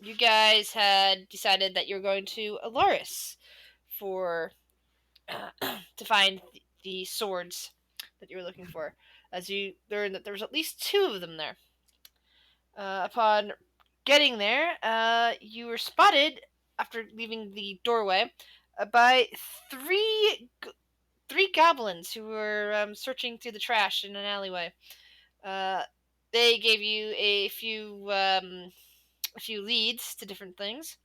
you guys had decided that you're going to Aloris for to find the swords that you were looking for, as you learned that there was at least two of them there. Upon getting there, you were spotted after leaving the doorway by three goblins who were searching through the trash in an alleyway. Uh, they gave you a few leads to different things,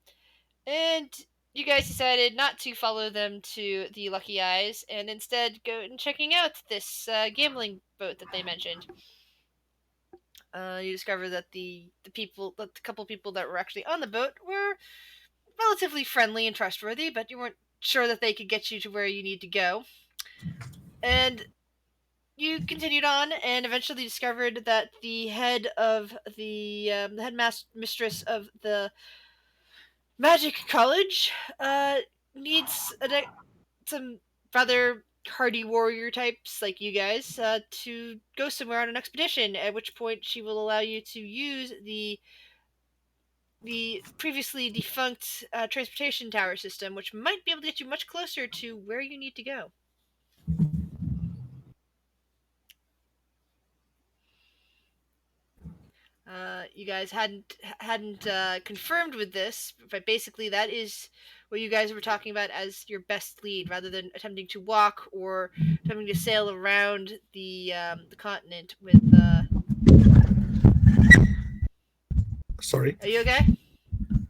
and you guys decided not to follow them to the Lucky Eyes and instead go and checking out this gambling boat that they mentioned. You discover that the couple people that were actually on the boat were relatively friendly and trustworthy, but you weren't sure that they could get you to where you need to go. And you continued on and eventually discovered that the head of the mistress of the magic college needs some rather hardy warrior types like you guys to go somewhere on an expedition. At which point she will allow you to use the previously defunct transportation tower system, which might be able to get you much closer to where you need to go. You guys hadn't confirmed with this, but basically that is what you guys were talking about as your best lead, rather than attempting to walk or attempting to sail around the continent with. Sorry. Are you okay?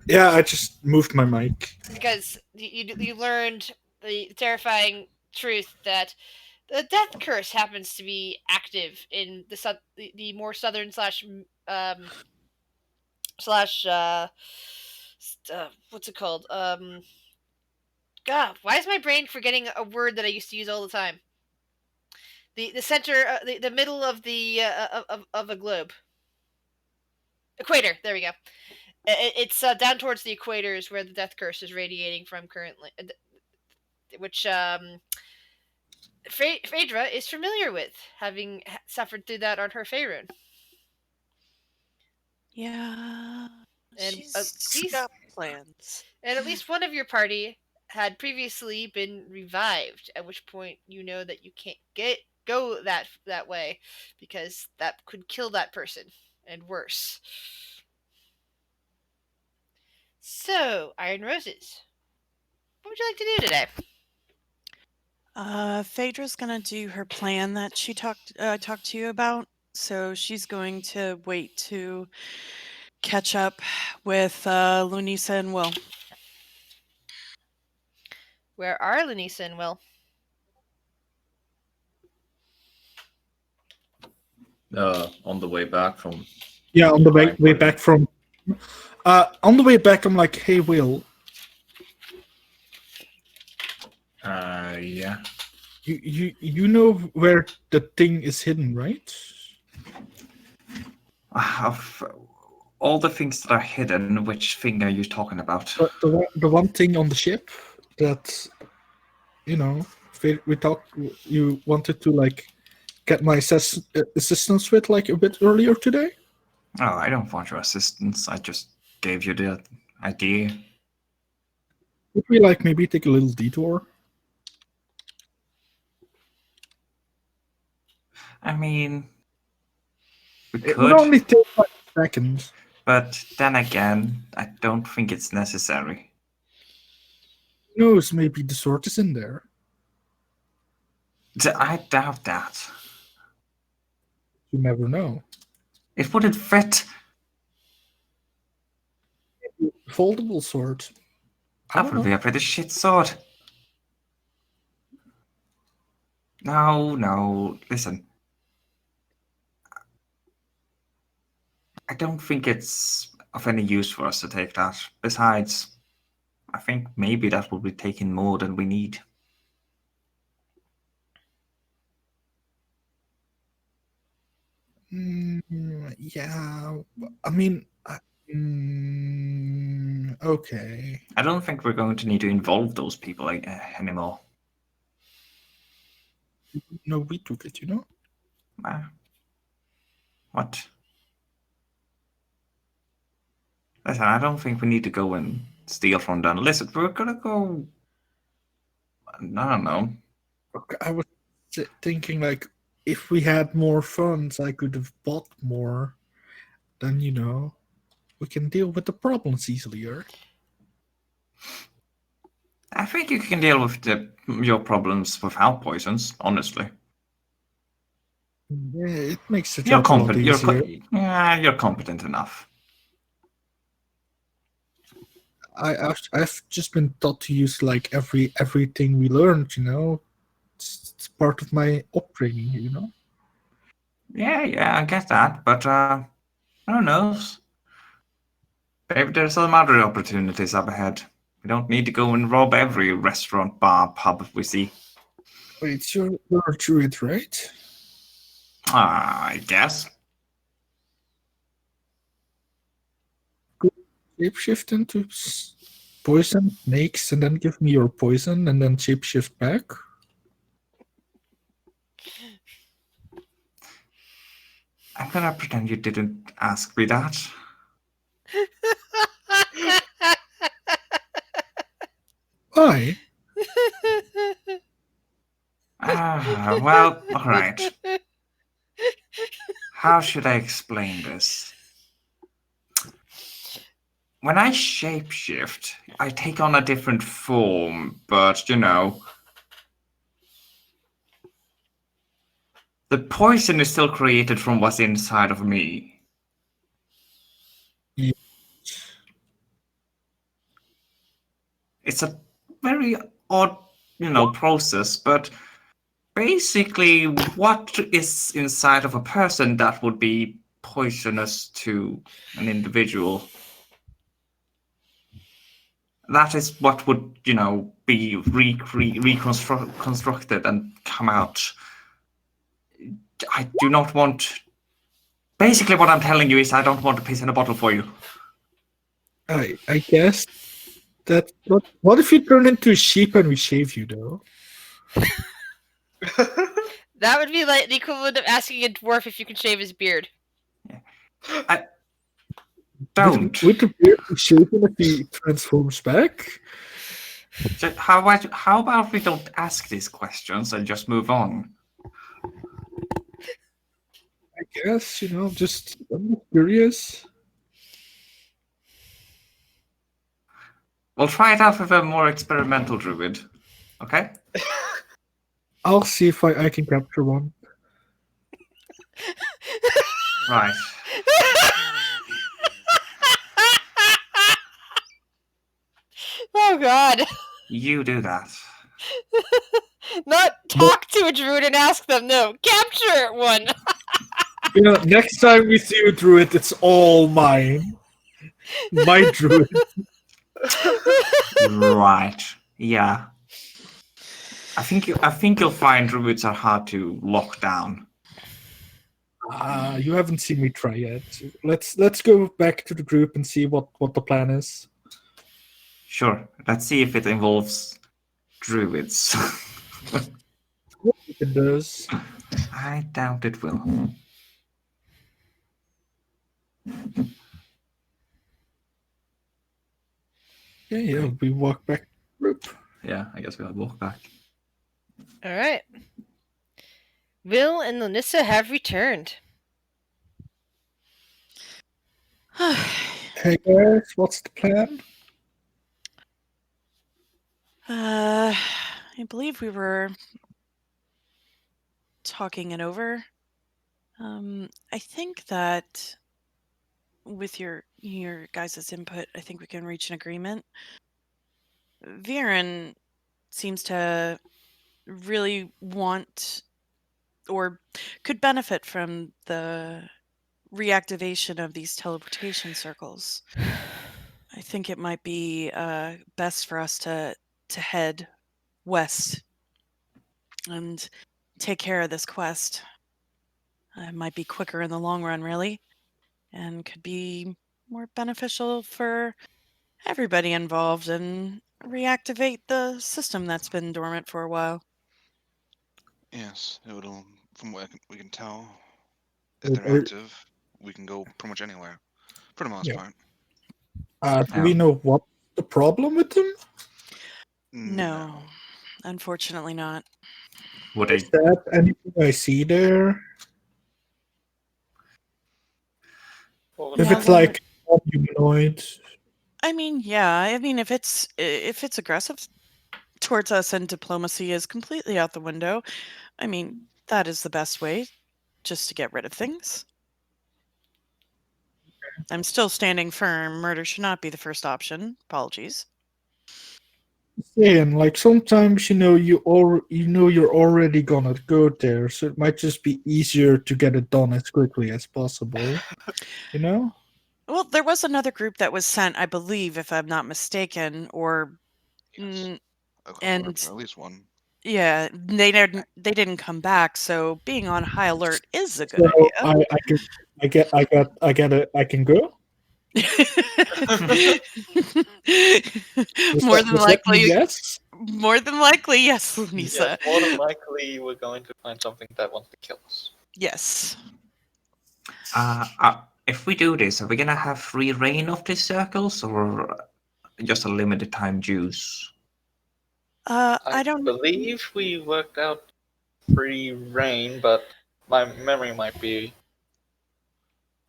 Yeah, I just moved my mic. Because you learned the terrifying truth that the death curse happens to be active in the more southern um slash what's it called God, why is my brain forgetting a word that I used to use all the time? The center, the middle of of a globe, equator. There we go. It's down towards the equator is where the death curse is radiating from currently, which Phaedra is familiar with, having suffered through that on her Faerun. Yeah. And She's got plans. at least one of your party had previously been revived. At which point you know that you can't go that way because that could kill that person and worse. So, Iron Roses, what would you like to do today? Phaedra's gonna do her plan that she talked to you about. So she's going to wait to catch up with Lunisa and Will. Where are Lanisa and Will? On the way back from Yeah, on the way, flying way party. back from. On the way back, I'm like, hey, Will, Yeah. you know where the thing is hidden, right? Of all the things that are hidden, which thing are you talking about? The one thing on the ship that you know we talked. You wanted to like get my assistance with like a bit earlier today. Oh, I don't want your assistance. I just gave you the idea. Would we like maybe take a little detour? I mean, we It would could, only take like seconds. but then again, I don't think it's necessary. Who knows? Maybe the sword is in there. I doubt that. You never know. It wouldn't fit. Foldable sword. I That don't would be know. a pretty shit sword. No, listen. I don't think it's of any use for us to take that. Besides, I think maybe that will be taking more than we need. Yeah, I mean, okay. I don't think we're going to need to involve those people anymore. No, we took it, you know? What? Listen, I don't think we need to go and steal from them. Listen, we're gonna go. I don't know. I was thinking, like, if we had more funds, I could have bought more. Then, we can deal with the problems easier. I think you can deal with your problems without poisons, honestly. Yeah, it makes the You're job a lot competent. easier. You're competent enough. I've just been taught to use like everything we learned. It's part of my upbringing. Yeah, I get that, but who knows? Maybe there's some other opportunities up ahead. We don't need to go and rob every restaurant, bar, pub we see. Wait, you're a druid, right? I guess. Shapeshift into poison snakes and then give me your poison and then shapeshift back. I'm gonna pretend you didn't ask me that. Why? Well, alright. How should I explain this? When I shapeshift, I take on a different form, but the poison is still created from what's inside of me. Yeah. It's a very odd, process, but basically what is inside of a person that would be poisonous to an individual, that is what would, be reconstructed and come out. I do not want... Basically what I'm telling you is I don't want to piss in a bottle for you. I guess that. What if you turn into a sheep and we shave you, though? That would be like the equivalent of asking a dwarf if you can shave his beard. I don't. Would the beard be shaven if he transforms back? So how about we don't ask these questions and just move on? I guess, just I'm curious. We'll try it out with a more experimental druid, okay? I'll see if I can capture one. Right. Oh god. You do that. Not talk to a druid and ask them, no. Capture one! Next time we see a druid, it's all mine. My druid. Right. Yeah. I think you'll find druids are hard to lock down. You haven't seen me try yet. Let's go back to the group and see what the plan is. Sure. Let's see if it involves druids. If it does. I doubt it will. Yeah, we walk back to the group. Yeah, I guess we'll walk back. Alright. Will and Lanissa have returned. Hey guys, what's the plan? I believe we were talking it over. I think that with your guys' input, I think we can reach an agreement. Viren seems to really want or could benefit from the reactivation of these teleportation circles. I think it might be best for us to head west and take care of this quest. It might be quicker in the long run, really, and could be more beneficial for everybody involved and reactivate the system that's been dormant for a while. Yes, it'll. From what we can tell, if Or- they're or- active, we can go pretty much anywhere, for the most Yeah. part. Do we know what the problem with them? No, unfortunately not. Would Is they? that anything I see there? Well, If Yeah, it's well, like humanoid, I mean, yeah. I mean, if it's aggressive towards us and diplomacy is completely out the window, I mean, that is the best way just to get rid of things. I'm still standing firm. Murder should not be the first option. Apologies. saying like sometimes you know you're already gonna go there, so it might just be easier to get it done as quickly as possible. You know? Well, there was another group that was sent, I believe, if I'm not mistaken, or Yes. and At least one. yeah, they didn't come back. So being on high alert is a good So idea. I get it. I can go. More than Does that mean likely, yes? yes, yes, Lisa. more than likely we're going to find something that wants to kill us. Yes. If we do this, are we gonna have free reign of these circles, or just a limited time use? I don't. believe we worked out free reign, but my memory might be.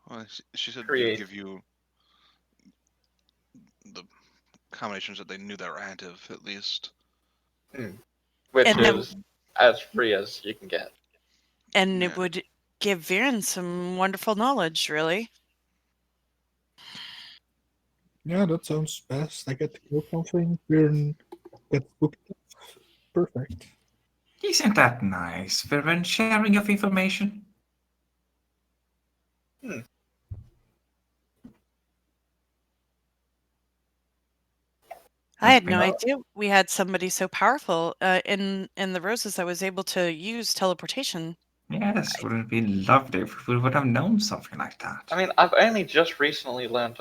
Well, she said Create. they'd give you the combinations that they knew that were active, at least. Which And then- is as free as you can get. And Yeah. it would give Viren some wonderful knowledge, really. Yeah, that sounds best. I get to kill something. We're get booked. Perfect. Isn't that nice? Viren, sharing of information. I had no Well, idea we had somebody so powerful in the Roses that was able to use teleportation. Yes, wouldn't it be lovely if we would have known something like that? I mean, I've only just recently learned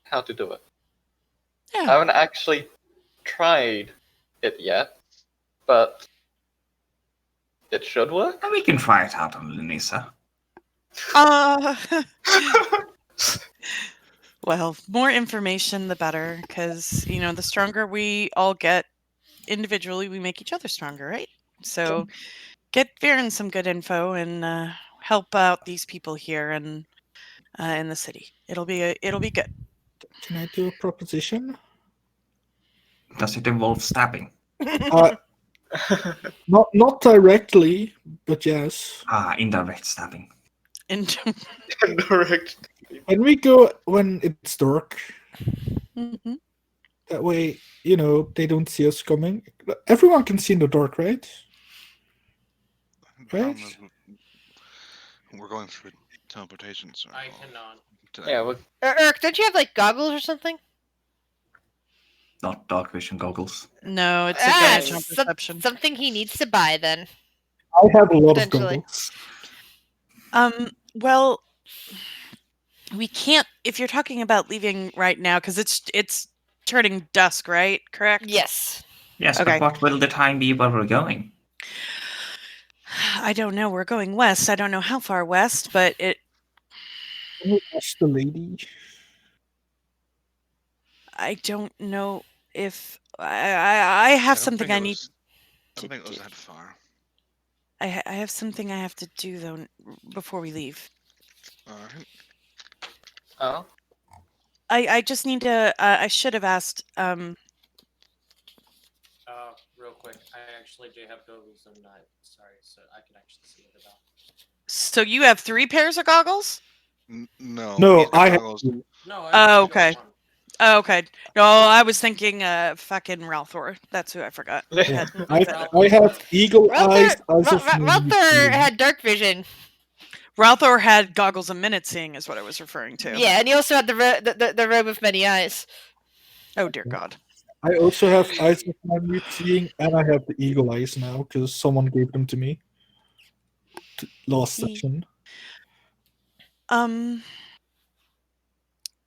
how to do it. I Yeah. haven't actually tried it yet, but it should work. And we can try it out on Lenisa. Well, more information the better, because the stronger we all get individually, we make each other stronger, right? So get Viren some good info and help out these people here and in the city. It'll be good. Can I do a proposition? Does it involve stabbing? Not directly, but yes. Indirect stabbing. And Indirect. Can we go when it's dark? Mhm. That way, they don't see us coming. Everyone can see in the dark, right? The problem Right? is we're going through teleportation, so I cannot. Yeah, well, Eric, don't you have like goggles or something? Not dark vision goggles. No, it's Ah, advantage on some- perception. something he needs to buy then. I have a lot of Potentially. goggles. Well, we can't if you're talking about leaving right now because it's turning dusk, right? Correct? Yes. Yes, Okay. but what will the time be where we're going? I don't know. We're going west. I don't know how far west, but it. Can we ask the lady? I don't know if I have don't something think I it need. was- I to don't think it was do. that far. I have something I have to do though before we leave. Alright. oh, I just need to. I should have asked. Real quick, I actually do have goggles and not sorry, so I can actually see it about. So you have 3 pairs of goggles? No. No, he's got I have. goggles. No, I Oh, only got okay. one. Oh, okay. No, I was thinking fucking Ralthor. That's who I forgot. Yeah. Had- I have eagle eyes. Ralthor had dark vision. Ralthor had goggles of minute seeing, is what I was referring to. Yeah, and he also had the robe of many eyes. Oh dear God. I also have eyes of minute seeing, and I have the eagle eyes now because someone gave them to me last Ye- session.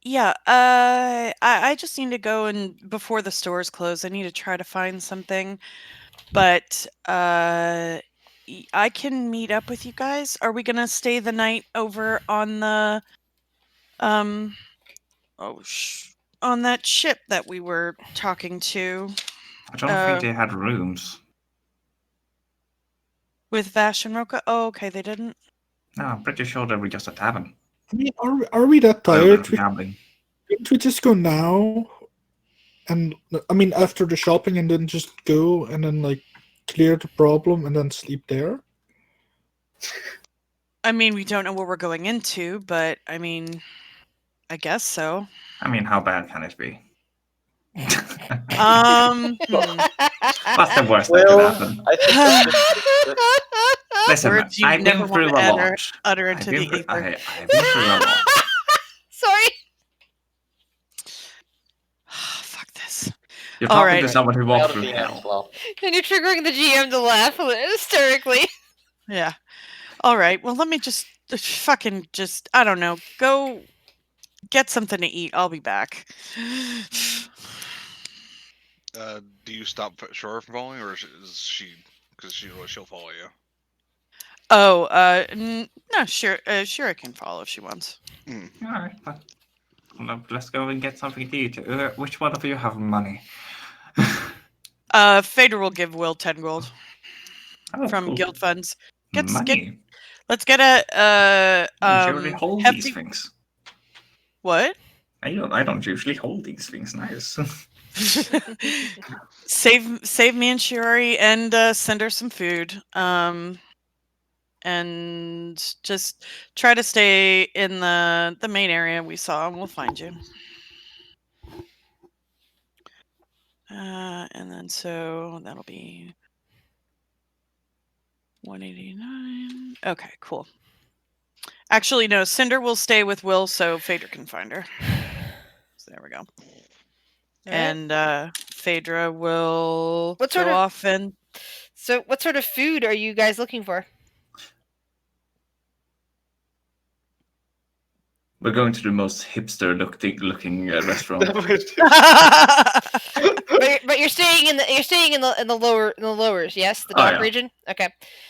Yeah. I just need to go and before the stores close, I need to try to find something. But I can meet up with you guys. Are we gonna stay the night over on the on that ship that we were talking to I don't think they had rooms. with Vash and Roka? Oh, okay, they didn't. No, I'm pretty sure they were just a tavern. I mean, are we that A little bit tired? of gambling. Couldn't we just go now? And I mean, after the shopping, and then just go and then like clear the problem and then sleep there. I mean, we don't know what we're going into, but I mean, I guess so. I mean, how bad can it be? What's the worst that could Well, happen? I think that's Listen, man, Words you I've never been through a want to lot. utter I've into been the through, ether. I've been through a lot. Sorry. Fuck this. You're All talking right. to someone who walked out of through the hell. envelope. And you're triggering the GM to laugh hysterically. Yeah. All right. Well, let me just fucking just, I don't know, go get something to eat. I'll be back. Do you stop Shore from following, or is she? Because she'll follow you. Oh, no, sure, sure, I can follow if she wants. All right, well, let's go and get something to eat. Which one of you have money? Fader will give Will 10 gold Oh, from cool. guild funds. Money. Let's get a I usually hold these hefty. things. What? I don't usually hold these things. Nice. save me and Shiori and send her some food. And just try to stay in the main area we saw, and we'll find you. And then so that'll be 189. Okay, cool. Actually, no, Cinder will stay with Will so Phaedra can find her. So there we go. And Phaedra will go off and... So what sort of food are you guys looking for? We're going to the most hipster looking restaurant. But you're staying in the lowers, yes, the dock region. Okay,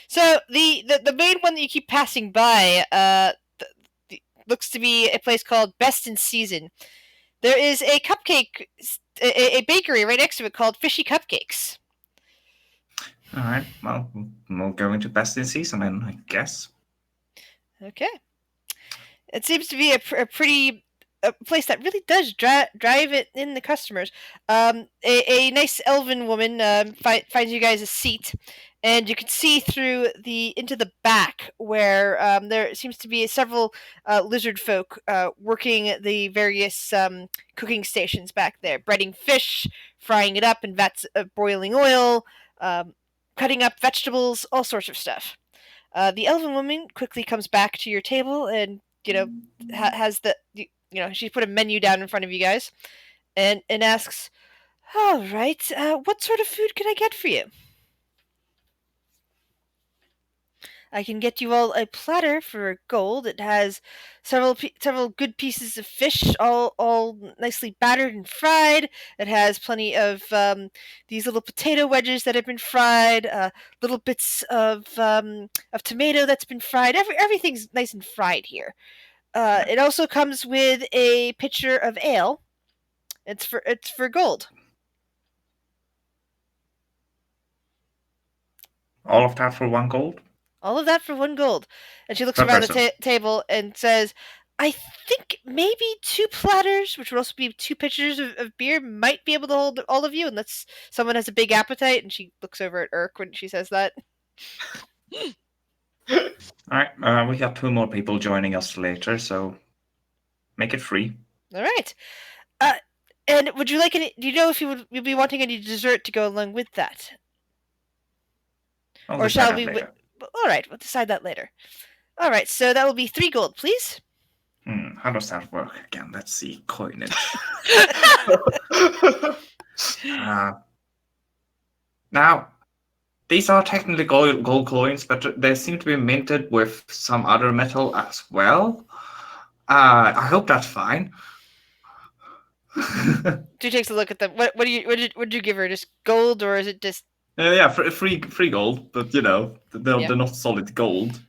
so the main one that you keep passing by looks to be a place called Best in Season. There is a cupcake, a bakery right next to it called Fishy Cupcakes. All right, well, we'll go into Best in Season then, I guess. Okay, it seems to be a pretty. A place that really does drive it in the customers. A nice elven woman finds you guys a seat, and you can see through into the back where there seems to be several lizard folk working the various cooking stations back there, breading fish, frying it up in vats of boiling oil, cutting up vegetables, all sorts of stuff. The elven woman quickly comes back to your table and has she's put a menu down in front of you guys and asks, all right, what sort of food can I get for you? I can get you all a platter for gold. It has several good pieces of fish, all nicely battered and fried. It has plenty of these little potato wedges that have been fried, little bits of tomato that's been fried. Everything's nice and fried here. It also comes with a pitcher of ale. It's for gold. All of that for 1 gold? All of that for 1 gold. And she looks around the table and says, I think maybe 2 platters, which would also be 2 pitchers of beer, might be able to hold all of you, unless someone has a big appetite. And she looks over at Urk when she says that. Alright, we have 2 more people joining us later, so make it free. Alright. And would you like any... Do you know if you'd be wanting any dessert to go along with that? Or shall we... Alright, we'll decide that later. Alright, so that will be 3 gold, please. How does that work again? Let's see. Coinage. Now, these are technically gold coins, but they seem to be minted with some other metal as well. I hope that's fine. She takes a look at them. What did you give her? Just gold, or is it just... Yeah, free gold, but they're not solid gold.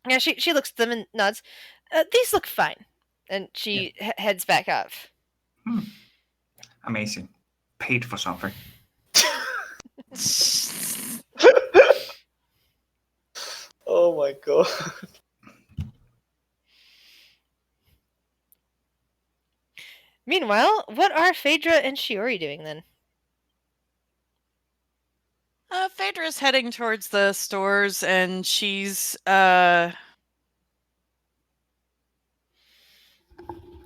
Yeah, she looks at them and nods. These look fine, and she heads back off. Amazing. Paid for something. Oh my god. Meanwhile, what are Phaedra and Shiori doing then? Phaedra's heading towards the stores, and she's Are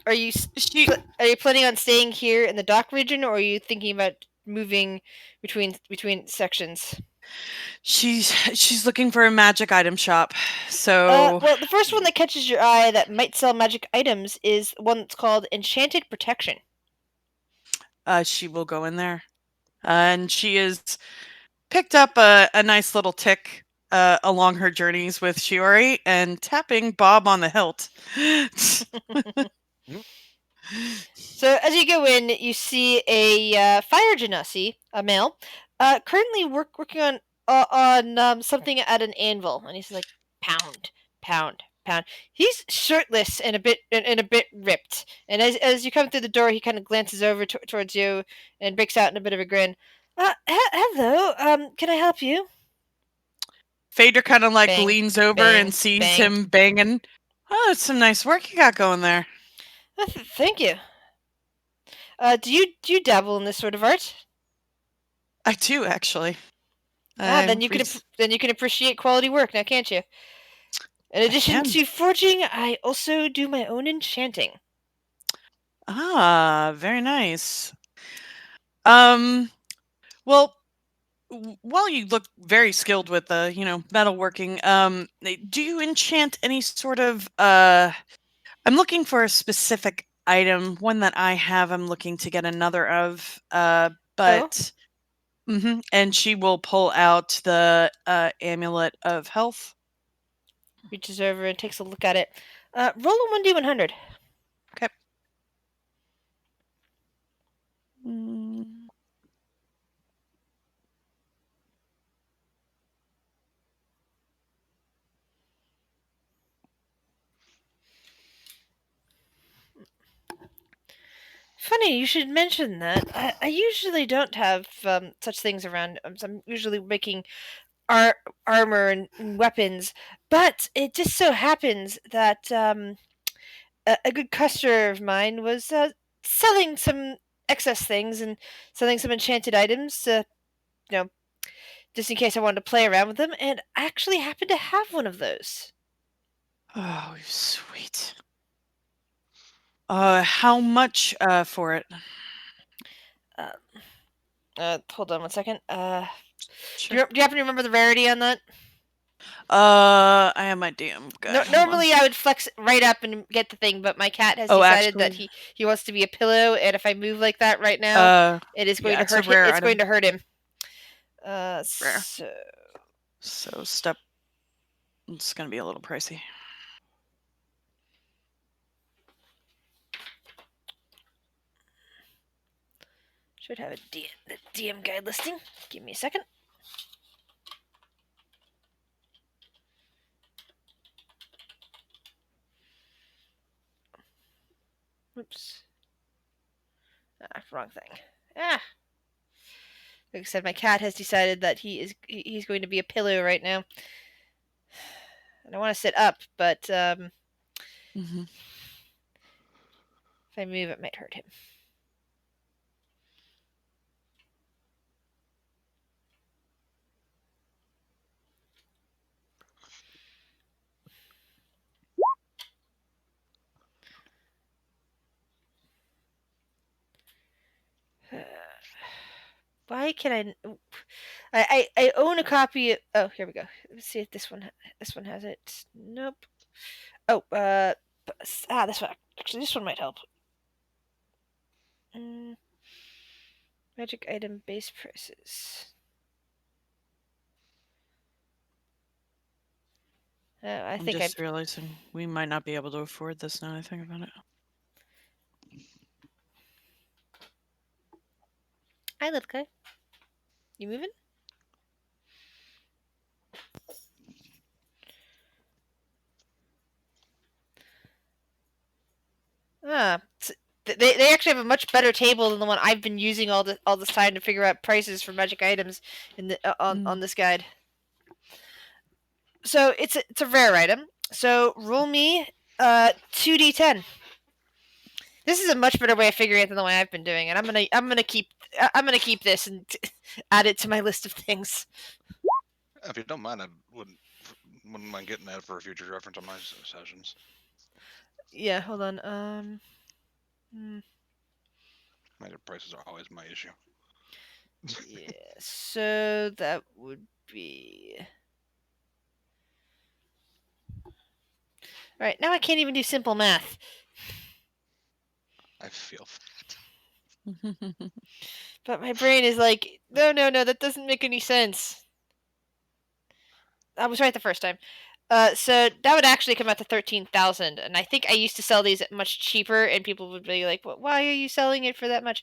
you she are you planning on staying here in the dock region, or are you thinking about moving between sections? she's looking for a magic item shop. So Well, the first one that catches your eye that might sell magic items is one that's called Enchanted Protection. she will go in there, and she has picked up a nice little tick along her journeys with Shiori and tapping Bob on the hilt. So as you go in, you see a fire genasi, a male, currently working on something at an anvil, and he's like pound, pound, pound. He's shirtless and a bit ripped, and as you come through the door, he kind of glances over towards you and breaks out in a bit of a grin. Hello, can I help you? Phaedra kind of like Bang, leans over bang, and sees bang. him banging. Oh, it's some nice work you got going there. Thank you. Do you dabble in this sort of art? I do actually. Then you can appreciate quality work now, can't you? In addition can. to forging, I also do my own enchanting. Very nice. Well, while you look very skilled with the, metalworking, do you enchant any sort of I'm looking for a specific item, one that I have I'm looking to get another of, but and she will pull out the amulet of health. Reaches over and takes a look at it. Roll a 1d100. Okay. Mm. Funny, you should mention that. I usually don't have such things around. I'm usually making armor and weapons, but it just so happens that a good customer of mine was selling some excess things and selling some enchanted items, you know, just in case I wanted to play around with them, and I actually happen to have one of those. Oh, sweet. How much for it? Hold on one second. Sure. Do you happen to remember the rarity on that? I have my DM guy. Hold on. Normally, I would flex it right up and get the thing, but my cat has Oh, decided that actually- he wants to be a pillow, and if I move like that right now, it is going yeah, to it's a hurt him. rare It's going item. to hurt him. Rare. So So it's gonna be a little pricey. should have the DM guide listing. Give me a second. Oops. Wrong thing. Like I said, my cat has decided that he's going to be a pillow right now, and I want to sit up, but if I move, it might hurt him. Why can I own a copy of, oh, here we go. Let's see if this one has it. Nope. Oh, this one. Actually, this one might help. Magic item base prices. I'm just realizing we might not be able to afford this now I think about it. Hi, little guy. You moving? They actually have a much better table than the one I've been using all this time to figure out prices for magic items in the on this guide. So it's a rare item. So roll me 2d10. This is a much better way of figuring it than the way I've been doing it. I'm gonna keep this and add it to my list of things. If you don't mind, I wouldn't mind getting that for a future reference on my sessions. Yeah, hold on. Magic prices are always my issue. Yeah. So that would be. Right, now I can't even do simple math. I feel. But my brain is like, no, that doesn't make any sense. I was right the first time. So that would actually come out to 13,000, and I think I used to sell these at much cheaper, and people would be like, well, "Why are you selling it for that much?"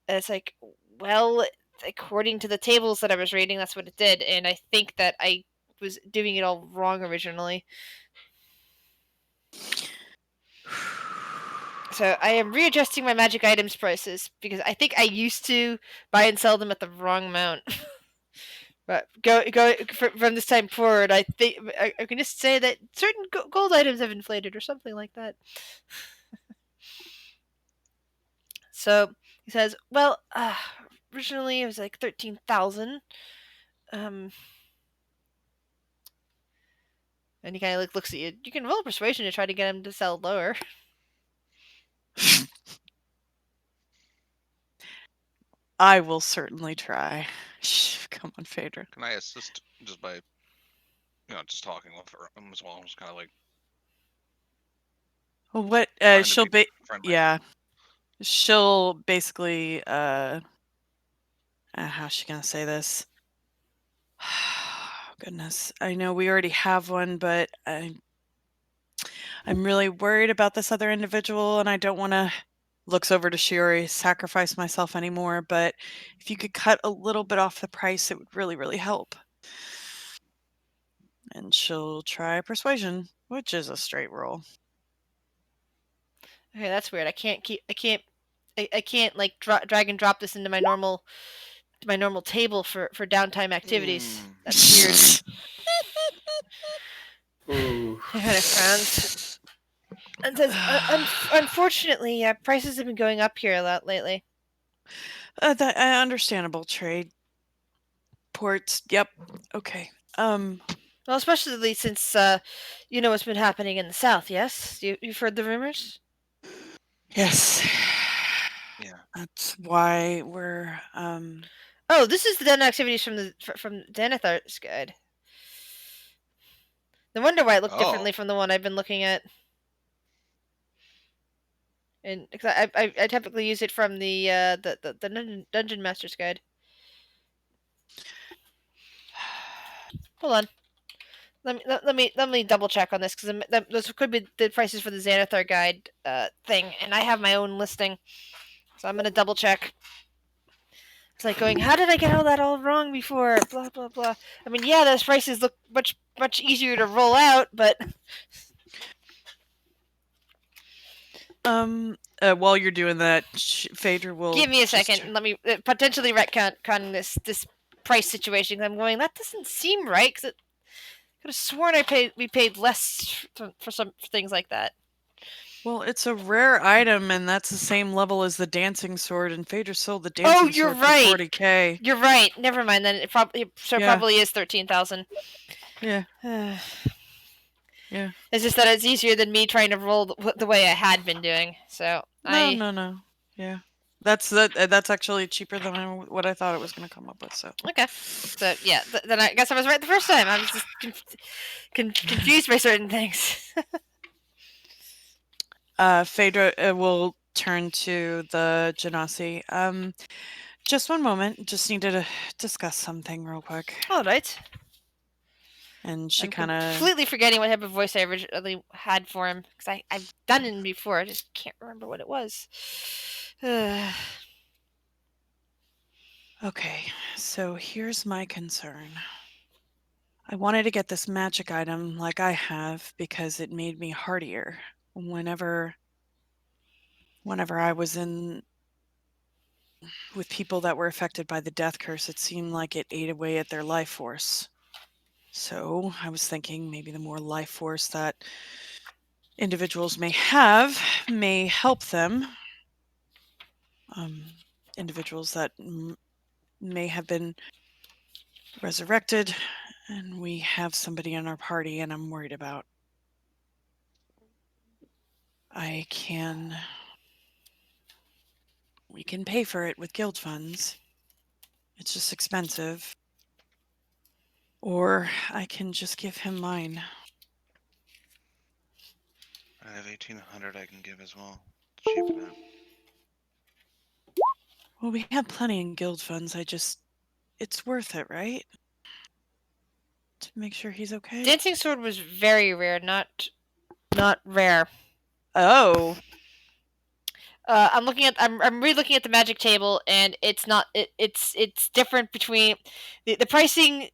And it's like, well, according to the tables that I was reading, that's what it did, and I think that I was doing it all wrong originally. So I am readjusting my magic items prices because I think I used to buy and sell them at the wrong amount. But from this time forward, I think I can just say that certain gold items have inflated or something like that. So he says, "Well, originally it was like 13,000." And he kind of like looks at you. You can roll persuasion to try to get him to sell lower. I will certainly try. Come on, Phaedra. Can I assist just by, just talking with her as well? Just kind of like. Well, what? trying to She'll be be. friendly. Yeah. She'll basically. How's she gonna say this? Goodness, I know we already have one, but I'm really worried about this other individual, and I don't want to. Looks over to Shiori, sacrifice myself anymore. But if you could cut a little bit off the price, it would really, really help. And she'll try persuasion, which is a straight roll. Okay, that's weird. I can't like drag and drop this into my normal table for downtime activities. That's weird. Ooh. He kind of frowns and says, "Unfortunately, prices have been going up here a lot lately." That understandable trade. Ports. Yep. Okay. Well, especially since you know what's been happening in the south. Yes, you've heard the rumors. Yes. Yeah. That's why we're Oh, this is the den activities from Danithar's guide. No wonder why it looked differently from the one I've been looking at. And because I typically use it from the Dungeon Master's guide. Hold on. Let me double check on this because those could be the prices for the Xanathar guide thing, and I have my own listing, so I'm gonna double check. It's like going, how did I get all that all wrong before? Blah blah blah. I mean, yeah, those prices look much easier to roll out, but while you're doing that, Phaedra will give me a second. Let me potentially retcon this price situation. I'm going, that doesn't seem right because I could have sworn we paid less for some things like that. Well, it's a rare item, and that's the same level as the dancing sword, and Phaedra sold the dancing sword for 40K. You're right. Never mind. Then it probably is 13,000. Yeah. Yeah. It's just that it's easier than me trying to roll the way I had been doing. So No. Yeah. That's actually cheaper than what I thought it was going to come up with. So okay. So yeah, then I guess I was right the first time. I was just confused by certain things. Phaedra will turn to the Genasi. Just one moment. Just needed to discuss something real quick. All right. And she kind of completely forgetting what type of voice I originally had for him because I've done it before. I just can't remember what it was. Okay, so here's my concern. I wanted to get this magic item like I have because it made me hardier whenever whenever I was in with people that were affected by the death curse, it seemed like it ate away at their life force. So I was thinking maybe the more life force that individuals may have may help them. Individuals that may have been resurrected, and we have somebody in our party, and I'm worried about. We can pay for it with guild funds. It's just expensive. Or I can just give him mine. I have 1,800 I can give as well. Cheap that. Well, we have plenty in guild funds. It's worth it, right? To make sure he's okay. Dancing sword was very rare, not rare. Oh. I'm re-looking at the magic table, and it's not. It's different between the pricing.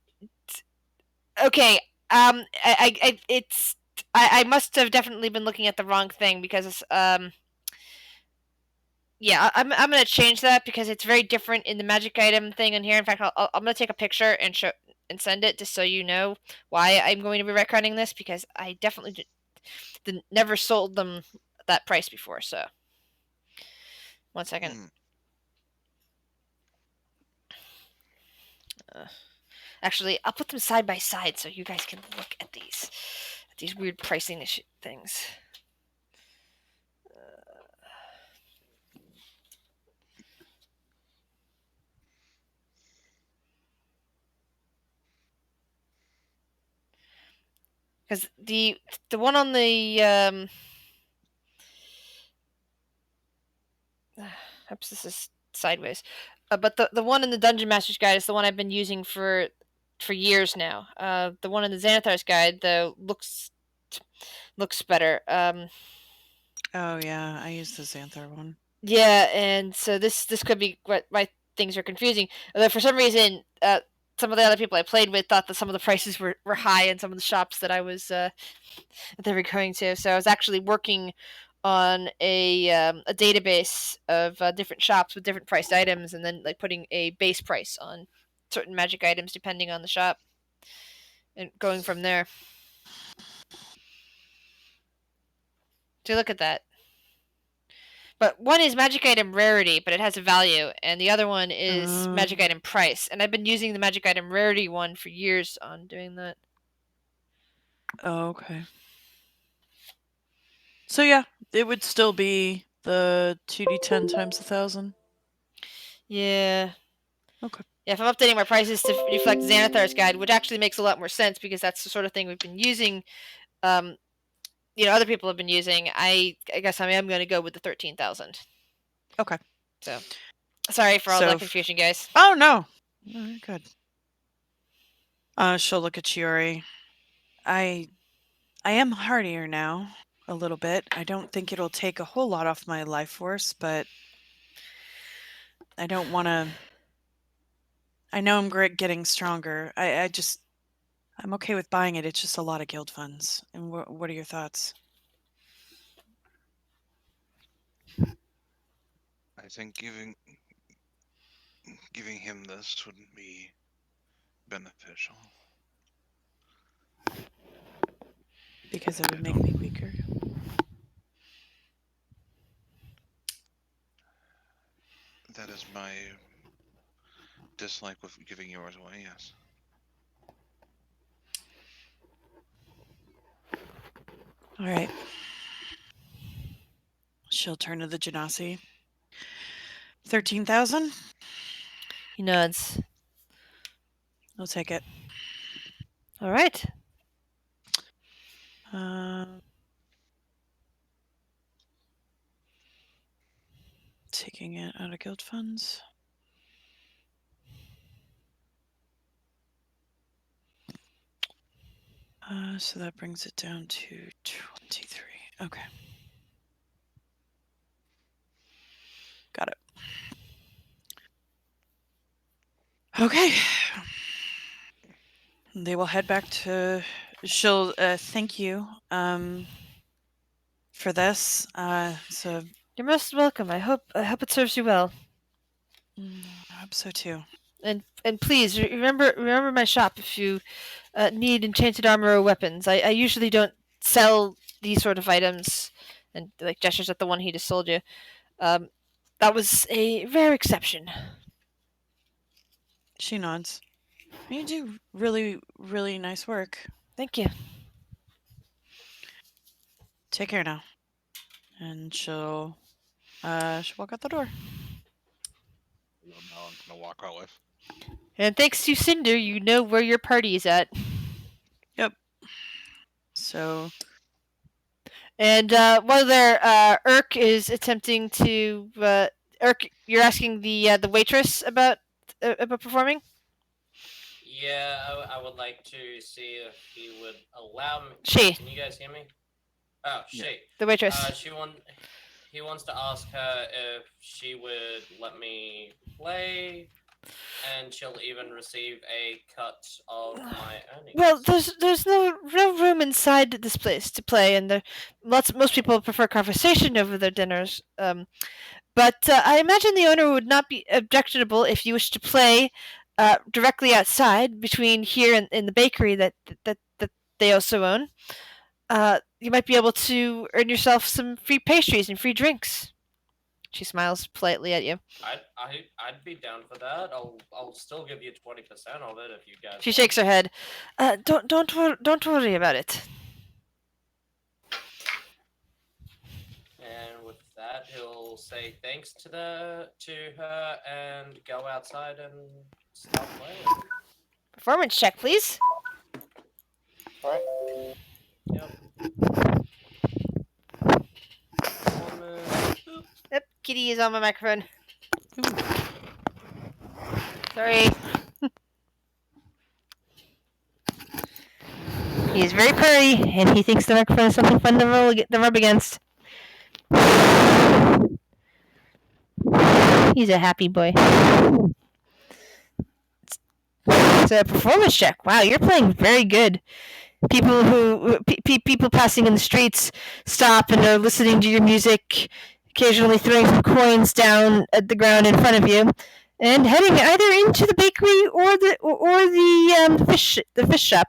Okay. I must have definitely been looking at the wrong thing because yeah, I'm gonna change that because it's very different in the magic item thing in here. In fact, I'm gonna take a picture and show and send it just so you know why I'm going to be retconning this, because I definitely never sold them that price before. So 1 second. Actually, I'll put them side by side so you guys can look at these weird pricing things. Because the one on the oops, this is sideways. But the one in the Dungeon Master's Guide is the one I've been using for years now. The one in the Xanathar's Guide though looks better. Oh yeah, I use the Xanthar one. Yeah, and so this could be why things are confusing. Although for some reason, some of the other people I played with thought that some of the prices were high in some of the shops that I was that they were going to. So I was actually working on a database of different shops with different priced items, and then like putting a base price on certain magic items depending on the shop, and going from there. So look at that. But one is magic item rarity, but it has a value, and the other one is magic item price. And I've been using the magic item rarity one for years on doing that. Oh, okay. So yeah, it would still be the 2d10 times 1,000. Yeah. Okay. Yeah, if I'm updating my prices to reflect Xanathar's Guide, which actually makes a lot more sense because that's the sort of thing we've been using. Other people have been using. I guess I am going to go with the 13,000. Okay. So, sorry for all that confusion, guys. Oh no, good. She'll look at Chiori. I am hardier now, a little bit. I don't think it'll take a whole lot off my life force, but I don't want to. I know I'm getting stronger. I'm okay with buying it. It's just a lot of guild funds. And what are your thoughts? I think giving him this wouldn't be beneficial. Because it would make me weaker. That is my dislike with giving yours away, yes. All right. She'll turn to the Genasi. 13,000? He nods. I'll take it. All right. Taking it out of guild funds. So that brings it down to 23. Okay. Got it. Okay. They will head back to. She'll thank you for this. It's a You're most welcome. I hope it serves you well. I hope so too. And please remember my shop if you need enchanted armor or weapons. I usually don't sell these sort of items, and like gestures at the one he just sold you. That was a rare exception. She nods. You do really, really nice work. Thank you. Take care now. And she'll walk out the door. Well, now I'm gonna walk out with. And thanks to Cinder, you know where your party is at. So And while there, Urk is attempting to. Urk, you're asking the waitress about performing. Yeah, I would like to see if he would allow me. She. Can you guys hear me? Oh, she. The waitress. He wants to ask her if she would let me play, and she'll even receive a cut of my earnings. Well, there's no real room inside this place to play, and most people prefer conversation over their dinners. But I imagine the owner would not be objectionable if you wish to play directly outside between here and in the bakery that they also own. You might be able to earn yourself some free pastries and free drinks. She smiles politely at you. I'd be down for that. I'll still give you 20% of it if you guys. She shakes her head. Don't worry about it. And with that, he'll say thanks to her and go outside and start playing. Performance check, please. Alright. Yep. Yep, Kitty is on my microphone. Sorry. He's very purry, and he thinks the microphone is something fun to rub against. He's a happy boy. It's a performance check. Wow, you're playing very good. People passing in the streets stop and are listening to your music, occasionally throwing some coins down at the ground in front of you, and heading either into the bakery or the fish shop.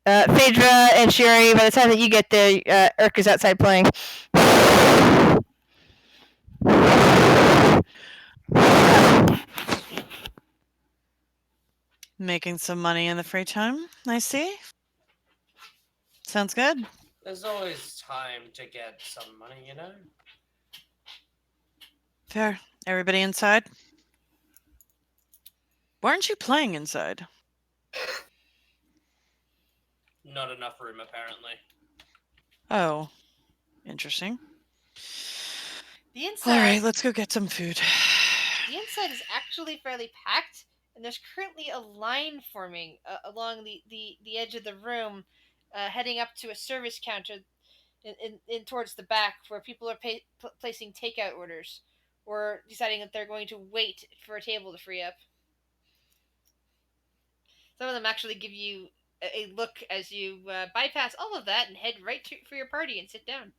Phaedra and Sherry, by the time that you get there, Urk is outside playing. making some money in the free time. I see. Sounds good. There's always time to get some money, you know? Fair. Everybody inside? Why aren't you playing inside? Not enough room, apparently. Oh. Interesting. The inside. All right, let's go get some food. The inside is actually fairly packed, and there's currently a line forming along the edge of the room, heading up to a service counter in towards the back, where people are placing takeout orders or deciding that they're going to wait for a table to free up. Some of them actually give you a look as you bypass all of that and head right for your party and sit down.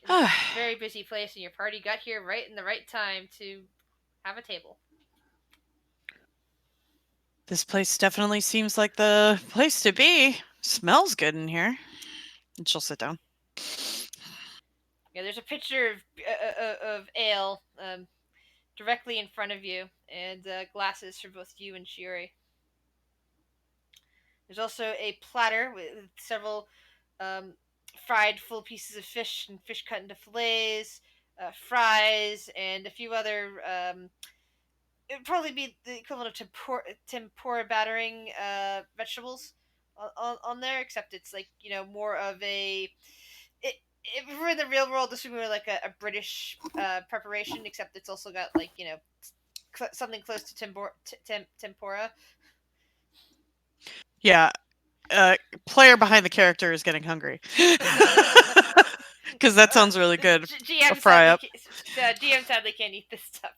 It's a very busy place, and your party got here right in the right time to have a table. This place definitely seems like the place to be. Smells good in here. And she'll sit down. Yeah, there's a pitcher of ale directly in front of you, and glasses for both you and Shiori. There's also a platter with several fried full pieces of fish and fish cut into fillets, fries, and a few other. It'd probably be the equivalent of tempura battering vegetables on there, except it's like more of a. If we're in the real world, this would be more like a British preparation, except it's also got like something close to tempura. Yeah. Player behind the character is getting hungry. Because that sounds really good. GM a fry up. GM sadly can't eat this stuff,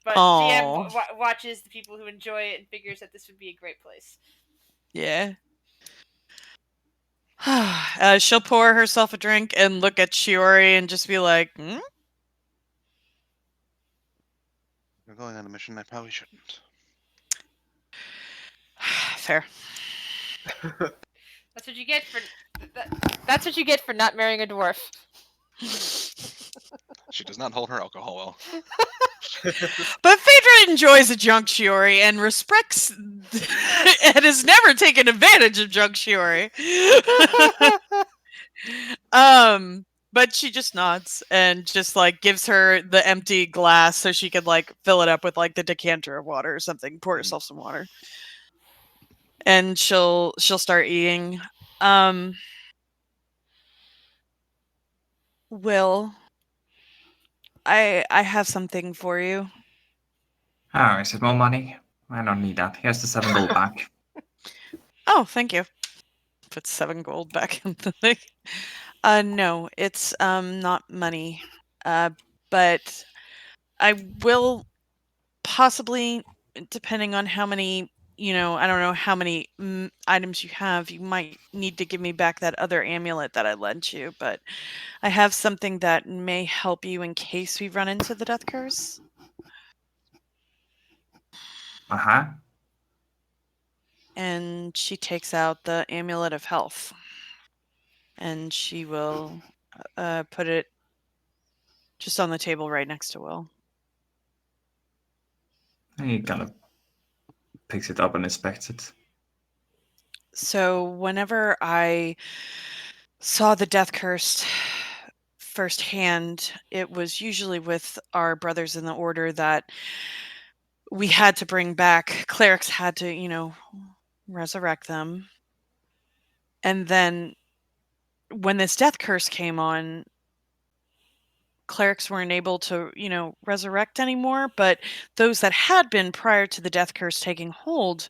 but Aww. GM watches the people who enjoy it and figures that this would be a great place. Yeah. She'll pour herself a drink and look at Shiori and just be like, hmm? We're going on a mission I probably shouldn't. Fair. That's what you get for. That's what you get for not marrying a dwarf. She does not hold her alcohol well. But Phaedra enjoys a junk Shiori and respects and has never taken advantage of junk Shiori. But she just nods and just like gives her the empty glass so she could like fill it up with like the decanter of water or something. Pour herself some water. And she'll start eating. Will, I have something for you. Oh, is it more money? I don't need that. Here's the 7 gold back. Oh, thank you. Put 7 gold back in the thing. No, it's not money. But I will possibly, depending on how many, I don't know how many items you have, you might need to give me back that other amulet that I lent you, but I have something that may help you in case we run into the death curse. Uh-huh. And she takes out the amulet of health. And she will put it just on the table right next to Will. He kind of picks it up and inspects it. So whenever I saw the death curse firsthand, it was usually with our brothers in the order that we had to bring back. Clerics had to, resurrect them. And then when this death curse came on, clerics weren't able to, resurrect anymore, but those that had been prior to the death curse taking hold,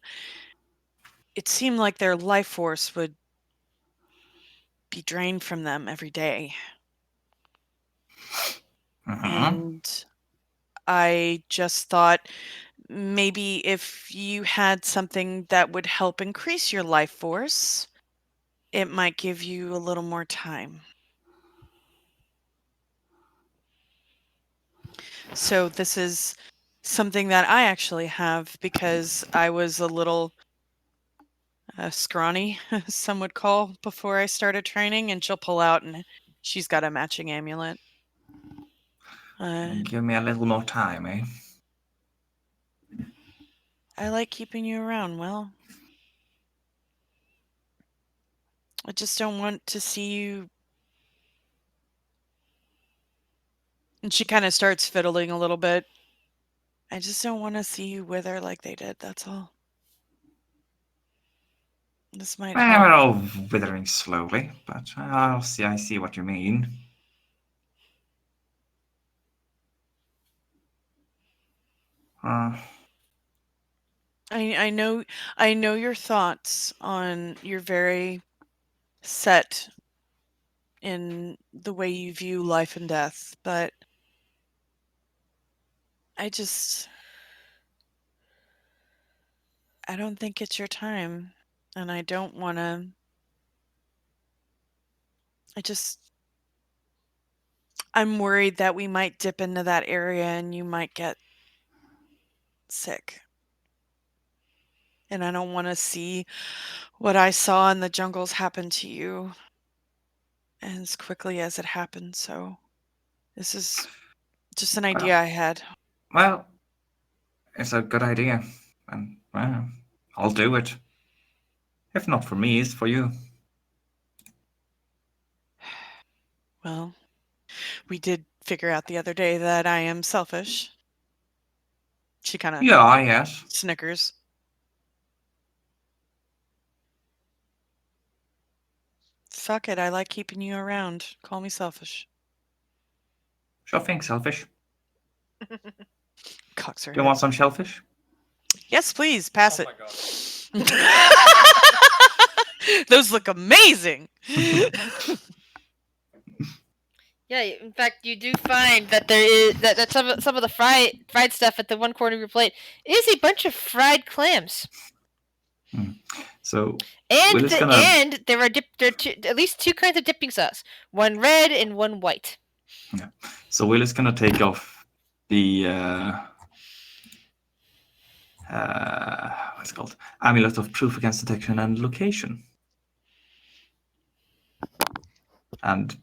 it seemed like their life force would be drained from them every day. And I just thought maybe if you had something that would help increase your life force, it might give you a little more time. So this is something that I actually have because I was a little scrawny, some would call, before I started training, and she'll pull out and she's got a matching amulet. And give me a little more time, eh? I like keeping you around, Will. I just don't want to see you. And she kind of starts fiddling a little bit. I just don't want to see you wither like they did, that's all. This might Well, help. we're all withering slowly, but I see what you mean. I know your thoughts on you're very set in the way you view life and death, but I don't think it's your time, and I don't want to. I'm worried that we might dip into that area and you might get sick. And I don't want to see what I saw in the jungles happen to you as quickly as it happened. So this is just an idea I had. Well, it's a good idea, and well, I'll do it. If not for me, it's for you. Well, we did figure out the other day that I am selfish. She kind of yes. snickers. Fuck it, I like keeping you around. Call me selfish. Sure thing, selfish. Cocks her Do you head. want some shellfish? Yes, please, pass Oh it. my god. Those look amazing. Yeah, in fact, you do find that there is that some of the fried stuff at the one corner of your plate is a bunch of fried clams. So And Will is gonna. and there are at least two kinds of dipping sauce. One red and one white. So Will is gonna take off the what's it called? Amulet of Proof Against Detection and Location, and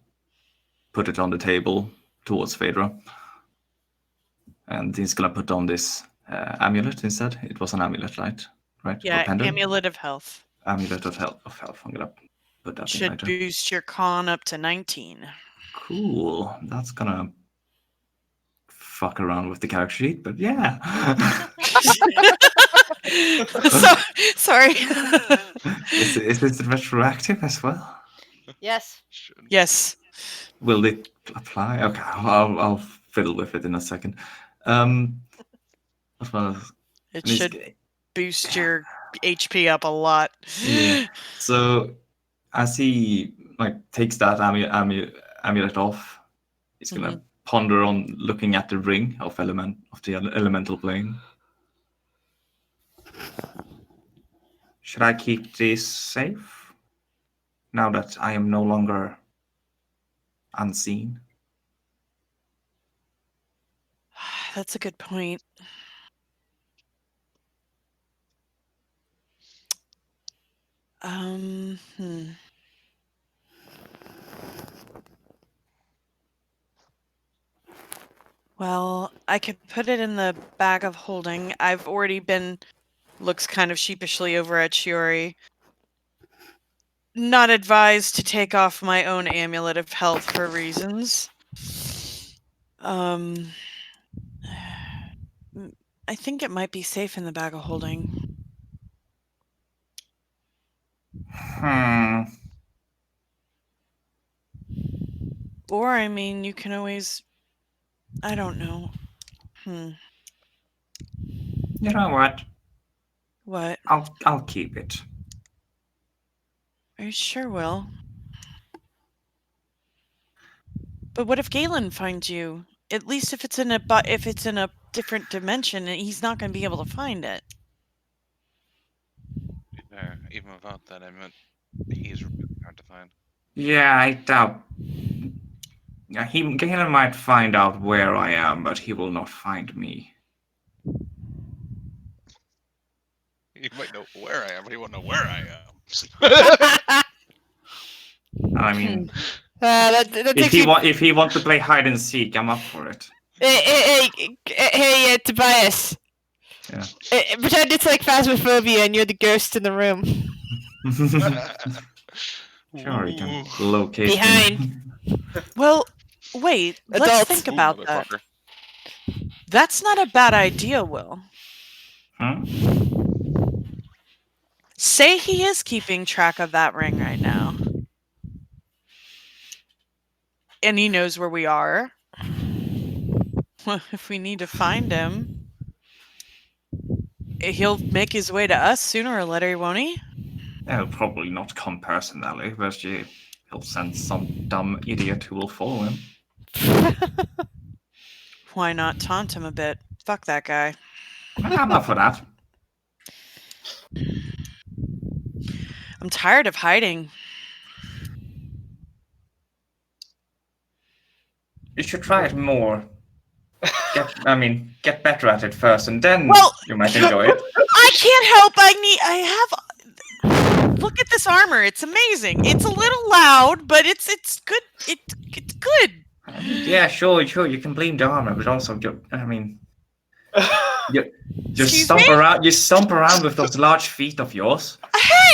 put it on the table towards Phaedra. And he's gonna put on this amulet instead. It was an amulet, right? Right? Yeah, Or pendant? Amulet of Health. Amulet of health. I'm gonna put that in Should later. boost your con up to 19. Cool. That's gonna fuck around with the character sheet, but yeah. Sorry. Is this retroactive as well? Yes. Yes. Will it apply? Okay, I'll fiddle with it in a second. As well as It should boost your HP up a lot. Yeah. So as he takes that amulet off, he's gonna ponder on looking at the ring of the elemental plane. Should I keep this safe now that I am no longer unseen? That's a good point. Well, I could put it in the bag of holding. I've already looks kind of sheepishly over at Shiori. Not advised to take off my own amulet of health for reasons. I think it might be safe in the bag of holding. Or, I mean, you can always... I don't know. You know what? What? I'll keep it. Are you sure, Will? But what if Galen finds you? At least if it's in a different dimension, he's not going to be able to find it. Yeah, even without that, I meant he's really hard to find. Yeah, I doubt. Yeah, Galen might find out where I am, but he will not find me. He might know where I am, but he won't know where I am. I mean, if he wants to play hide and seek, I'm up for it. Hey, Tobias. Yeah. Pretend it's like Phasmophobia and you're the ghost in the room. Sure, you can locate Behind. me. Well, wait. Let's Adults. think about that. Motherfucker. That's not a bad idea, Will. Huh? Say he is keeping track of that ring right now. And he knows where we are. Well, if we need to find him, he'll make his way to us sooner or later, won't he? He'll probably not come personally, but he'll send some dumb idiot who will follow him. Why not taunt him a bit? Fuck that guy. I'm up for that. I'm tired of hiding. You should try it more. Get better at it first, and then you might enjoy it. I can't help. Look at this armor. It's amazing. It's a little loud, but it's good. It's good. Yeah, sure. You can blame the armor, but also, you stomp around with those large feet of yours.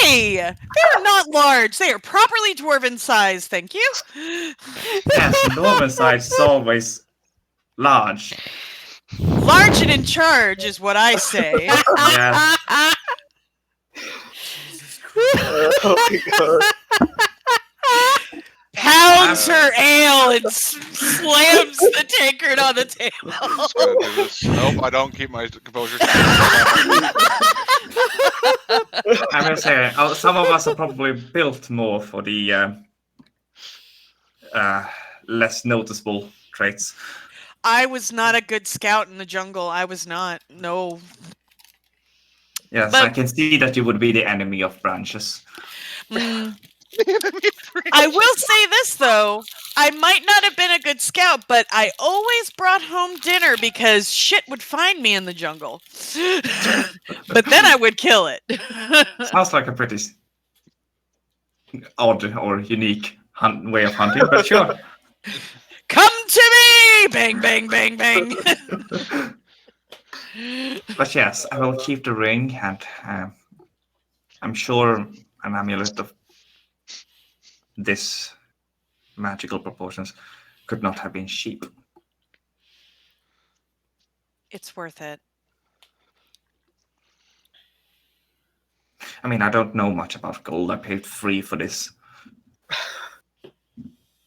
Hey, they're not large. They are properly dwarven size. Thank you. Yes, dwarven size is always large. Large and in charge is what I say. Yes. Oh my god. Pounds her ale and slams the tankard on the table. I'm just gonna do this. Nope, I don't keep my composure. I'm gonna say some of us are probably built more for the less noticeable traits. I was not a good scout in the jungle. I was not. No. Yes, But- I can see that you would be the enemy of branches. Mm, I will say this though. I might not have been a good scout, but I always brought home dinner because shit would find me in the jungle. But then I would kill it. Sounds like a pretty odd or unique way of hunting, but sure. Come to me! Bang, bang, bang, bang. But yes, I will keep the ring, and I'm sure an amulet of this magical proportions could not have been cheap. It's worth it. I mean, I don't know much about gold. I paid 3 for this.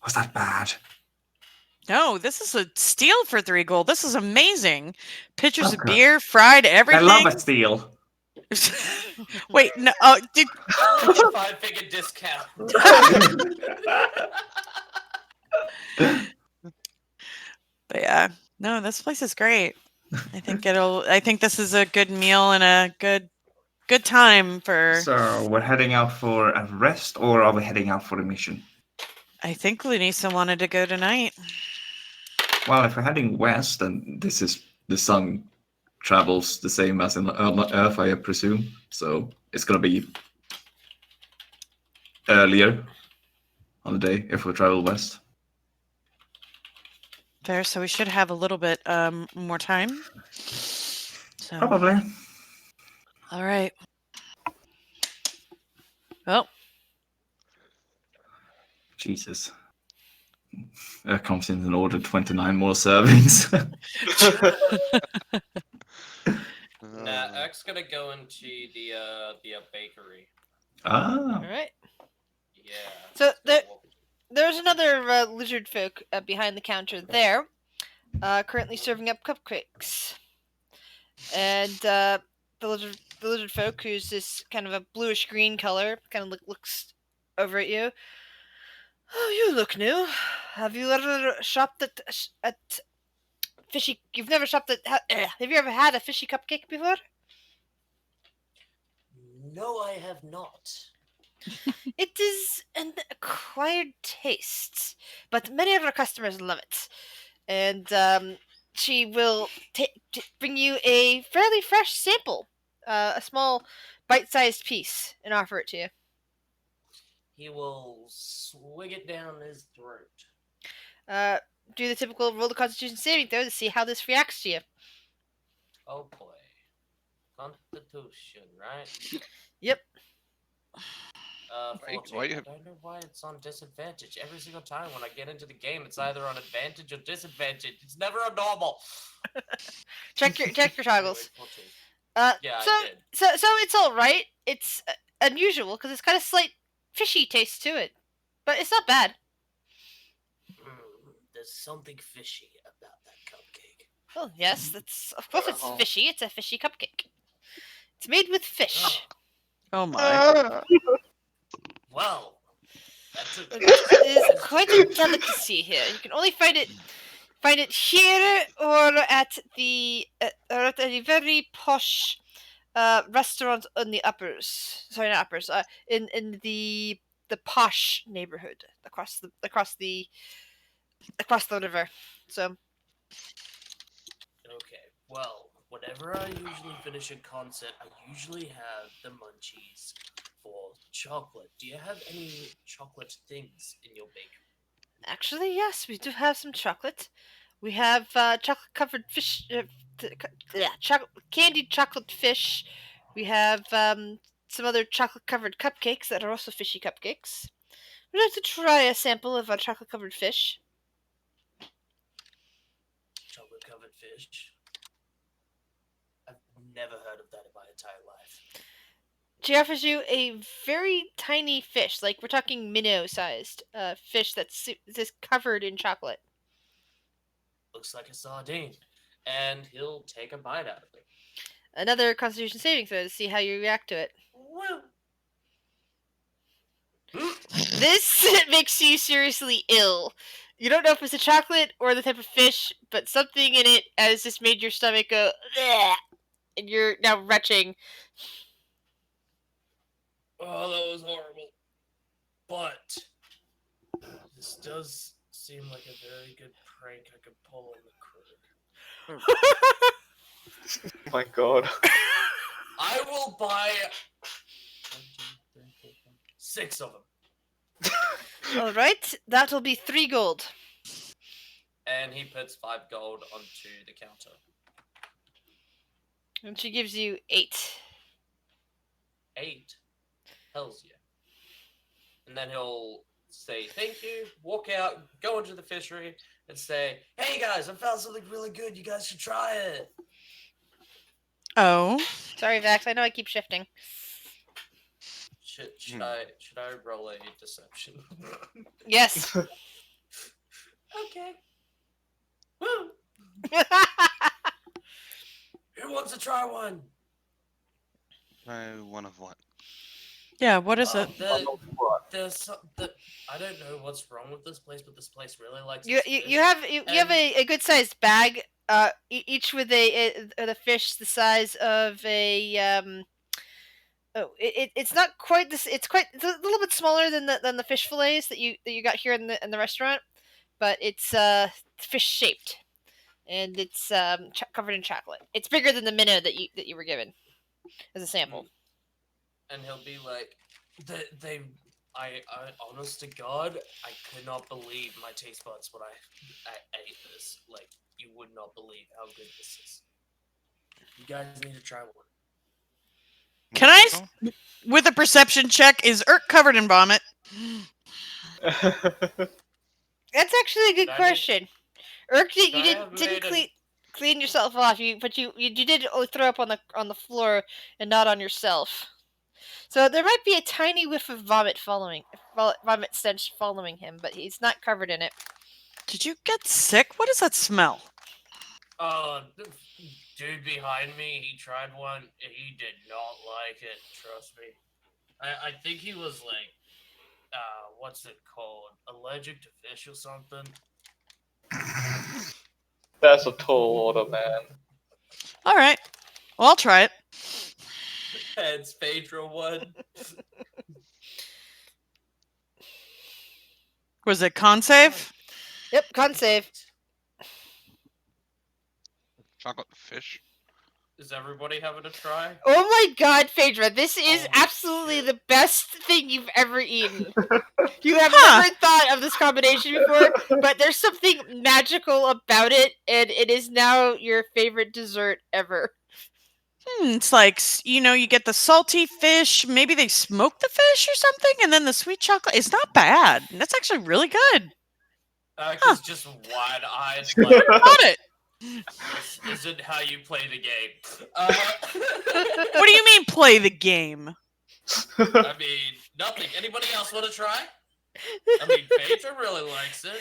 Was that bad? No, this is a steal for 3 gold. This is amazing. Pitchers of Okay. beer, fried everything. I love a steal. Wait, no. Did 5-figure discount. But yeah, no, this place is great. I think this is a good meal and a good time for. So we're heading out for a rest, or are we heading out for a mission? I think Lunisa wanted to go tonight. Well, if we're heading west, then this is the sun travels the same as in Earth, I presume. So it's gonna be earlier on the day if we travel west. Fair, so we should have a little bit more time. So, Probably. all right. Well, Jesus. Comes in and ordered 29 more servings. Nah, Eric's gonna go into the bakery. Ah. All right. Yeah. So let's go. there's another lizard folk behind the counter there, currently serving up cupcakes. And the lizard folk, who's this kind of a bluish green color, kind of looks over at you. Oh, you look new. Have you ever shopped at fishy? You've never shopped at? Have you ever had a fishy cupcake before? No, I have not. It is an acquired taste, but many of our customers love it. And she will bring you a fairly fresh sample, a small bite-sized piece, and offer it to you. He will swig it down his throat. Do the typical roll the Constitution saving throw to see how this reacts to you. Oh boy. Constitution, right? Yep. 14. why you I have- don't know why it's on disadvantage. Every single time when I get into the game, it's either on advantage or disadvantage. It's never a normal. Check your toggles. Anyway, 14. Yeah, so I did. so it's all right. It's unusual because it's got a slight fishy taste to it, but it's not bad. There's something fishy about that cupcake. Well, yes, that's of course it's Oh. fishy. It's a fishy cupcake. It's made with fish. oh my. Well, that's a It is quite a delicacy here. You can only find it here or at a very posh restaurant in the uppers. Sorry, not uppers. In the posh neighborhood across the river. So Okay, well, whenever I usually finish a concert, I usually have the munchies for chocolate. Do you have any chocolate things in your bakery? actually, yes, we do have some chocolate. We have chocolate covered fish. Candied chocolate fish. We have some other chocolate covered cupcakes that are also fishy cupcakes. Would you like to try a sample of our chocolate covered fish? Chocolate covered fish? I've never heard of that in my entire life. She offers you a very tiny fish, like we're talking minnow-sized fish that's covered in chocolate. Looks like a sardine. And he'll take a bite out of it. Another Constitution saving throw to see how you react to it. Well, This makes you seriously ill. You don't know if it's a chocolate or the type of fish, but something in it has just made your stomach go, "Bleh," and you're now retching. Oh, that was horrible. But this does seem like a very good prank I could pull on the crew. Oh my god. I will buy 6 of them. All right, that'll be 3 gold. And he puts 5 gold onto the counter. And she gives you 8. 8? Hells yeah. And then he'll say thank you, walk out, go into the fishery, and say, hey guys, I found something really good. You guys should try it. Oh. Sorry, Vax. I know I keep shifting. Should I roll a deception? Yes. Okay. Woo! Who wants to try one? One of what? Yeah, what is it? I don't know what's wrong with this place, but this place really likes you its you, fish. you have a good sized bag. Each with the fish the size of a Oh, it's not quite this. It's a little bit smaller than the fish fillets that you got here in the restaurant, but it's fish shaped, and it's covered in chocolate. It's bigger than the minnow that you were given as a sample. And he'll be like, I honest to God, I could not believe my taste buds when I ate this. Like, you would not believe how good this is. You guys need to try one. Can I, with a perception check, is Urk covered in vomit? That's actually a good question. Urk, you didn't clean yourself off. You did throw up on the floor and not on yourself. So there might be a tiny whiff of vomit stench following him, but he's not covered in it. Did you get sick? What does that smell? The dude behind me, he tried one. He did not like it. Trust me. I think he was like, what's it called? Allergic to fish or something. That's a tall order, man. All right. Well, I'll try it. Heads, Phaedra one. Was it con save? Yep, con save. Chocolate fish? Is everybody having a try? Oh my god, Phaedra, this is Holy absolutely shit. the best thing you've ever eaten. You have never thought of this combination before, but there's something magical about it, and it is now your favorite dessert ever. It's like, you get the salty fish. Maybe they smoke the fish or something, and then the sweet chocolate. It's not bad. That's actually really good. He's just wide-eyed, like, Got it. this isn't how you play the game. What do you mean, play the game? I mean, nothing. Anybody else want to try? I mean, Phaedra really likes it.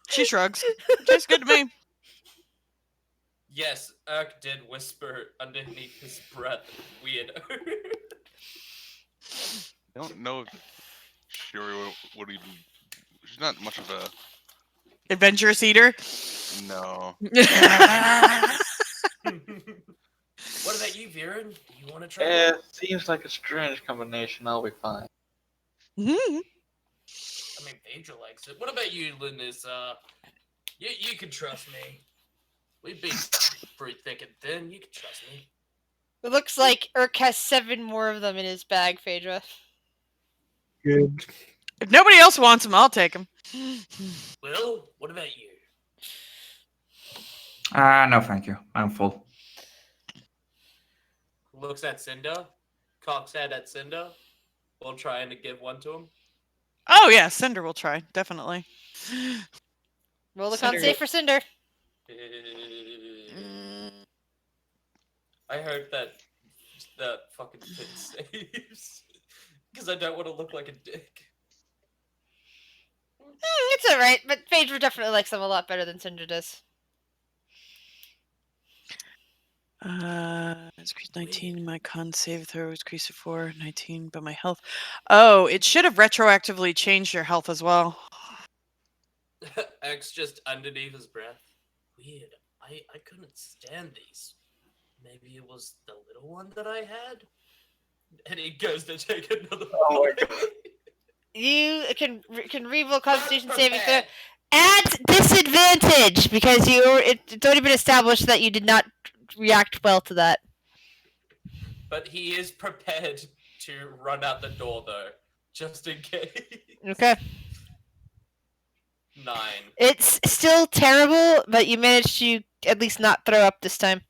She shrugs. Tastes good to me. Yes, Urk did whisper underneath his breath, weirdo. I don't know if Shuri would even. She's not much of a. Adventurous eater. No. What about you, Viren? Do you want to try? It seems like a strange combination. I'll be fine. Mhm. I mean, Phaedra likes it. What about you, Linus? You can trust me. We've been pretty thick and thin. You can trust me. It looks like Urk has 7 more of them in his bag, Phaedra. Good. If nobody else wants them, I'll take them. Will, what about you? No, thank you. I'm full. Looks at Cinder. Cocks head at Cinder. While trying to give one to him. Oh, yeah. Cinder will try. Definitely. Roll the con Cinder. save for Cinder. I hope that fucking thing saves. Because I don't want to look like a dick. It's alright, but Phaedra definitely likes them a lot better than Cinder does. It's increased 19. My con save throw is increased to 4, 19, but my health. Oh, it should have retroactively changed your health as well. X just underneath his breath. Weird. I couldn't stand these. maybe it was the little one that I had. And he goes to take another. Oh my bite. You can reroll Constitution saving throw at disadvantage because it's already been established that you did not react well to that. But he is prepared to run out the door, though, just in case. Okay. 9. It's still terrible, but you managed to at least not throw up this time.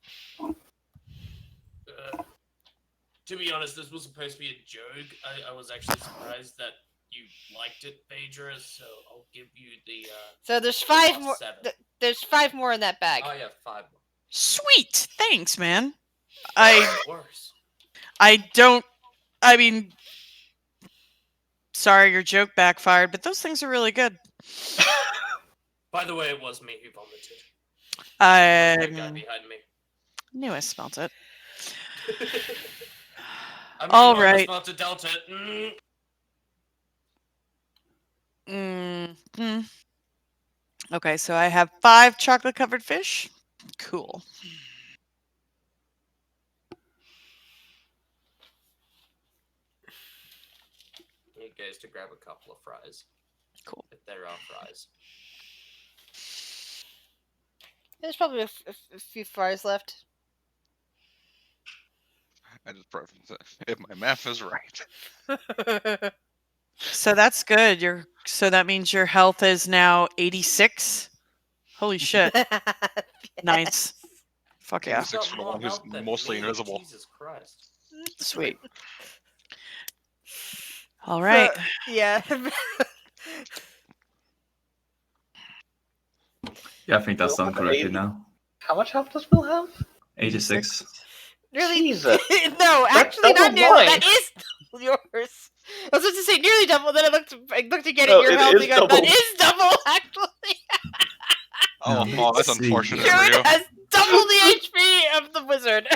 To be honest, this was supposed to be a joke. I was actually surprised that you liked it, Phaedra, so I'll give you the. So there's 5 plus more. 7. There's 5 more in that bag. Oh, yeah, 5 more. Sweet. Thanks, man. Worse. I mean, sorry your joke backfired, but those things are really good. By the way, it was me who vomited. That guy I behind me. knew I smelt it. I mean, All I right. was about to Delta. Okay, so I have 5 chocolate-covered fish. Cool. He goes to grab a couple of fries. Cool. If there are fries. There's probably a few fries left. I just preference it. If my math is right. So that's good. So that means your health is now 86. Holy shit. Nice. Fuck yeah. 86 for the one who's mostly invisible. Jesus Christ. Sweet. All right. Yeah. Yeah, I think that's done correctly now. How much health does Will have? 86. Really? Jesus. No, actually double not nearly. mine. That is double yours. I was supposed to say nearly double, then I looked again No, at your it health is and got, that double. is double, actually. Oh, that's Let's see unfortunate here. for Druid you. has double the HP of the wizard.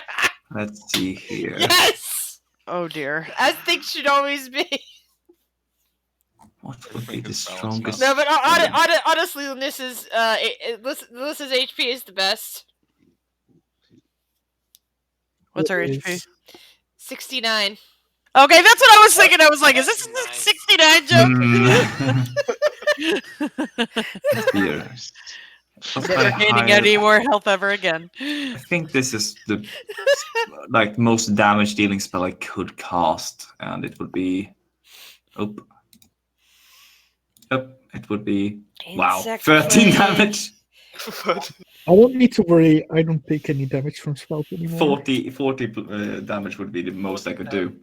Let's see here. Yes! Oh dear. As things should always be. What would be Everything the is balanced strongest? No, but spell? honestly, Lys's HP is the best. What's our It HP? is. 69. Okay, that's what I was thinking. I was like, is this a Nice. 69 joke? Here. What Never I gaining hired- any more health ever again. I think this is the most damage dealing spell I could cast, and it would be. It would be. Wow, Insect 13 plague. damage. I don't need to worry. I don't take any damage from spells anymore. 40 damage would be the most I could do.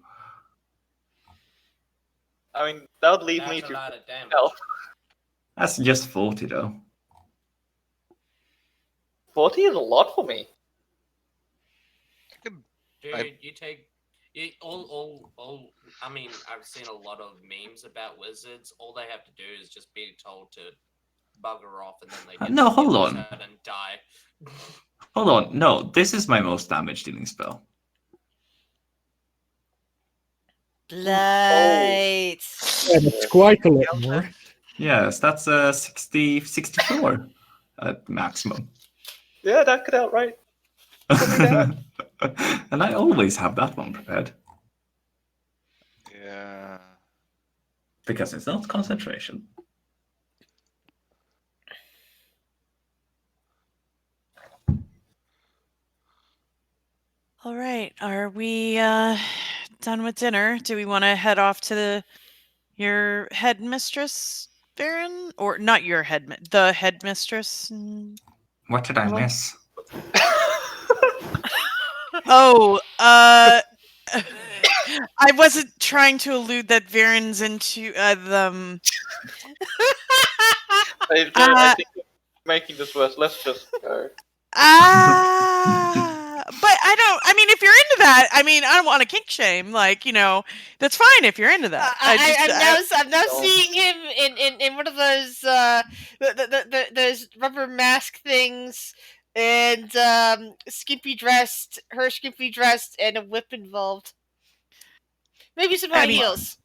I mean, that would leave me That's a to lot of damage. health. That's just 40 though. 40 is a lot for me. Dude, you take I mean, I've seen a lot of memes about wizards. All they have to do is just be told to bugger off, and then they get No, to hold the on. other side and die. Hold on, no, this is my most damage dealing spell. Light. Yeah, that's quite a lot more. Yes, that's 64 at maximum. Yeah, that could outright. And I always have that one prepared Yeah. because it's not concentration. All right. Are we done with dinner? Do we want to head off to your headmistress, Baron? Or not your the headmistress? What did I Hello? miss? Oh, I wasn't trying to allude that Varen's into the. I think you're making this worse. Let's just go. But I mean, if you're into that, I mean, I don't want to kink shame. Like, that's fine if you're into that. I'm now seeing him in one of those those rubber mask things, and skimpy dressed, and a whip involved. Maybe some high heels.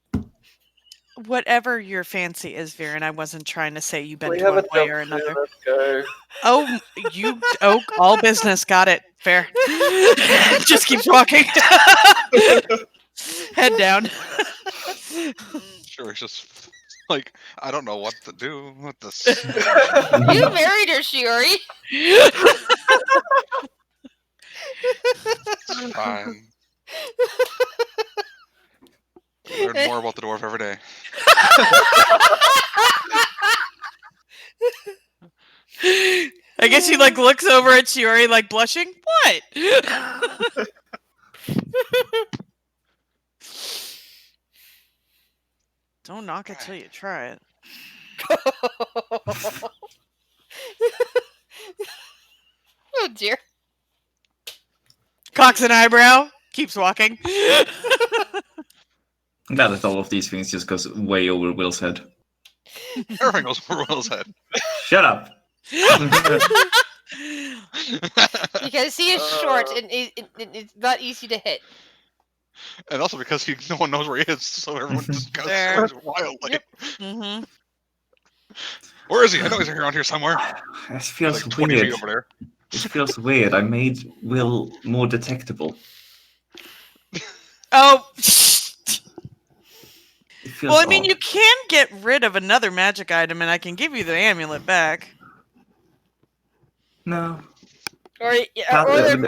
Whatever your fancy is, Viren, I wasn't trying to say you We bent have one a way job or to do. another. Let's go. Oh, all business. Got it. Fair. Just keeps walking. Head down. Sure, it's just like I don't know what to do with this. You married her, Shiori. It's fine. Learn more about the dwarf every day. I guess he like looks over at Shiori like blushing. What? Don't knock it till you try it. Oh dear. Cocks an eyebrow. Keeps walking. I'm glad that all of these things just goes way over Will's head. Everything goes over Will's head. Shut up. Because he is short and it's not easy to hit. And also because no one knows where he is, so everyone just goes Fair. wildly. Yep. Mm-hmm. Where is he? I know he's around here somewhere. It He's feels like 20 weird. feet over there. It feels weird. I made Will more detectable. Oh. It feels Well, I mean, odd. you can get rid of another magic item, and I can give you the amulet back. No. Or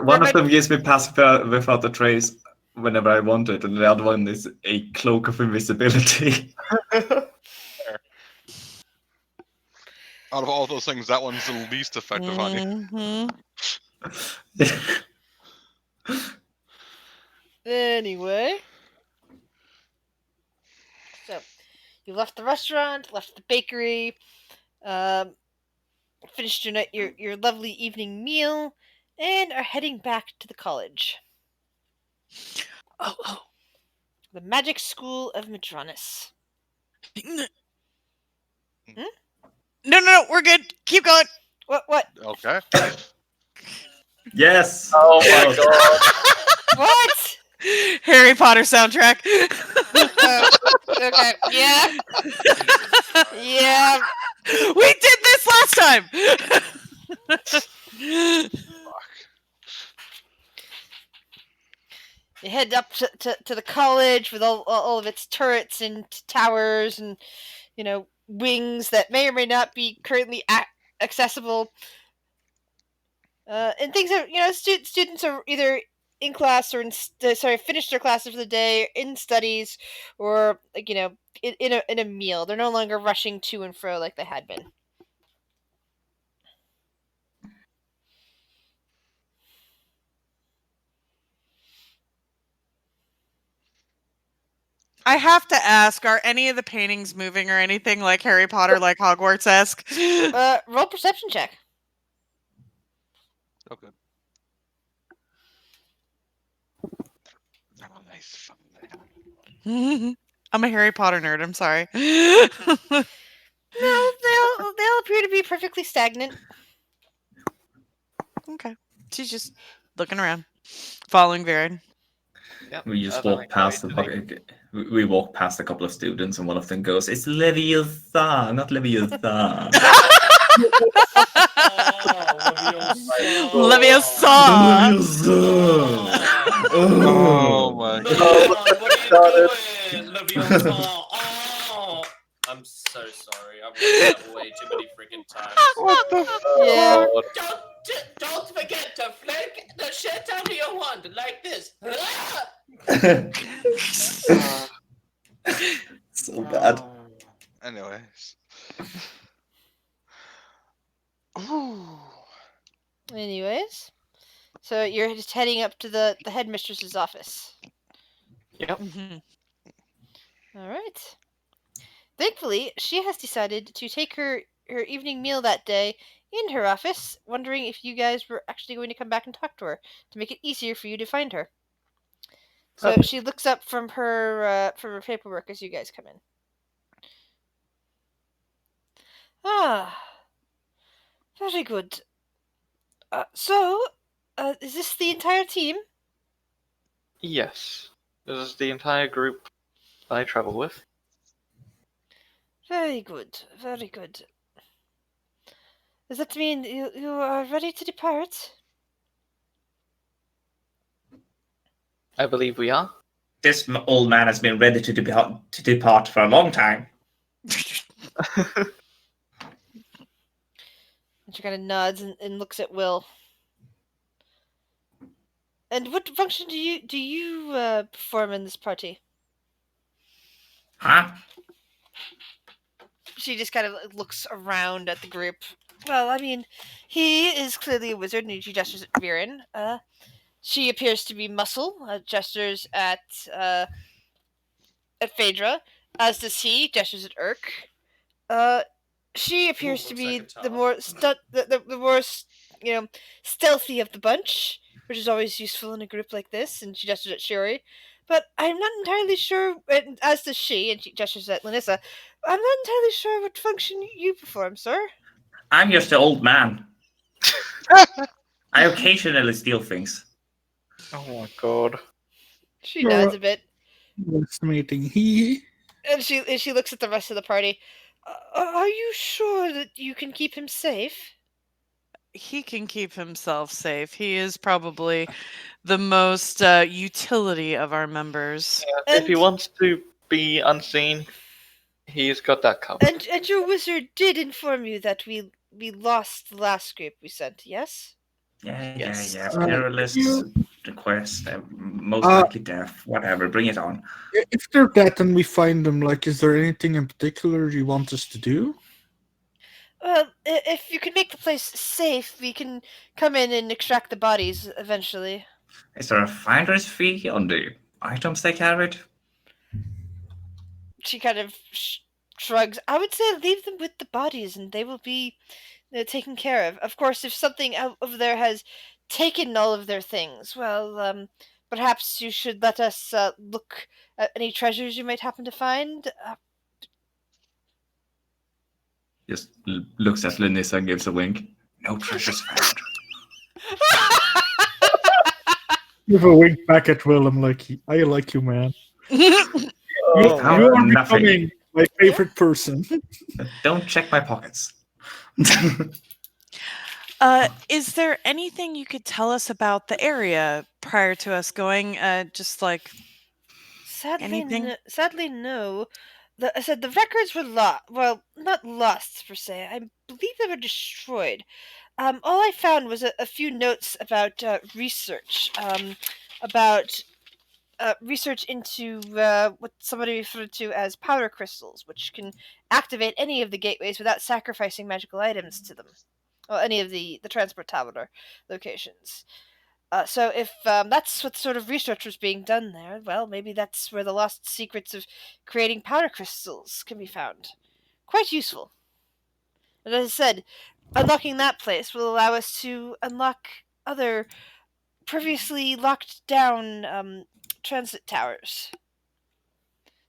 One of them gives me pass without a trace whenever I want it, and the other one is a cloak of invisibility. Out of all those things, that one's the least effective on you. Mm-hmm. Anyway. So, you left the restaurant, left the bakery, finished your lovely evening meal, and are heading back to the college. Oh. The Magic School of Madronis. No, we're good. Keep going. What? Okay. Yes. Oh my god. What? Harry Potter soundtrack. Okay, yeah. Yeah. We did this last time. You head up to the college with all of its turrets and towers and, wings that may or may not be currently accessible. And things are, students are either in class or finished their classes for the day, in studies, or in a meal. They're no longer rushing to and fro like they had been. I have to ask, are any of the paintings moving or anything like Harry Potter, like Hogwarts-esque? Roll perception check. Okay. Oh, nice. I'm a Harry Potter nerd, I'm sorry. No, they all appear to be perfectly stagnant. Okay. She's just looking around, following Viren. Yep, We just that's walk like past right we walk past a couple of students, and one of them goes, "It's Leviathan, not Leviathan." Leviosa. Oh my god. started. I'm so sorry. I've watched that way too many freaking times. What the Yeah. Don't forget to flick the shit out of your wand like this. So bad. Anyways. Ooh. Anyways, so you're just heading up to the headmistress's office. Yep. Mhm. All right. Thankfully, she has decided to take her evening meal that day in her office, wondering if you guys were actually going to come back and talk to her to make it easier for you to find her. So Oh. she looks up from her paperwork as you guys come in. Ah, very good. So, is this the entire team? Yes. This is the entire group I travel with. Very good, very good. Does that mean you are ready to depart? I believe we are. This old man has been ready to depart for a long time. And she kind of nods and looks at Will. And what function do you perform in this party? Huh? She just kind of looks around at the group. Well, I mean, he is clearly a wizard, and she gestures at Viren. She appears to be Muscle, gestures at Phaedra, as does he, gestures at Urk. She appears to looks be like a the top. more the more stealthy of the bunch, which is always useful in a group like this. And she gestures at Shuri, but I'm not entirely sure. And as does she, and she gestures at Lanissa. I'm not entirely sure what function you perform, sir. I'm just an old man. I occasionally steal things. Oh my god. She nods a bit, Estimating he. and she looks at the rest of the party. Are you sure that you can keep him safe? He can keep himself safe. He is probably the most utility of our members. Yeah, if he And- wants to be unseen, he's got that covered. And your wizard did inform you that we lost the last group we sent, yes? Yes. Perilous request, most Uh, likely death, whatever, bring it on. If they're dead and we find them, like, is there anything in particular you want us to do? Well, if you can make the place safe, we can come in and extract the bodies eventually. Is there a finder's fee on the items they carried? She kind of shrugs. I would say leave them with the bodies and they will be taken care of. Of course, if something out over there has taken all of their things, well, perhaps you should let us look at any treasures you might happen to find. Just looks at Lanissa and gives a wink. No treasures found. Give a wink back at Will. I'm like, I like you, man. Oh, You found are nothing. becoming my favorite person. Don't check my pockets. Is there anything you could tell us about the area prior to us going? Just like anything? Sadly, no. I said the records were lost. Well, not lost per se. I believe they were destroyed. All I found was a few notes about research. About research into what somebody referred to as powder crystals, which can activate any of the gateways without sacrificing magical items to them. Well, any of the transport tower locations. So if that's what sort of research was being done there, well, maybe that's where the lost secrets of creating powder crystals can be found. Quite useful. And as I said, unlocking that place will allow us to unlock other previously locked down transit towers.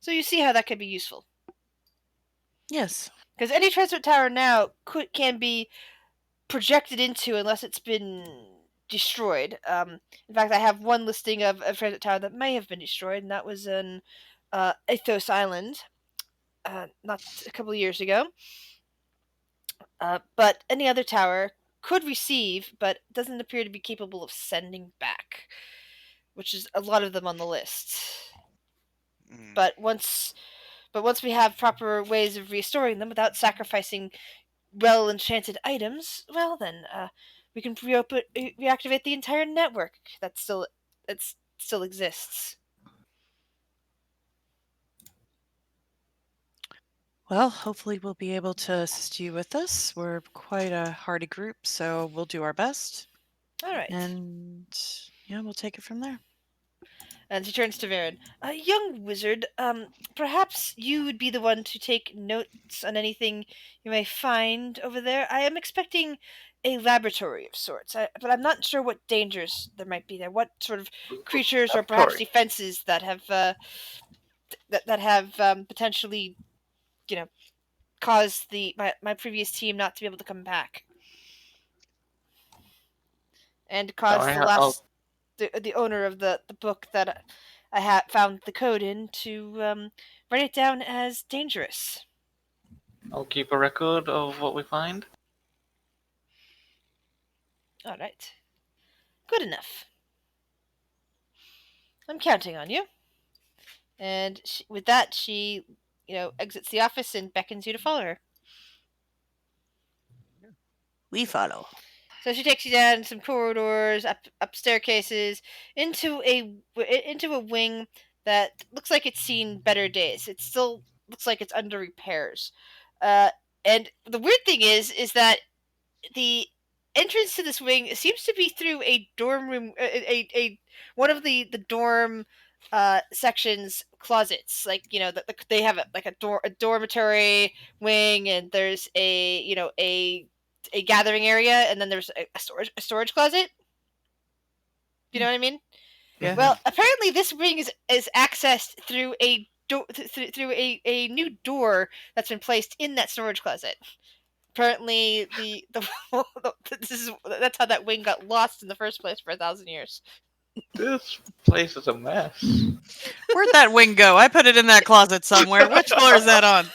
So you see how that could be useful. Yes. Because any transit tower now can be projected into unless it's been destroyed. In fact, I have one listing of a transit tower that may have been destroyed, and that was in Athos Island, not a couple of years ago. But any other tower could receive, but doesn't appear to be capable of sending back, which is a lot of them on the list. Mm. But once we have proper ways of restoring them without sacrificing well enchanted items, well then, we can reactivate the entire network that still exists. Well, hopefully we'll be able to assist you with this. We're quite a hardy group, so we'll do our best. All right. And yeah, we'll take it from there. And she turns to Varen. Young wizard, perhaps you would be the one to take notes on anything you may find over there. I am expecting a laboratory of sorts, but I'm not sure what dangers there might be there. What sort of creatures or perhaps Laboratory. defenses that have that have potentially, caused my previous team not to be able to come back, and caused I the ha- last the owner of the book that I had found the code in to write it down as dangerous. I'll keep a record of what we find. All right. Good enough. I'm counting on you. And with that, she, exits the office and beckons you to follow her. We follow. So she takes you down some corridors, up staircases, into a wing that looks like it's seen better days. It still looks like it's under repairs. And the weird thing is that the entrance to this wing seems to be through a dorm room, a one of the dorm sections closets. Like they have a dormitory wing, and there's a gathering area, and then there's a storage closet. You know what I mean? Yeah. Well, apparently this wing is accessed through a through a new door that's been placed in that storage closet. Apparently, that's how that wing got lost in the first place for 1,000 years. This place is a mess. Where'd that wing go? I put it in that closet somewhere. Which floor is that on?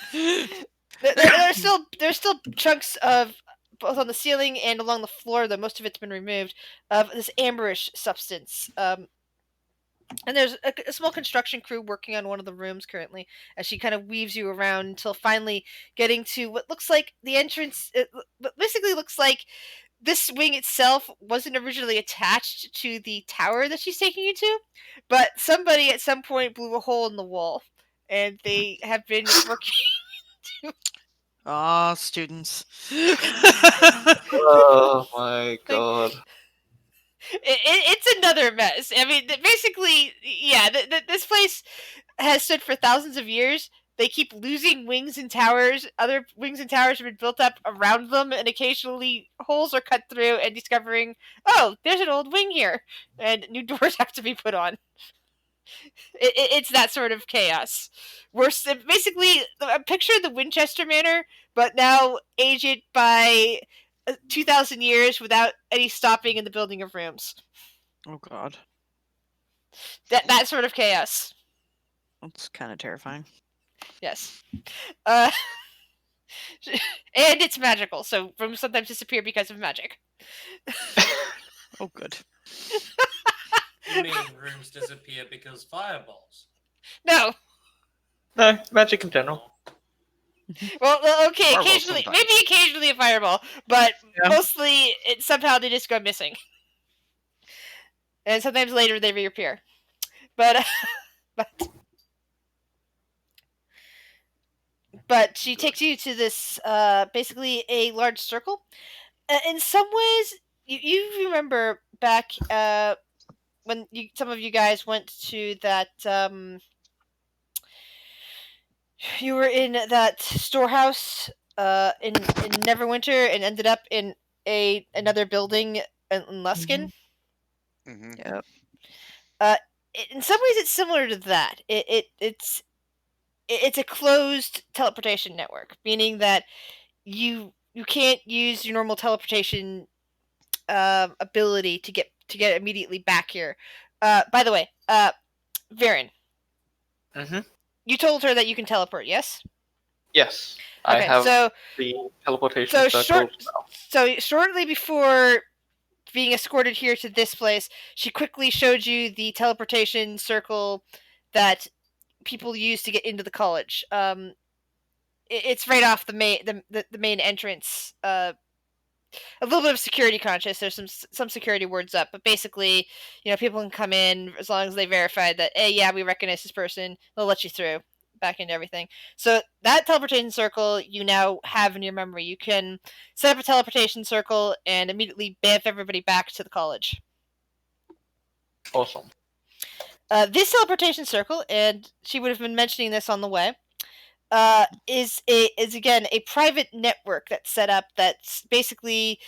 There's still chunks of both on the ceiling and along the floor, though most of it's been removed, of this amberish substance. And there's a small construction crew working on one of the rooms currently, as she kind of weaves you around until finally getting to what looks like the entrance. It basically looks like this wing itself wasn't originally attached to the tower that she's taking you to, but somebody at some point blew a hole in the wall, and they have been working. Aw, students. Oh my god. It's another mess. I mean, basically, yeah, this place has stood for thousands of years. They keep losing wings and towers. Other wings and towers have been built up around them, and occasionally holes are cut through, and discovering, oh, there's an old wing here, and new doors have to be put on. It's that sort of chaos. Basically, picture the Winchester Manor, but now aged by 2,000 years without any stopping in the building of rooms. Oh god. That sort of chaos. That's kind of terrifying. Yes. And it's magical, so rooms sometimes disappear because of magic. Oh good. You mean rooms disappear because fireballs? No. No, magic in general. Well, okay, Fireballs occasionally, sometimes. maybe occasionally a fireball, but Yeah. mostly somehow they just go missing. And sometimes later they reappear. But but she takes you to this basically a large circle. In some ways, you remember back when some of you guys went to that you were in that storehouse in Neverwinter and ended up in another building in Luskin. Mm-hmm. Yep. In some ways, it's similar to that. It's a closed teleportation network, meaning that you can't use your normal teleportation ability to get immediately back here. By the way, Varen, Mm-hmm. you told her that you can teleport, yes? Yes. I Okay, have so the teleportation so circles shortly before being escorted here to this place, she quickly showed you the teleportation circle that people use to get into the college. It's right off the main entrance. A little bit of security conscious. There's some security words up, but basically, people can come in as long as they verify that, hey, yeah, we recognize this person. They'll let you through back into everything. So that teleportation circle you now have in your memory. You can set up a teleportation circle and immediately bamf everybody back to the college. now. Awesome. This teleportation circle, and she would have been mentioning this on the way, is again a private network that's set up that's basically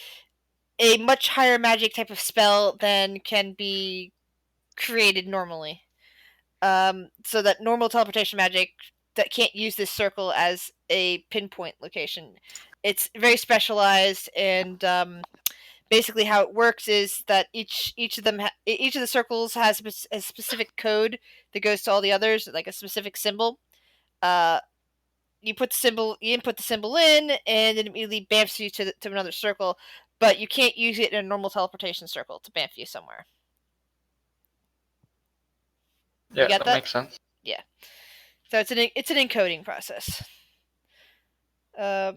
a much higher magic type of spell than can be created normally. So that normal teleportation magic that can't use this circle as a pinpoint location. It's very specialized, and basically how it works is that each of the circles has a specific code that goes to all the others, like a specific symbol. you put the symbol, you input the symbol in, and it immediately bamfs you to another circle. But you can't use it in a normal teleportation circle to bamf you somewhere. Yeah, got that that? makes sense. Yeah. So it's an encoding process. Oh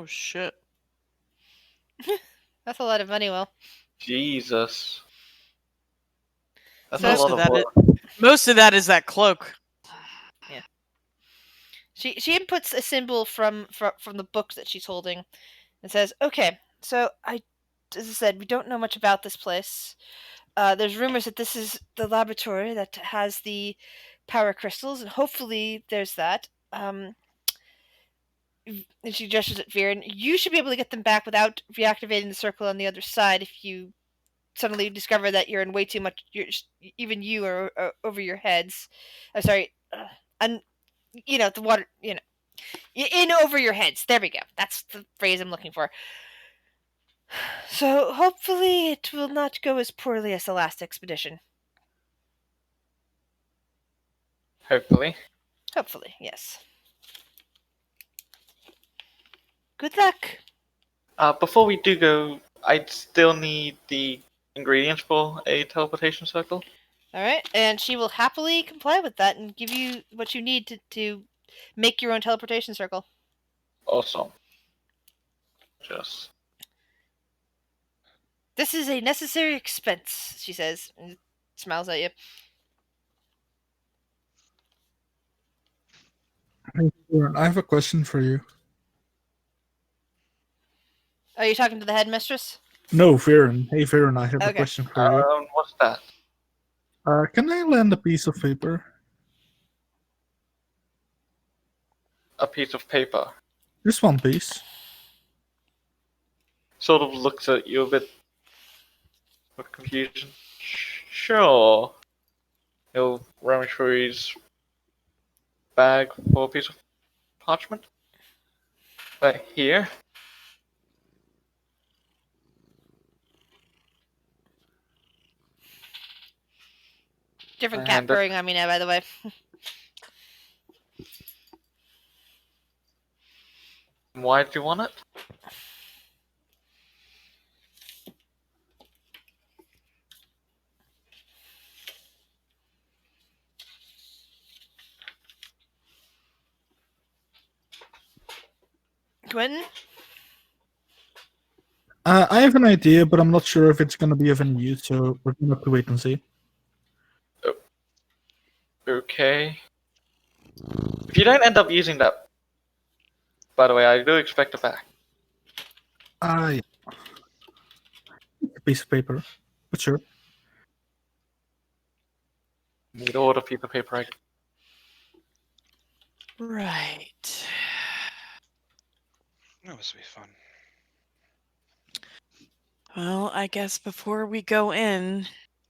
shit. That's a lot of money, Will. Jesus. That's So- a Most lot of of that work. most of that is that cloak. She inputs a symbol from the book that she's holding, and says, "Okay, so as I said, we don't know much about this place. There's rumors that this is the laboratory that has the power crystals, and hopefully there's that. And she gestures at Viren. You should be able to get them back without reactivating the circle on the other side if you suddenly discover that you're in way too much. Even you are over your heads. I'm sorry, and the water. In over your heads. There we go. That's the phrase I'm looking for. So hopefully it will not go as poorly as the last expedition. Hopefully. Hopefully, yes. Good luck. Before we do go, I'd still need the ingredients for a teleportation circle. All right, and she will happily comply with that and give you what you need to make your own teleportation circle. Awesome. Just This is a necessary expense, she says, and smiles at you. Hey, Viren, I have a question for you. Are you talking to the headmistress? No, Viren. Hey, Viren, I have a Okay. question for you. what's that? Can I lend a piece of paper? A piece of paper. Just one piece. Sort of looks at you a bit with confusion. Sure. He'll rummage through his bag for a piece of parchment. Right here. Different I cat hand it. purring on me now, by the way. Why do you want it? Quentin? I have an idea, but I'm not sure if it's going to be of any use, so we're going to have to wait and see. Okay. If you don't end up using that, by the way, I do expect it back. Yeah. A piece of paper. But sure. Need all the piece of paper I Right. That must be fun. Well, I guess before we go in,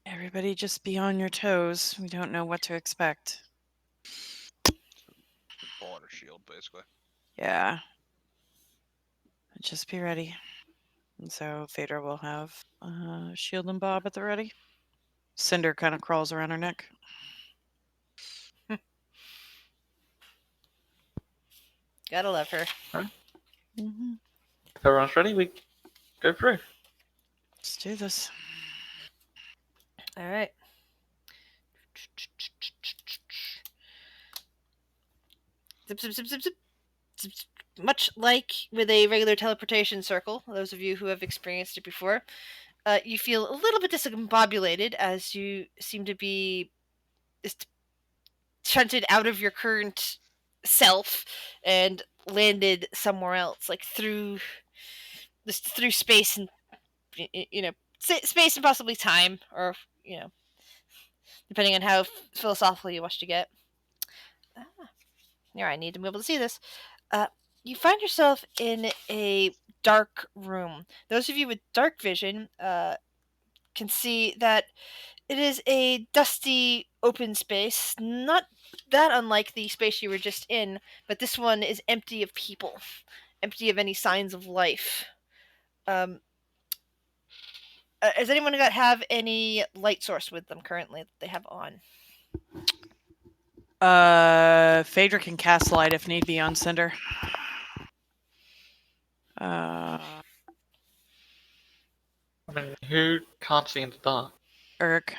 everybody just be on your toes. We don't know what to expect. Water shield, basically. Yeah. Just be ready. And so Phaedra will have Shield and Bob at the ready. Cinder kind of crawls around her neck. Gotta love her. Mm-hmm. If everyone's ready, we go through. Let's do this. All right. Zip, zip, zip, zip, zip. Zip, zip. Much like with a regular teleportation circle, those of you who have experienced it before, you feel a little bit discombobulated as you seem to be just shunted out of your current self and landed somewhere else, like through space and space and possibly time, or depending on how philosophical you wish to get. Here, I need to be able to see this. You find yourself in a dark room. Those of you with dark vision can see that it is a dusty open space, not that unlike the space you were just in, but this one is empty of people, empty of any signs of life. Does anyone have any light source with them currently that they have on? Phaedra can cast light if need be on Cinder. I mean, who can't see in the dark? Urk.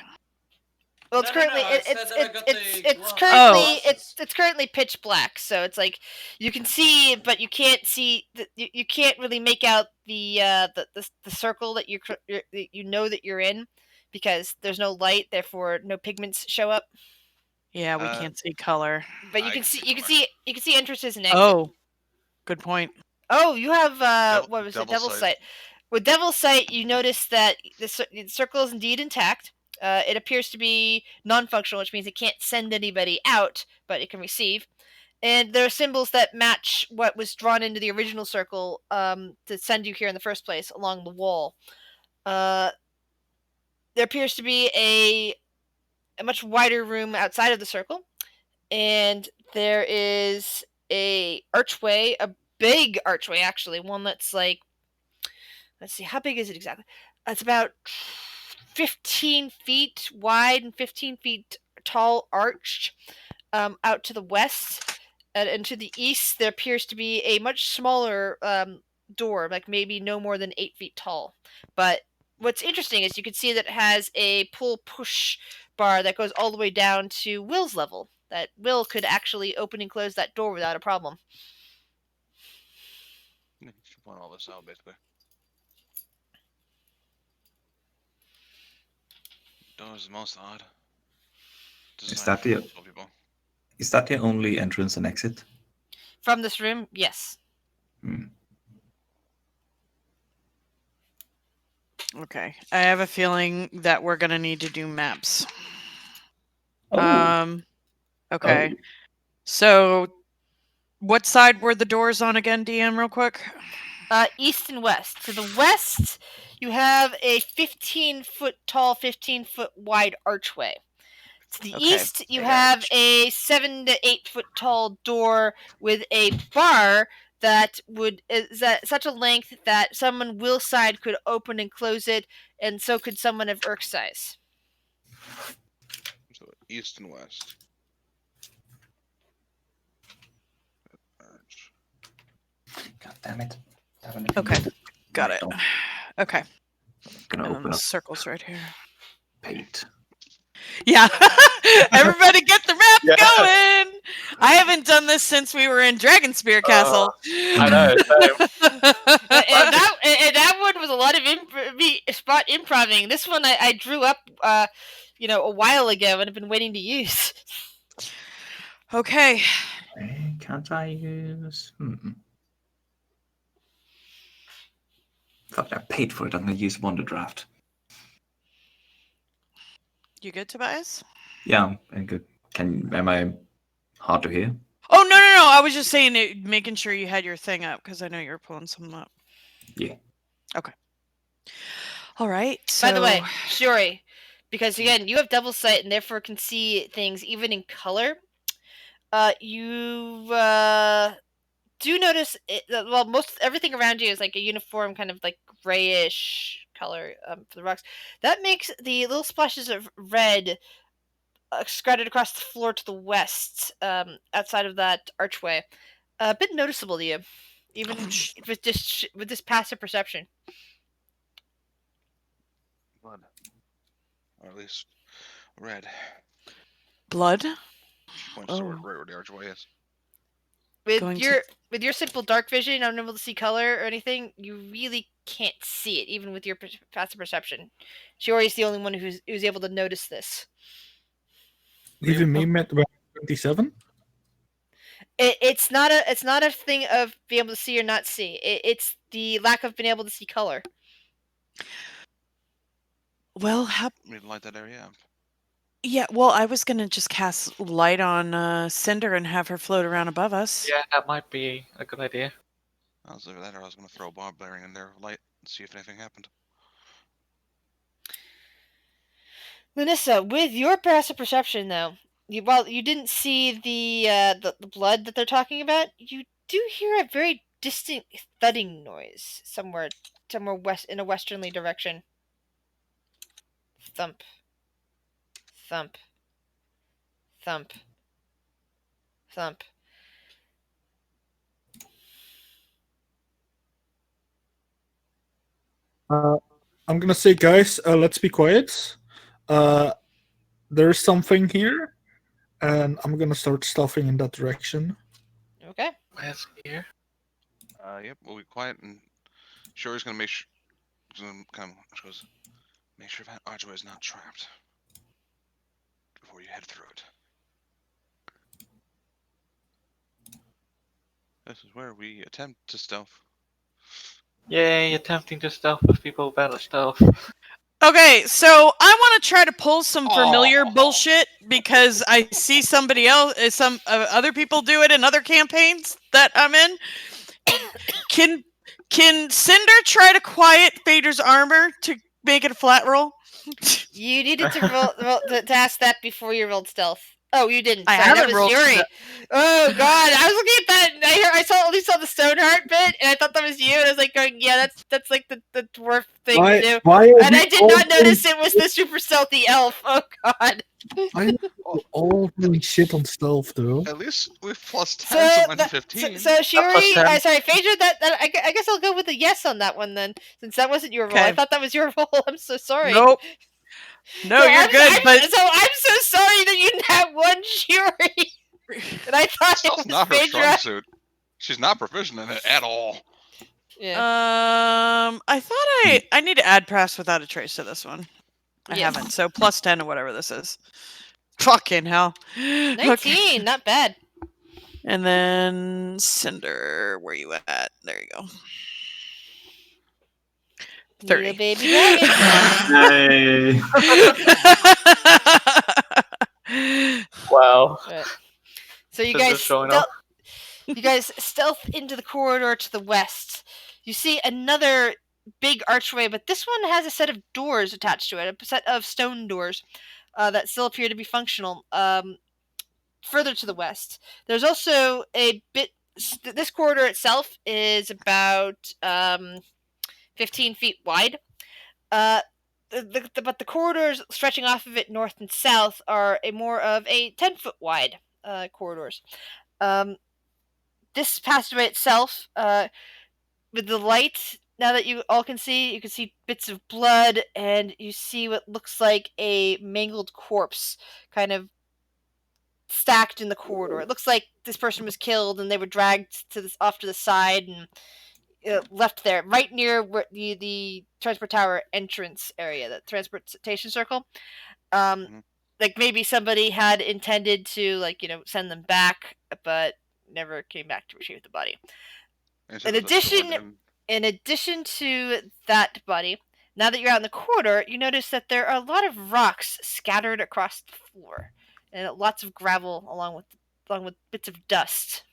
Well, it's No, no, currently no, I said that I got the it's glass currently glasses. it's currently pitch black, so it's like you can see, but you can't see. You can't really make out the circle that you know that you're in, because there's no light, therefore no pigments show up. Yeah, we can't see color. But you I can can see see you can color. see you can see entrances and exits. Oh, good point. Oh, you have what was it? Devil's Devil's Sight. Sight. With Devil's Sight, you notice that the circle is indeed intact. It appears to be non-functional, which means it can't send anybody out, but it can receive. And there are symbols that match what was drawn into the original circle to send you here in the first place along the wall. There appears to be a much wider room outside of the circle, and there is a archway, a big archway actually, one that's like, let's see, how big is it exactly? It's about 15 feet wide and 15 feet tall, arched out to the west. And to the east, there appears to be a much smaller door, like maybe no more than 8 feet tall. But what's interesting is you can see that it has a pull-push bar that goes all the way down to Will's level. That Will could actually open and close that door without a problem. You should point all this out, basically. Door is most odd. Is that the- people? Is that the only entrance and exit? From this room, yes. Okay. I have a feeling that we're gonna need to do maps. Oh. Okay. Oh. So what side were the doors on again, DM, real quick? East and west. To the west, you have a 15-foot tall, 15-foot wide archway. To the Okay. east, you have a 7 to 8 foot tall door with a bar that is at such a length that someone Will's side could open and close it, and so could someone of Urk's size. So east and west. God damn it. Okay. Got it. Okay. Gonna And then open the up circles right here. paint. Yeah. Everybody get the map Yeah. going. I haven't done this since we were in Dragonspear Castle. I know. Same. And that one was a lot of spot improving. This one I drew up, a while ago and have been waiting to use. Okay. Can't I use? Fuck, I paid for it. I'm gonna use Wonder Draft. You good, Tobias? Yeah, I'm good. Am I hard to hear? Oh, no. I was just saying it, making sure you had your thing up because I know you were pulling something up. Yeah. Okay. All right. So... By the way, Shiori, because again, you have double sight and therefore can see things even in color. You do notice most everything around you is like a uniform kind of like grayish color for the rocks. That makes the little splashes of red scattered across the floor to the west, outside of that archway, a bit noticeable to you, even with this passive perception. Blood. Or at least red. Blood? Points to right where the archway is. With your simple dark vision, unable to see color or anything, you really can't see it, even with your passive perception. Shiori's the only one who's able to notice this. Even me met 27. It's not a thing of being able to see or not see. It's the lack of being able to see color. Well, We'd light that area up. yeah, well, I was going to just cast light on Cinder and have her float around above us. Yeah, that might be a good idea. I was over that, or I was going to throw a bomb bearing in there, light, and see if anything happened. Lunissa, with your passive perception, though, while you didn't see the blood that they're talking about, you do hear a very distant thudding noise somewhere west in a westerly direction. Thump. Thump. Thump. Thump. I'm gonna say, guys, let's be quiet. There's something here, and I'm gonna start stuffing in that direction. Okay. Where's here? Yep, we'll be quiet, and Sherry's gonna make sure. Kind of, she goes, make sure that archway is not trapped before you head through it. This is where we attempt to stealth. Yay, attempting to stealth with people bad at stealth. Okay, so I want to try to pull some familiar Aw. bullshit because I see somebody else, some other people do it in other campaigns that I'm in. Can Cinder try to quiet Fader's armor to make it a flat roll? You needed to roll to ask that before you rolled stealth. Oh, you didn't. I Sorry, that haven't was rolled Yuri. stealth. Oh God, I was looking at that. And I only saw the Stoneheart bit, and I thought that was you. And I was like, going, yeah, that's like the dwarf thing to do. Why And I did not notice it was the super stealthy elf. Oh God. I all doing shit on stealth though. At least with plus 10, So, so minus 15. so Shuri, plus 10. sorry, Phaedra. I guess I'll go with a yes on that one then, since that wasn't your roll. I Okay. thought that was your roll. I'm so sorry. Nope. No, So you're good, but so I'm so sorry that you didn't have one Shuri. And I thought Stealth's it was not her strong Phaedra. suit. She's not proficient in it at all. Yeah. I thought I need to add pass without a trace to this one. I Yes. haven't, so plus 10 or whatever this is. Fucking hell. 19, Okay. not bad. And then Cinder, where you at? There you go. 30. Little baby dragon. Yay! Wow. Right. So you Cinder's guys showing off. you guys stealth into the corridor to the west. You see another big archway, but this one has a set of doors attached to it, a set of stone doors that still appear to be functional. Further to the west, there's also a bit. This corridor itself is about 15 feet wide. But the corridors stretching off of it north and south are more of a 10-foot wide corridors. This passageway itself, with the light, now that you all can see bits of blood, and you see what looks like a mangled corpse kind of stacked in the corridor. It looks like this person was killed and they were dragged off to the side and left there, right near where the transport tower entrance area, the transportation circle. Like maybe somebody had intended to send them back, but never came back to retrieve the body. In addition to that body, now that you're out in the corridor, you notice that there are a lot of rocks scattered across the floor, and lots of gravel along with bits of dust.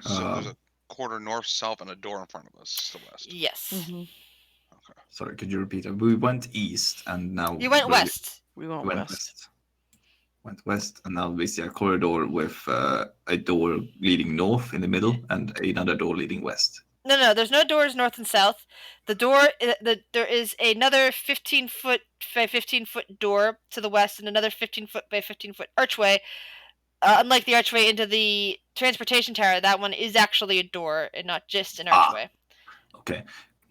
So there's a quarter north, south, and a door in front of us to the west. Yes. Mhm. Okay. Sorry, could you repeat it? We went east and now You went west. We went went west. west. Went west and now we see a corridor with a door leading north in the middle and another door leading west. No, there's no doors north and south. There is another 15-foot by 15-foot door to the west and another 15-foot by 15-foot archway. Unlike the archway into the transportation tower, that one is actually a door and not just an archway. Okay.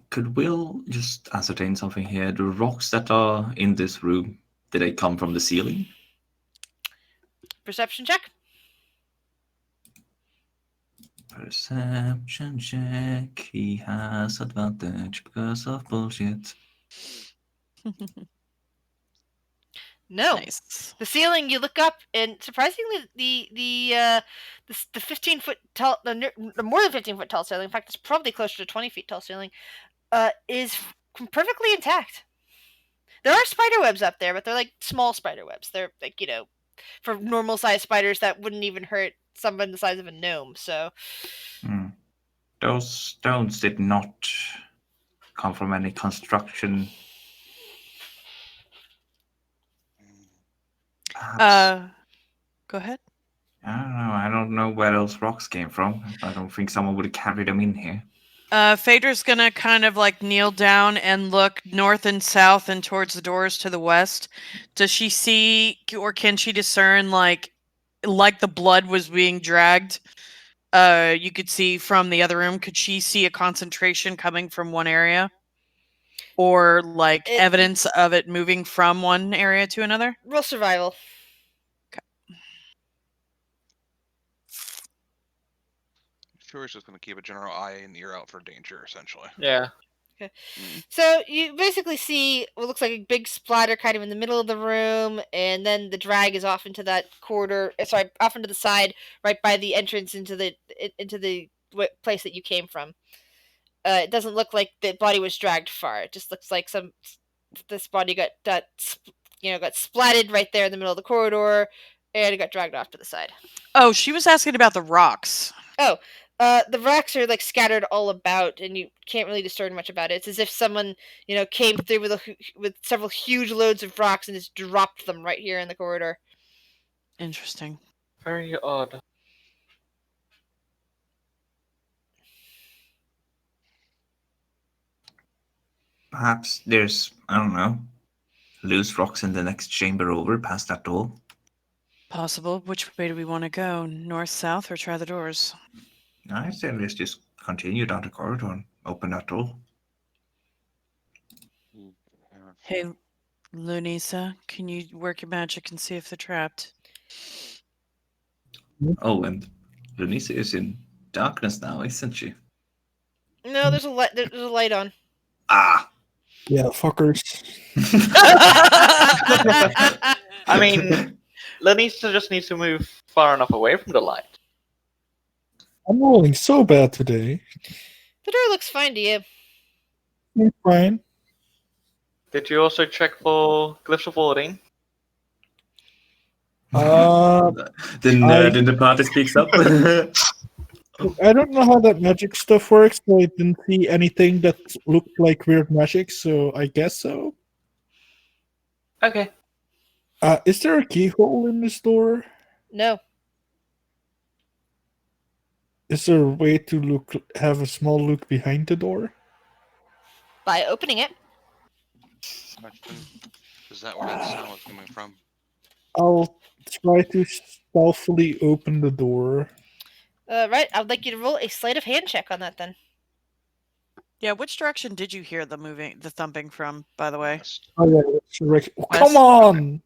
Could Will just ascertain something here? The rocks that are in this room, did they come from the ceiling? Perception check. Perception check. He has advantage because of bullshit. No. Nice. The ceiling, you look up, and surprisingly, the 15-foot tall, the more than 15-foot tall ceiling, in fact, it's probably closer to 20 feet tall ceiling, is perfectly intact. There are spider webs up there, but they're like small spider webs. They're like, for normal sized spiders that wouldn't even hurt someone the size of a gnome. So Those stones did not come from any construction. Perhaps. Go ahead. I don't know. I don't know where those rocks came from. I don't think someone would have carried them in here. Phaedra's gonna kind of like kneel down and look north and south and towards the doors to the west. Does she see, or can she discern like the blood was being dragged? You could see from the other room. Could she see a concentration coming from one area, or like evidence of it moving from one area to another? Roll survival. Fury's just gonna keep a general eye and ear out for danger, essentially. Yeah. So you basically see what looks like a big splatter kind of in the middle of the room, and then the drag is off into that corridor. Sorry, off into the side, right by the entrance into the place that you came from. It doesn't look like the body was dragged far. It just looks like this body got splatted right there in the middle of the corridor, and it got dragged off to the side. Oh, she was asking about the rocks. Oh, the rocks are like scattered all about, and you can't really discern much about it. It's as if someone, came through with several huge loads of rocks and just dropped them right here in the corridor. Interesting. Very odd. Perhaps there's, I don't know, loose rocks in the next chamber over, past that door. Possible. Which way do we want to go? North, south, or try the doors? I say let's just continue down the corridor and open that door. Hey, Lunisa, can you work your magic and see if they're trapped? Oh, and Lunisa is in darkness now, isn't she? No, there's a light. There's a light on. Ah! Yeah, fuckers. I mean, Lanista just needs to move far enough away from the light. I'm rolling so bad today. The door looks fine to you. I'm fine. Did you also check for glyphs of warding? The nerd in the party speaks up. I don't know how that magic stuff works, so I didn't see anything that looked like weird magic, so I guess so. Okay. Is there a keyhole in this door? No. Is there a way to have a small look behind the door? By opening it. Is that where that sound was coming from? I'll try to stealthily open the door. Right. I would like you to roll a sleight of hand check on that then. Yeah, which direction did you hear the thumping from, by the way? Oh yeah, that's right. Oh, come on!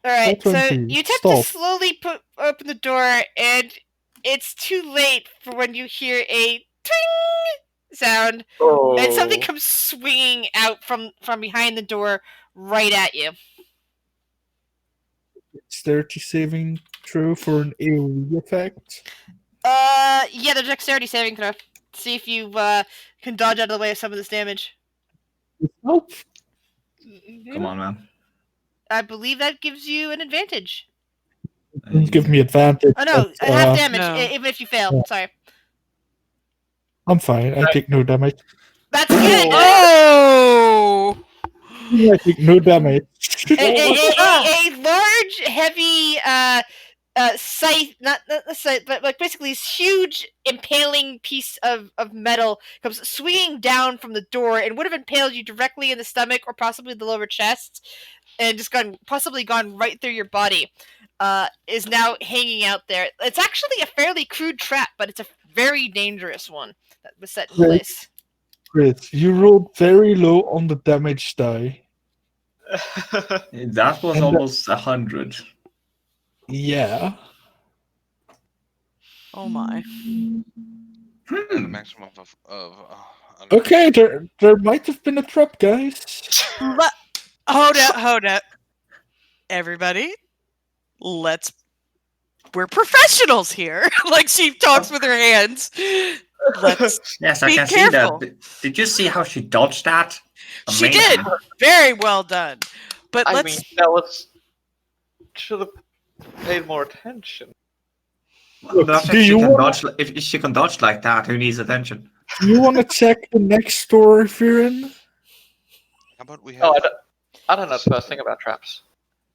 Alright, so 20. you attempt Stop. to slowly open the door, and it's too late for when you hear a ting sound, and something comes swinging out from behind the door right at you. It's 30 saving throw for an AoE effect. Yeah, the dexterity saving throw. See if you can dodge out of the way of some of this damage. Nope. Come on, man. I believe that gives you an advantage. Doesn't give me advantage. Oh no, but, half damage, No. even if you fail. Yeah. Sorry. I'm fine. I take no damage. That's good! Oh! I take no damage. A large, heavy scythe, not the scythe, but like basically this huge impaling piece of metal comes swinging down from the door and would have impaled you directly in the stomach or possibly the lower chest, and just possibly gone right through your body. Is now hanging out there. It's actually a fairly crude trap, but it's a very dangerous one that was set in place. Chris, you rolled very low on the damage die. That was And almost 100. Yeah. Oh my. The maximum of Okay, there might have been a trap, guys. Hold up. Everybody, we're professionals here. Like she talks with her hands. Let's Yes, I be can careful. see that. Did you see how she dodged that? She did. Very well done. But I let's mean, that was. Should have paid more attention. Well, that's do if she you can wanna- dodge. If she can dodge like that, who needs attention? Do you want to check the next door, Viren? How about we have? Oh, I don't know the first thing about traps.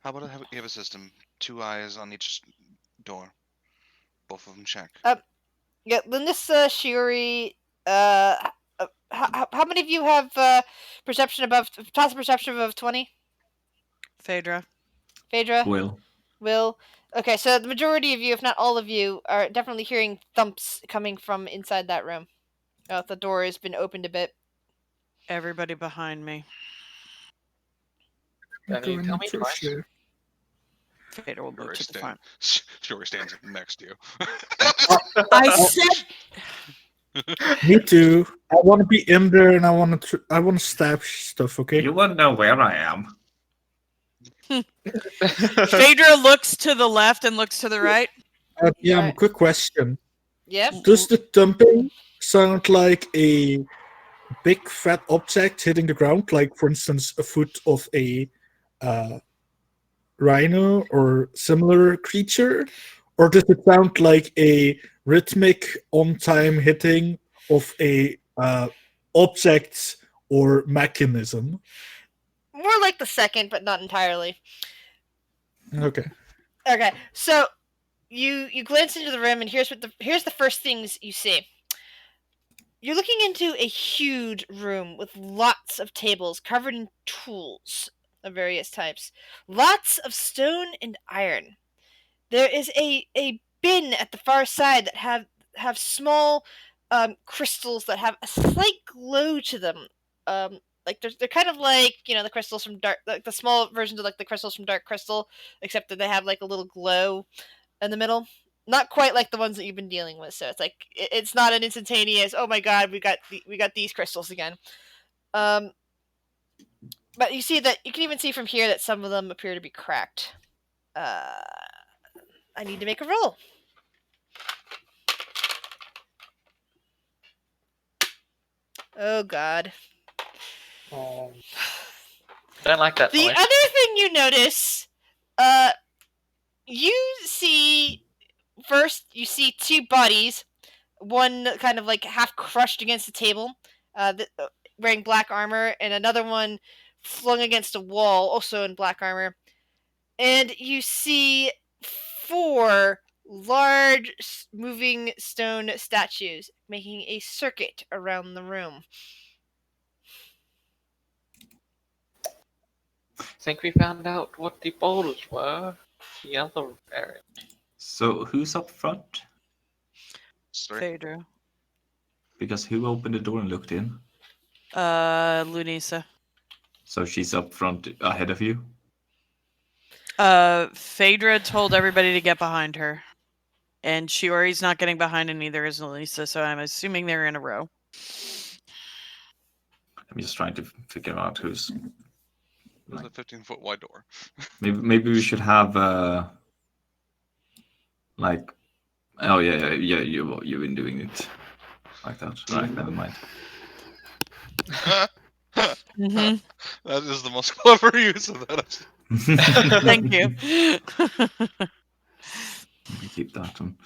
How about we have a system? 2 eyes on each door. Both of them check. Yeah, Linus, Shiori, How many of you have perception above? Toss a perception above 20. Phaedra. Phaedra, Will. Okay, so the majority of you, if not all of you, are definitely hearing thumps coming from inside that room. The door has been opened a bit. Everybody behind me. Then you tell me twice. Sure. Phaedra will move Shiori to the front. Shiori stands next to you. I said Me too. I want to be in there, and I want to stab stuff. Okay. You won't know where I am. Phaedra looks to the left and looks to the right. Yeah. Alright. Quick question. Yep. Does the thumping sound like a big fat object hitting the ground, like for instance a foot of a rhino or similar creature, or does it sound like a rhythmic on-time hitting of a object or mechanism? More like the second, but not entirely. Okay. Okay, so you glance into the room, and here's the first things you see. You're looking into a huge room with lots of tables covered in tools of various types. Lots of stone and iron. There is a bin at the far side that have small crystals that have a slight glow to them. Like they're kind of like, the crystals from like the small versions of like the crystals from Dark Crystal, except that they have like a little glow in the middle. Not quite like the ones that you've been dealing with. So it's like it's not an instantaneous. Oh my god, we got these crystals again. But you see that you can even see from here that some of them appear to be cracked. I need to make a roll. Oh god. Don't like that The noise. other thing you notice, you see two bodies, one kind of like half crushed against the table, wearing black armor, and another one flung against a wall, also in black armor. And you see 4 large moving stone statues making a circuit around the room. Think we found out what the bowls were. The other area. So who's up front? Sorry. Phaedra. Because who opened the door and looked in? Lunisa. So she's up front ahead of you? Phaedra told everybody to get behind her. And Shiori's not getting behind, and neither is Lunisa, so I'm assuming they're in a row. I'm just trying to figure out who's... There's a 15-foot wide door. Maybe we should have like... Oh yeah, you've been doing it like that. Right, never mind. Mm-hmm. That is the most clever use of that. Thank you. Keep that one.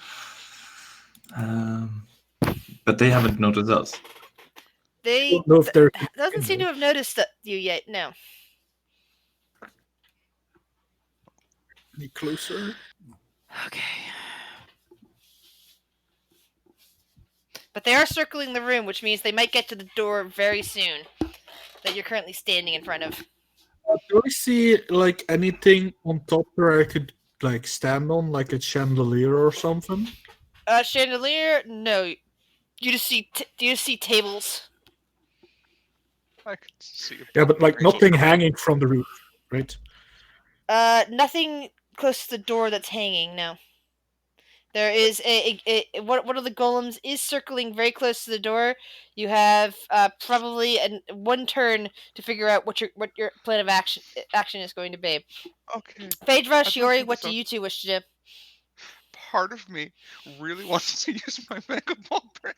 But they haven't noticed us. They Don't know if they're doesn't seem to have noticed you yet. No. any closer. Okay. But they are circling the room, which means they might get to the door very soon that you're currently standing in front of. Do I see like anything on top where I could like stand on, like a chandelier or something? Chandelier? No. You just see tables. I could see. Yeah, but like Rachel nothing coming. hanging from the roof, right? Nothing close to the door that's hanging. No. There is one of the golems is circling very close to the door. You have probably one turn to figure out what your plan of action is going to be. Okay. Phaedra, I'd like Shiori, to what this do up. you two wish to do? Part of me really wants to use my mega ball break.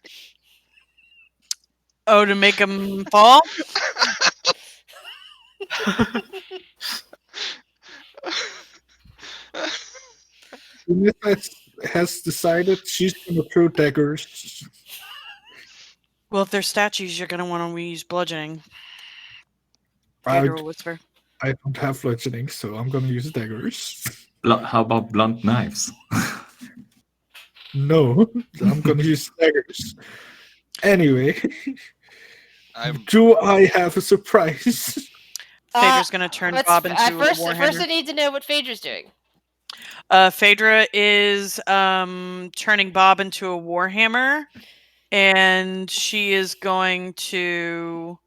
Oh, to make them fall? Unita has decided she's gonna throw daggers. Well, if they're statues, you're going to want to use bludgeoning. I, Phaedra will whisper. I don't have bludgeoning, so I'm gonna use daggers. How about blunt knives? No, I'm gonna use daggers. Anyway, I'm do I have a surprise? Phaedra's gonna turn Bob into at a first warhammer. I need to know what Phaedra's doing. Phaedra is turning Bob into a warhammer, and she is going to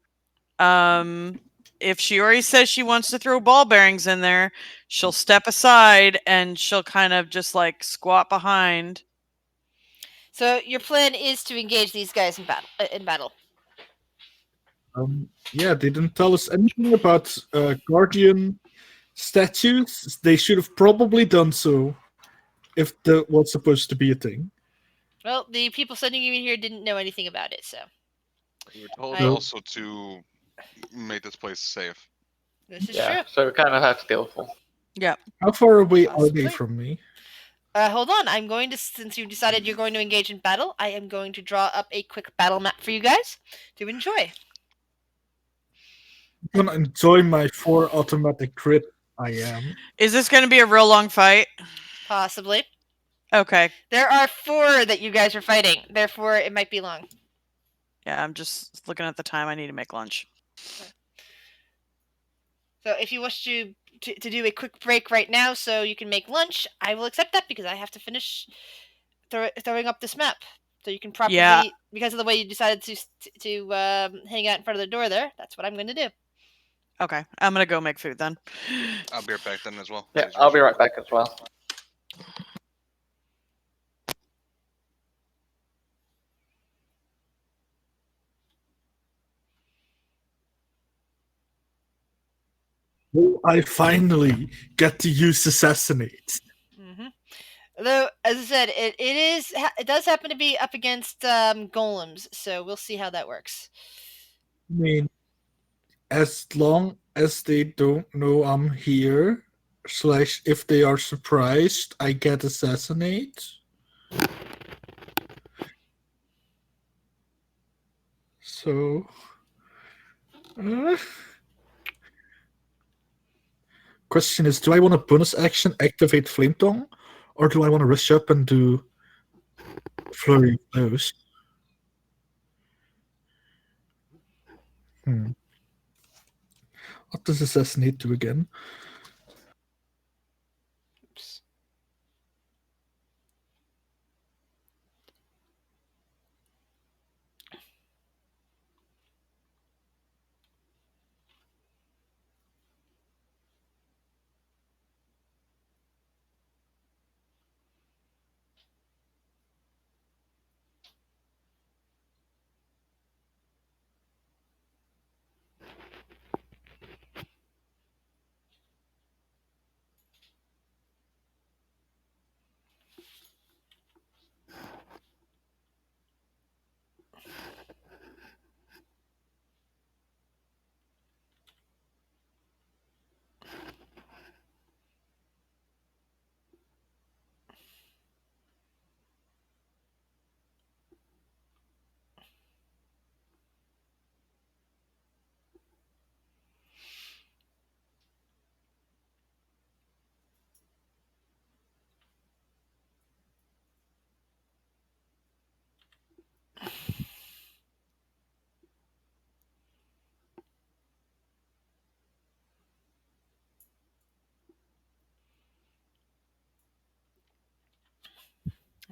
if she already says she wants to throw ball bearings in there, she'll step aside and she'll kind of just like squat behind. So your plan is to engage these guys in battle. Yeah, they didn't tell us anything about Guardian statues. They should have probably done so if that was supposed to be a thing. Well, the people sending you in here didn't know anything about it, so we were told I- also to make this place safe. this is Yeah, true. so we kind of have to go for. How far away are they Possibly. from me? Hold on. I'm going to, since you decided you're going to engage in battle, I am going to draw up a quick battle map for you guys to enjoy. I'm gonna enjoy my 4 automatic crit. I am. Is this going to be a real long fight? Possibly. Okay. There are 4 that you guys are fighting, therefore it might be long. Yeah, I'm just looking at the time. I need to make lunch. So if you wish to do a quick break right now so you can make lunch, I will accept that because I have to finish throwing up this map. So you can properly, Yeah. because of the way you decided to hang out in front of the door there, that's what I'm going to do. Okay, I'm going to go make food then. I'll be right back then as well. Yeah, Thanks, I'll be George. right back as well. Will I finally get to use Assassinate? Mm-hmm. Although, as I said, it does happen to be up against golems, so we'll see how that works. I mean, as long as they don't know I'm here, / if they are surprised, I get Assassinate. So, question is, do I want to bonus action activate Flame Tongue, or do I want to rush up and do Flurry of Blows? What does Assassinate do again? Oops.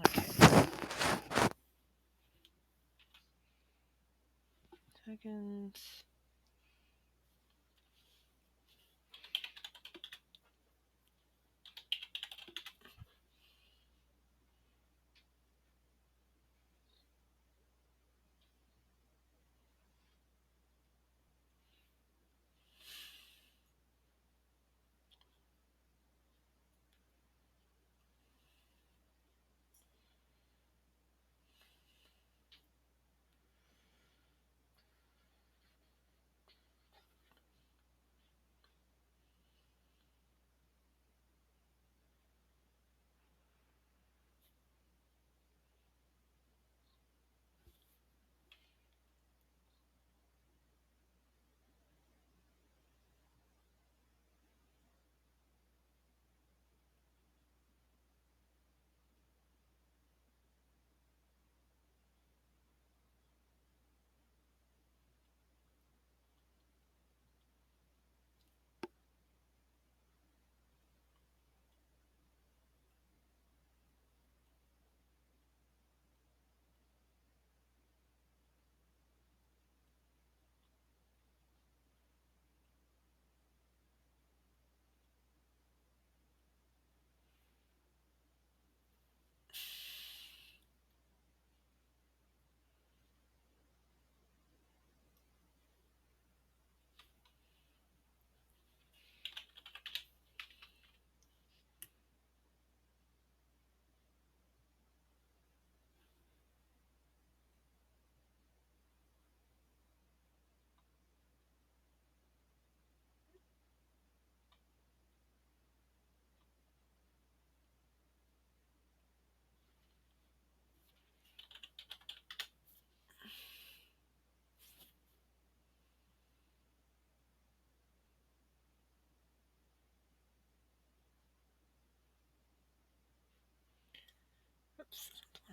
Okay. Seconds.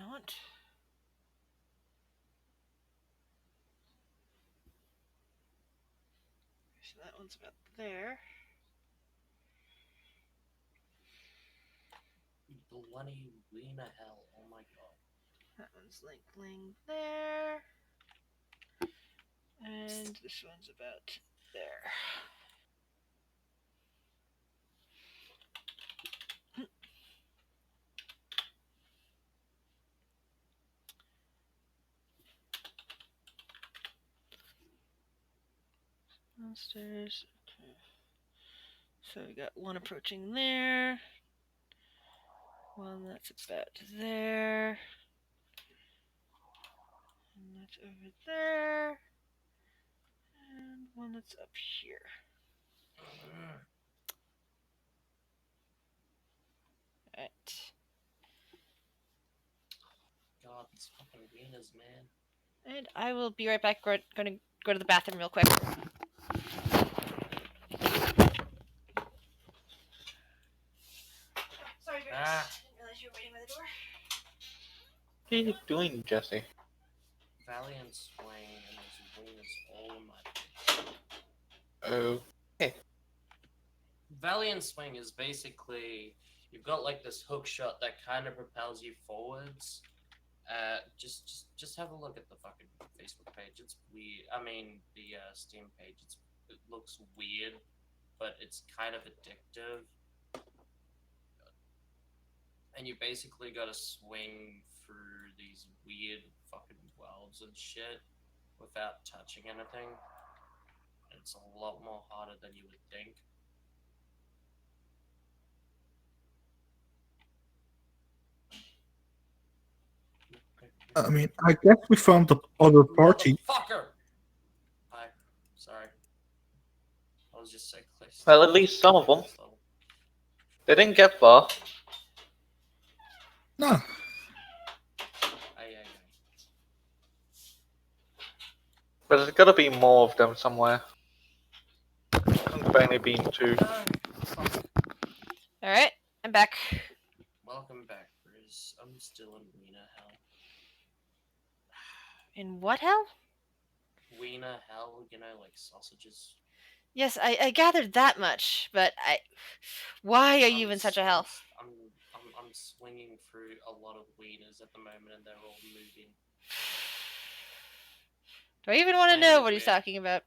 I want. So that one's about there. Bloody Lena hell! Oh my god. That one's like laying there. And this one's about there. Downstairs. Okay. So we got one approaching there. One that's about there. And that's over there. And one that's up here. Alright. God, these fucking Lenas, man. And I will be right back. We're gonna go to the bathroom real quick. Sorry, guys. Ah. Didn't realize you were waiting by the door. What are you doing, Jesse? Valiant swing and his wings all in my. Oh. Valiant swing is basically you've got like this hook shot that kind of propels you forwards. Just have a look at the fucking Facebook page. It's weird. I mean, the Steam page. It looks weird, but it's kind of addictive. And you basically got to swing through these weird fucking wells and shit without touching anything. It's a lot more harder than you would think. I mean, I guess we found the other party. Motherfucker! Hi. Sorry. I was just sick. Well, at least some of them. They didn't get far. No. But there's gotta be more of them somewhere. There's only been 2. Alright, I'm back. Welcome back, Bruce. I'm still in Wiener hell. In what hell? Wiener hell, you know, like sausages. Yes, I gathered that much, but why are you in such a hell? I'm swinging through a lot of wieners at the moment, and they're all moving. Do I even want to know what he's talking about?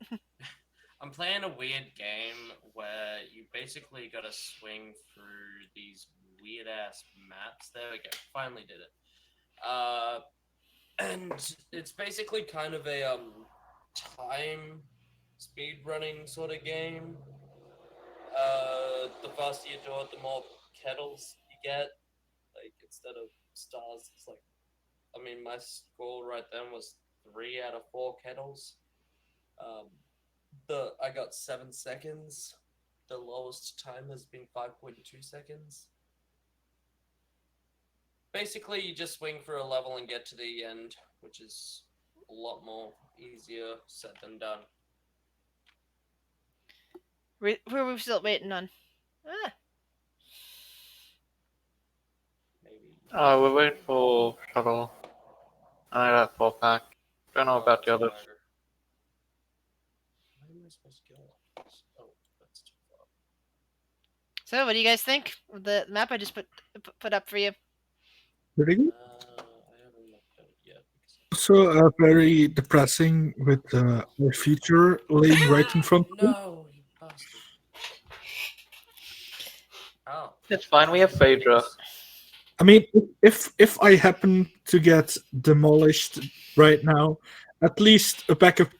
I'm playing a weird game where you basically got to swing through these weird ass maps. There we go. Finally did it. And it's basically kind of a time speed running sort of game. The faster you do it, the more kettles you get. Like instead of stars, it's like, I mean, my score right then was 3 out of 4 kettles. I got 7 seconds. The lowest time has been 5.2 seconds. Basically, you just swing for a level and get to the end, which is a lot more easier said than done. Who are we still waiting on? Maybe. We're waiting for Shuttle. I got 4-pack. Don't know about the others. Where am I supposed to go? Oh, that's too far. So, what do you guys think of the map I just put up for you? Pretty good. I haven't looked at it yet. Also, very depressing with our future laying right in front of us. No, you bastard. Oh. It's fine, we have Phaedra. I mean, if I happen to get demolished right now, at least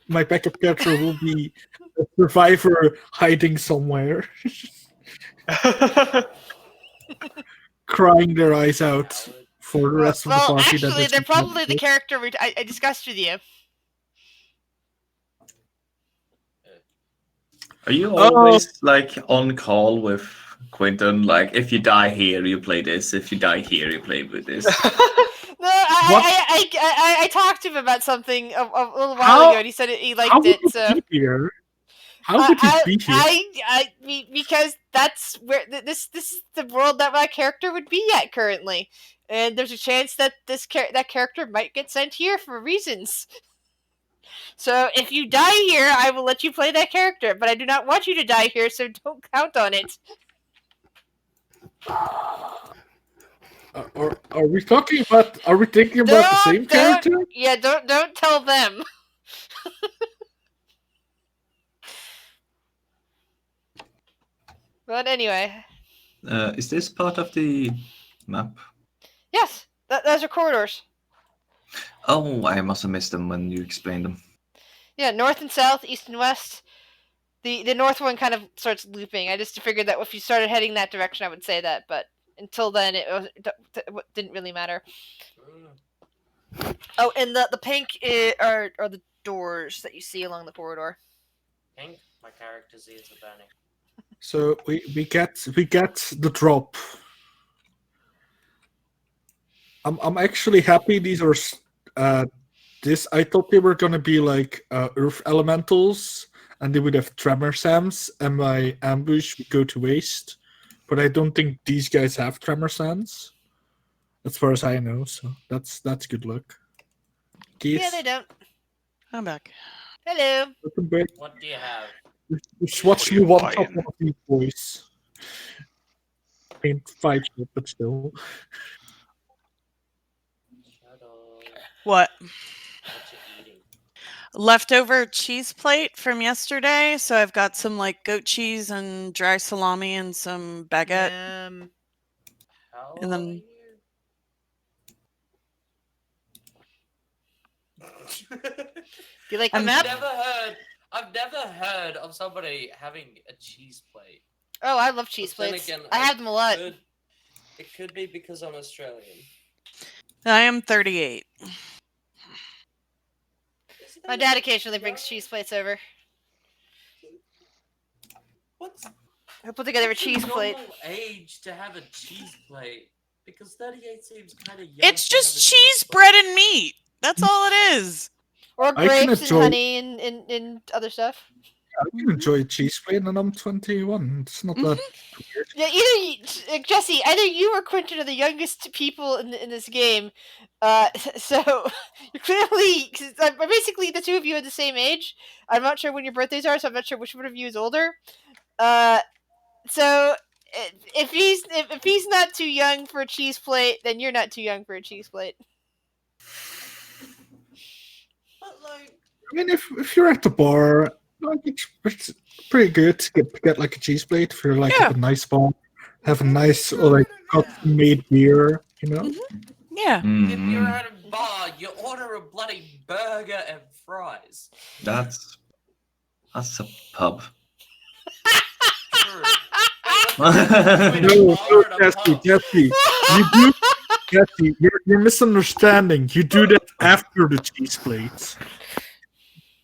my backup character will be a survivor hiding somewhere, crying their eyes out for the rest of the Well, party. actually, they're probably the character I discussed with you. Are you always like on call with Quinton? Like, if you die here, you play this. If you die here, you play with this. No, I talked to him about something a little while ago, and he said he liked it. So Here? How would he be here? Because that's where this is the world that my character would be at currently, and there's a chance that that character might get sent here for reasons. So if you die here, I will let you play that character, but I do not want you to die here, so don't count on it. Are we talking about? Are we thinking about the same character? Yeah, don't tell them. But anyway, Is this part of the map? yes, those are corridors. Oh, I must have missed them when you explained them. Yeah, north and south, east and west. The north one kind of starts looping. I just figured that if you started heading that direction, I would say that, but until then, it didn't really matter. Oh, and the pink are the doors that you see along the corridor. Pink, my character's ears are burning. So we get the drop. I'm actually happy these are this. I thought they were gonna be like earth elementals, and they would have tremor sands, and my ambush would go to waste. But I don't think these guys have tremor sands, as far as I know. So that's good luck. Keith, Yeah, they don't. I'm back. Hello. What do you have? Just watch me one top one of these boys. I mean, 5, but still. Shut up. What? What you eating? Leftover cheese plate from yesterday. So I've got some like goat cheese and dry salami and some baguette. How And then- are you? Do you like the I'm map? I've never heard of somebody having a cheese plate. Oh, I love cheese But then plates. again, I have them a lot. It could be because I'm Australian. I am 38. My dad occasionally brings cheese plates over. What's He'll put together a what's the cheese plate. normal age to have a cheese plate? Because 38 seems kind of young. It's to have just a cheese, plate. bread, and meat. That's all it is. Or I can grapes and enjoy- honey and other stuff. I can enjoy cheese plate, and I'm 21. It's not that weird. Yeah, Jesse, either you or Quentin are the youngest people in this game. So you're clearly basically the two of you are the same age. I'm not sure when your birthdays are, so I'm not sure which one of you is older. So if he's not too young for a cheese plate, then you're not too young for a cheese plate. But like, I mean, if you're at the bar, like, it's pretty good to get like a cheese plate if you're like Yeah. at a nice bar, have a nice or like custom made beer, you know. Yeah. if you're Mhm. at a bar, you order a bloody burger and fries. That's a pub. True. No, Jesse, you're misunderstanding. You do that after the cheese plates.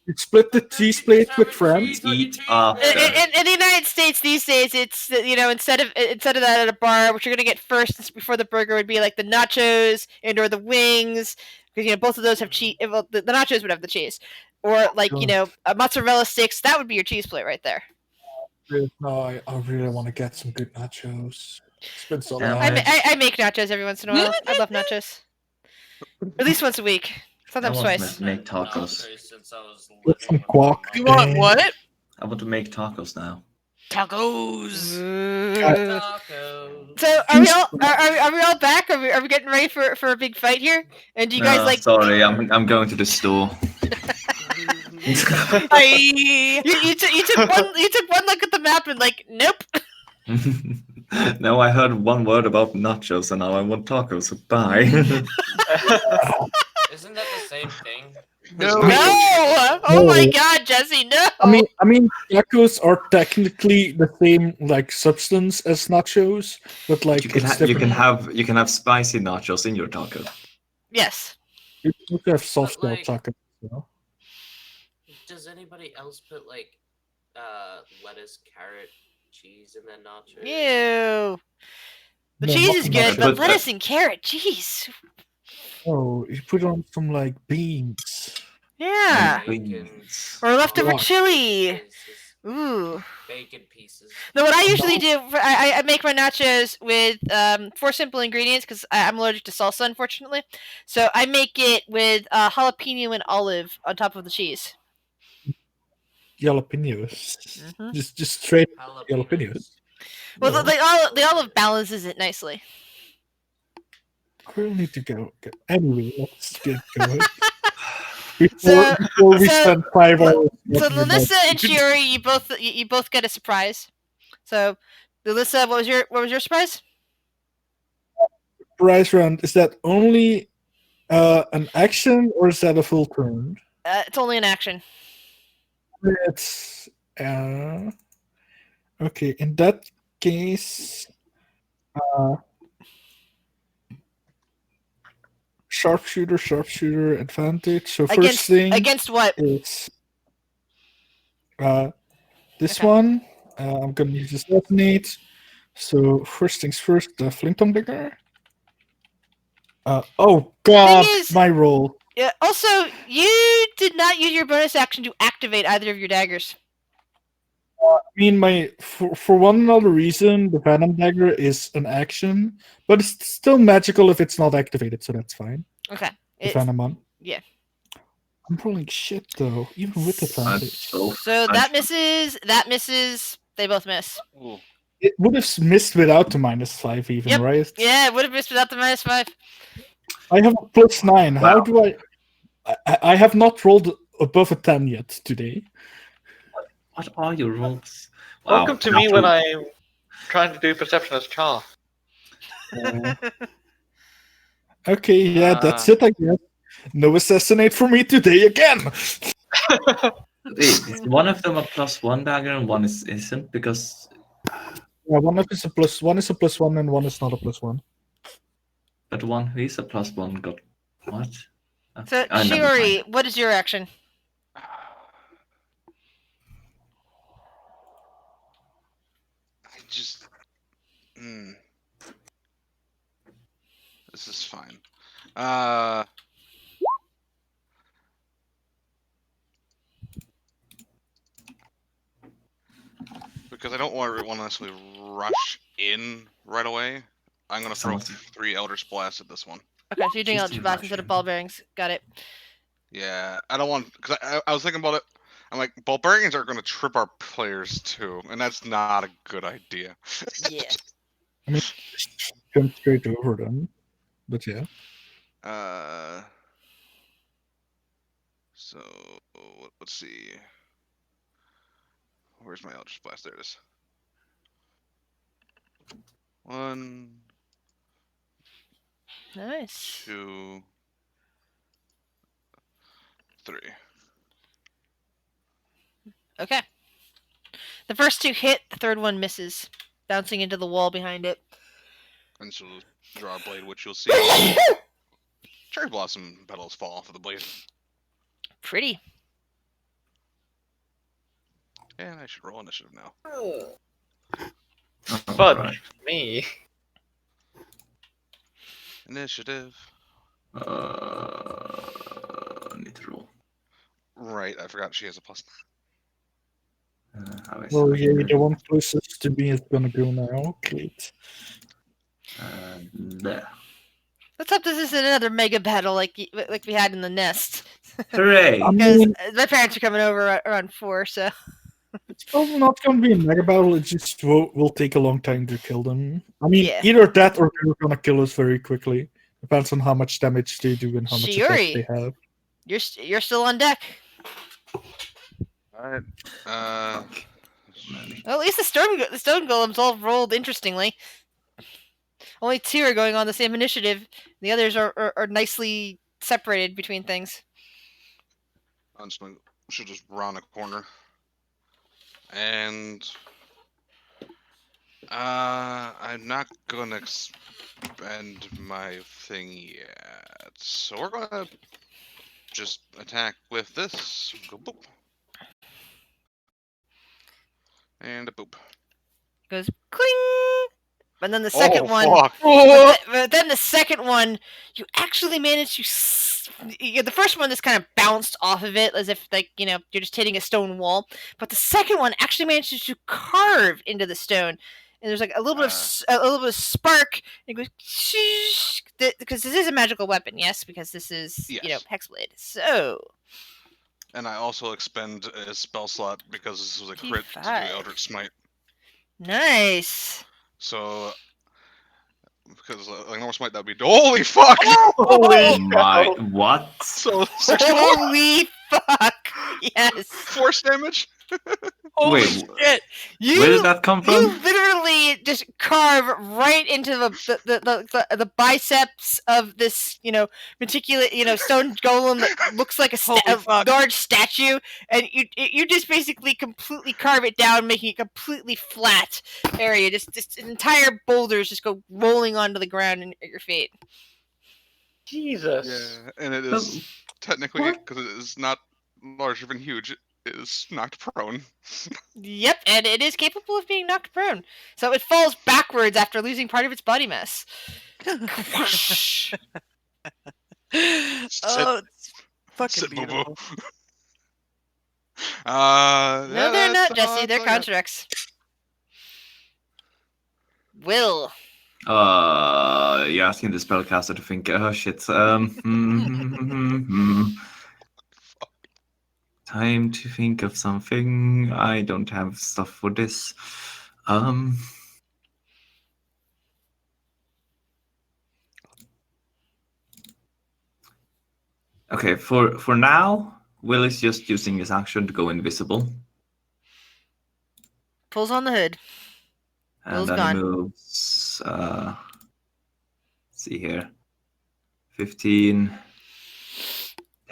You split the cheese plate with friends. Eat after. In the United States these days, it's instead of that at a bar, what you're gonna get first before the burger would be like the nachos and or the wings, because both of those have cheese. Well, the nachos would have the cheese, or like mozzarella sticks. That would be your cheese plate right there. No, I really want to get some good nachos. It's been so Damn long. it. I make nachos every once in a while. I love nachos. At least once a week, I sometimes want twice. to make tacos. Since I was Get some living with guac. my You mom. want what? I want to make tacos now. Tacos. Tacos. So are we all back? Are we getting ready for a big fight here? And do you guys No, like? sorry, I'm going to the store. Bye. You took one look at the map and like, nope. No, I heard one word about nachos and now I want tacos. So bye. Isn't that the same thing? No! Oh my No. God, Jesse, no! I mean, tacos are technically the same like substance as nachos, but like you can it's you can different. have spicy nachos in your taco. Yes. You can have soft shell like- tacos. You know? Does anybody else put like lettuce, carrot, cheese in their nachos? Ew. The No, cheese is not good, nachos. but lettuce and carrot, jeez. Oh, you put on some like beans. Yeah. Bacon. Beans. Or leftover What? chili. Is Ooh. bacon pieces. No, what I usually do, I make my nachos with 4 simple ingredients because I'm allergic to salsa, unfortunately. So I make it with jalapeno and olive on top of the cheese. Jalapenos. Mhm. Just straight jalapenos. Jalapenos. Well, No. the olive balances it nicely. I really need to go. Anyway, let's get going. So- Before we so- spend 5 hours. So talking about Lalissa and Shiori, you both get a surprise. So, Lalissa, what was your surprise? prize round, is that only an action or is that a full turn? It's only an action. It's okay. In that case, sharpshooter advantage. So first thing Against what? is this Okay. one. I'm gonna use assassinate. So first things first, the Flinton Digger. Oh god, is- my roll. Yeah. Also, you did not use your bonus action to activate either of your daggers. I mean, for one other reason, the Venom Dagger is an action, but it's still magical if it's not activated, so that's fine. Okay. The Venom one. yeah. I'm rolling shit though, even with advantage. So So that misses. That misses. They both miss. Ooh. It would have missed without the -5, even, Yep. right? Yeah, it would have missed without the -5. I have a +9. How Wow. do I have not rolled above a 10 yet today. What are your rolls? Wow. Welcome to me when I'm trying to do perception as char. Okay, yeah, that's it, I guess. No assassinate for me today again. Wait, is one of them a +1 dagger and one isn't? Because Yeah, one is a +1 and one is not a +1. but one who is a +1 got what? So, Okay, never Shiori, mind. what is your action? I just. This is fine. Because I don't want to necessarily rush in right away. I'm gonna throw Someone's- 3 Eldritch Blasts at this one. Okay, so you're doing She's Eldritch too Blast much, instead of yeah. ball bearings. Got it. Yeah, I don't want because I was thinking about it. I'm like, barbarians are gonna trip our players too, and that's not a good idea. Yeah. I mean, just jump straight over them. But yeah. So let's see. Where's my Eldritch Blast? There it is. 1, Nice. 2, 3. Okay. The first 2 hit, the third one misses, bouncing into the wall behind it. And she'll draw a blade, which you'll see cherry blossom petals fall off of the blade. Pretty. And I should roll initiative now. But Right. me. Initiative. Need to roll. Right, I forgot she has a plus. How is Oh yeah, it? the one closest to me is gonna go now. Great. There. Let's hope this isn't another mega battle like we had in the nest. Hooray! I Because mean, my parents are coming over around 4, so. it's probably not gonna be a mega battle. It just will take a long time to kill them. I mean, Yeah. either that or they're gonna kill us very quickly. Depends on how much damage they do and how much effect Shiori. they have. You're still on deck. Alright. Well, at least the stone golems all rolled interestingly. Only 2 are going on the same initiative. The others are nicely separated between things. I'm just gonna should just round a corner. And I'm not gonna expend my thing yet. So we're gonna just attack with this. Go boop. And a boop. Goes cling. But then the second one, fuck. but then the second one, you actually managed to. The first one just kind of bounced off of it as if you're just hitting a stone wall. But the second one actually manages to carve into the stone, and there's like a little bit of a little bit of spark. And it goes because this is a magical weapon, yes, because this is Yes. hexblade. So And I also expend a spell slot because this was a crit to do T5. Eldritch Smite. Nice. So, because like normal smite, that would be holy fuck. Holy My cow. what? So 64 Holy fuck! Yes. force damage. Holy Wait, shit! You, where did that come from? You literally just carve right into the biceps of this, meticulous, stone golem that looks like Holy a fuck. large statue, and you just basically completely carve it down, making it completely flat area. Just entire boulders just go rolling onto the ground at your feet. Jesus. Yeah, and it is technically what? because it is not larger than huge. It is knocked prone. Yep, and it is capable of being knocked prone. So it falls backwards after losing part of its body mass. Oh, it's fucking Sit, boo-boo. beautiful. No, they're not, Jesse. They're that's all I got. constructs. Will. You're asking the spellcaster to think. Oh shit. Time to think of something. I don't have stuff for this. Okay, for now, Will is just using his action to go invisible. Pulls on the hood. And Will's then gone. he moves, see here, 15,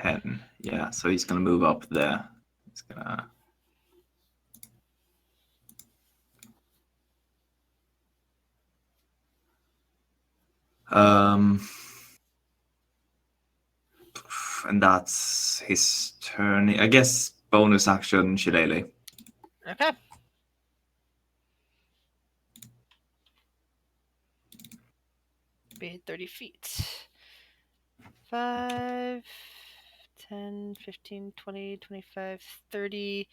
10. Yeah, so he's going to move up there. He's going to... And that's his turn. I guess bonus action, Shillelagh. Okay. Be 30 feet. 5, 10, 15, 20, 25, 30.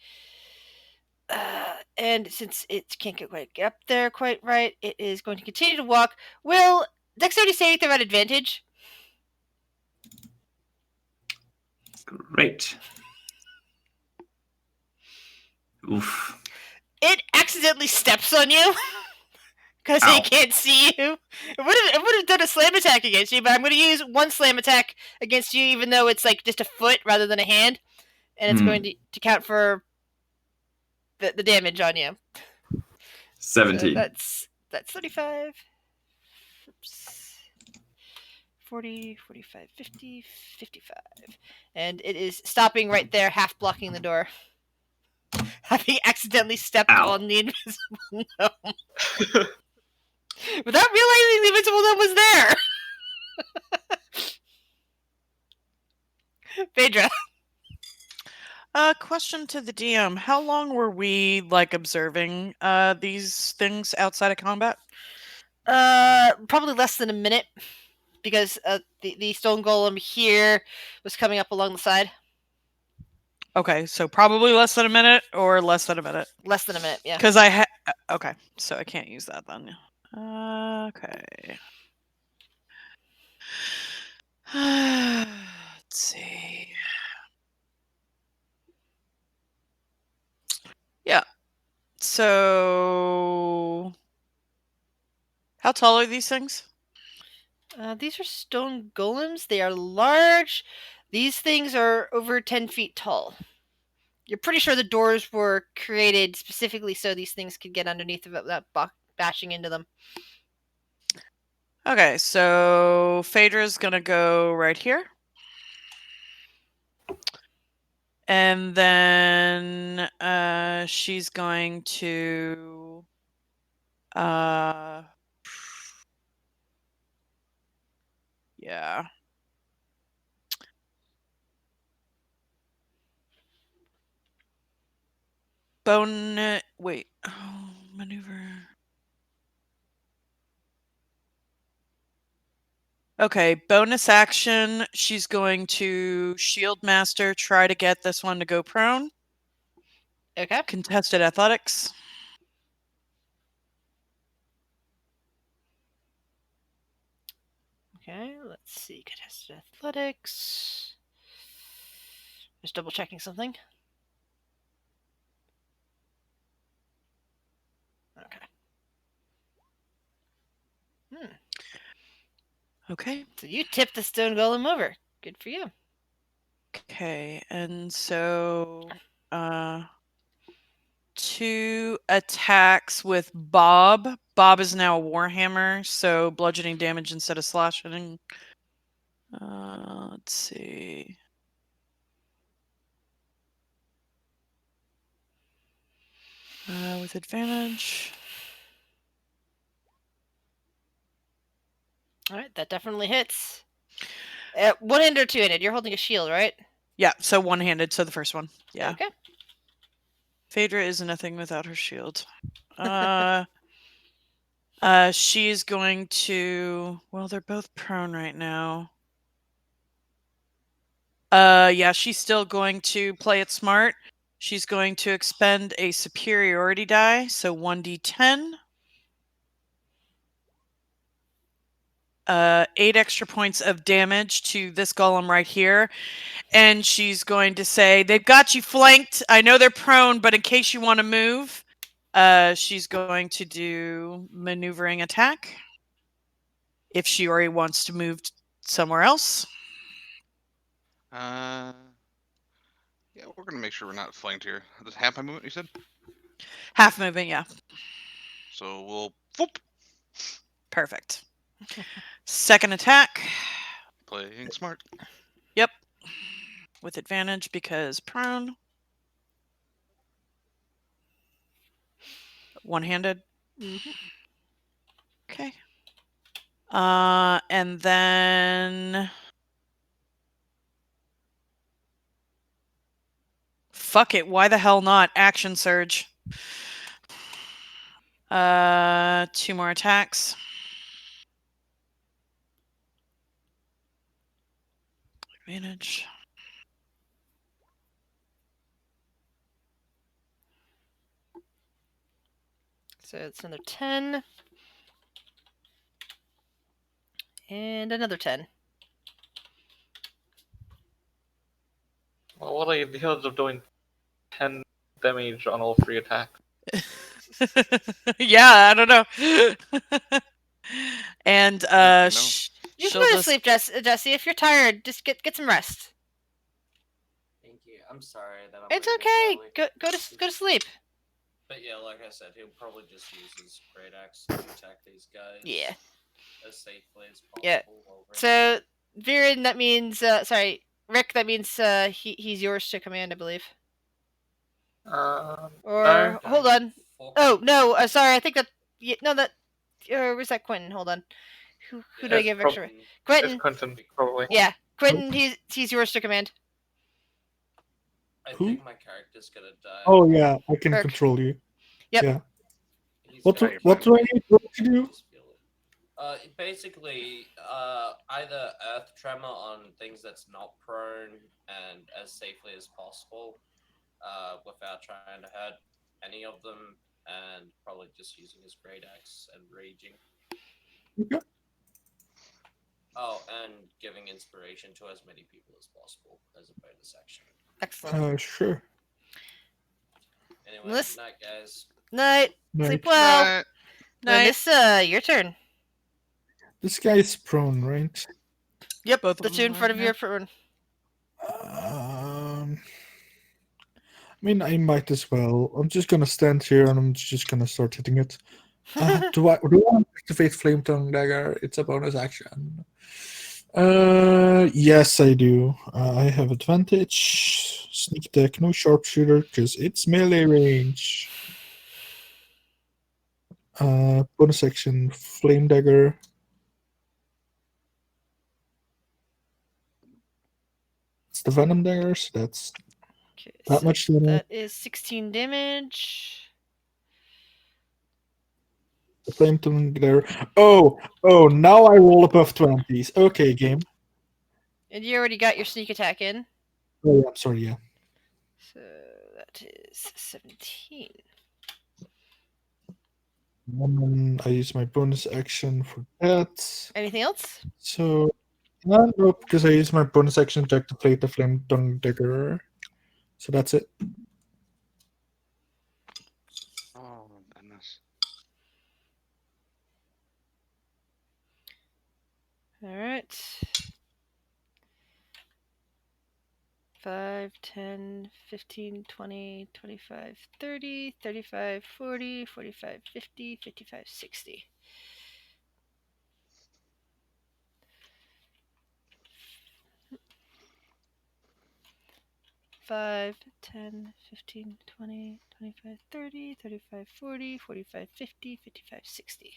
And since it can't get quite up there quite right, it is going to continue to walk. Will dexterity saving throw at advantage? Great. Oof. It accidentally steps on you because Ow. it can't see you. It would have done a slam attack against you, but I'm going to use one slam attack against you, even though it's like just a foot rather than a hand, and it's going to count for the damage on you. 17. So that's 35. Oops. 40, 45, 50, 55. And it is stopping right there, half blocking the door. Having accidentally stepped Ow. on the invisible gnome. Without realizing the invisible gnome was there. Phaedra. Question to the DM. How long were we, observing these things outside of combat? Probably less than a minute. Because the stone golem here was coming up along the side. Okay, so probably less than a minute or less than a minute? Less than a minute, yeah. Because okay, so I can't use that then. Okay. Let's see. Yeah. So, how tall are these things? These are stone golems. They are large. These things are over 10 feet tall. You're pretty sure the doors were created specifically so these things could get underneath without bashing into them. Okay, so Phaedra's gonna go right here. And then she's going to yeah. Wait. Oh, maneuver. Okay, bonus action. She's going to Shield Master, try to get this one to go prone. Okay. Contested athletics. Okay, let's see. Contested athletics. Just double checking something. Okay. Okay. So you tipped the stone golem over. Good for you. Okay, and so 2 attacks with Bob. Bob is now a Warhammer, so bludgeoning damage instead of slashing. Let's see. With advantage. All right, that definitely hits. One-handed or two-handed? You're holding a shield, right? Yeah, so one-handed, so the first one. Yeah. Okay. Phaedra is nothing without her shield. She's going to... Well, they're both prone right now. Yeah, she's still going to play it smart. She's going to expend a superiority die, so 1d10. 8 extra points of damage to this golem right here. And she's going to say, they've got you flanked. I know they're prone, but in case you want to move, she's going to do maneuvering attack. If she already wants to move somewhere else. Yeah, we're gonna make sure we're not flanked here. This half my movement, you said? Half moving, yeah. So we'll whoop, Perfect. Second attack. playing smart. Yep. With advantage because prone. One-handed. Mm-hmm. Okay. And then... Fuck it, why the hell not? Action surge. 2 more attacks. Advantage. So it's another 10. And another 10. Well, what are the odds of doing 10 damage on all 3 attacks? Yeah, I don't know. And know. You she'll can go to just... sleep, Jesse. If you're tired, just get some rest. Thank you. I'm sorry that I'm It's leaving okay. early. Go to sleep. But yeah, like I said, he'll probably just use his great axe to attack these guys. Yeah. As safely as possible. Yeah. So Viren, that means sorry, Rick, that means he's yours to command, I believe. Or No. hold on. Oh no, sorry. I think that that. Where's that Quentin? Hold on. Who do I give extra? Quentin. It's Quentin, probably. Yeah, Quentin. He's yours to command. I Who? think my character's gonna die. Oh yeah, I can Kirk. control you. Yep. Yeah. He's What gonna what do I die. need to do? Just feel it. Basically, either earth tremor on things that's not prone and as safely as possible, without trying to hurt any of them, and probably just using his great axe and raging. Okay. Oh, and giving inspiration to as many people as possible as a bonus action. Excellent. Sure. Anyway, Listen- night, guys. Night. Night. Sleep well. Right. Linus, your turn. This guy is prone, right? Yep. Both of The them two in are, front of you yeah. are prone. I mean, I might as well. I'm just gonna stand here and I'm just gonna start hitting it. Do I want to activate Flame Tongue Dagger? It's a bonus action. Yes, I do. I have advantage. Sneak attack, no sharpshooter, because it's melee range. Bonus action, Flame Dagger. It's the Venom Dagger, so that's Okay, that so much damage. that is 16 damage. the flame tongue there. Oh, now I roll above 20s. Okay, game. And you already got your sneak attack in. Oh, yeah, I'm sorry, yeah. So that is 17. And then I use my bonus action for that. Anything else? So, no, because I use my bonus action to activate the flame tongue dagger. So that's it. Oh goodness. Alright. 5, 10, 15, 20, 25, 30, 35, 40, 45, 50, 55, 60. Five, 10, 15, 20, 25, 30, 35, 40, 45, 50, 55, 60.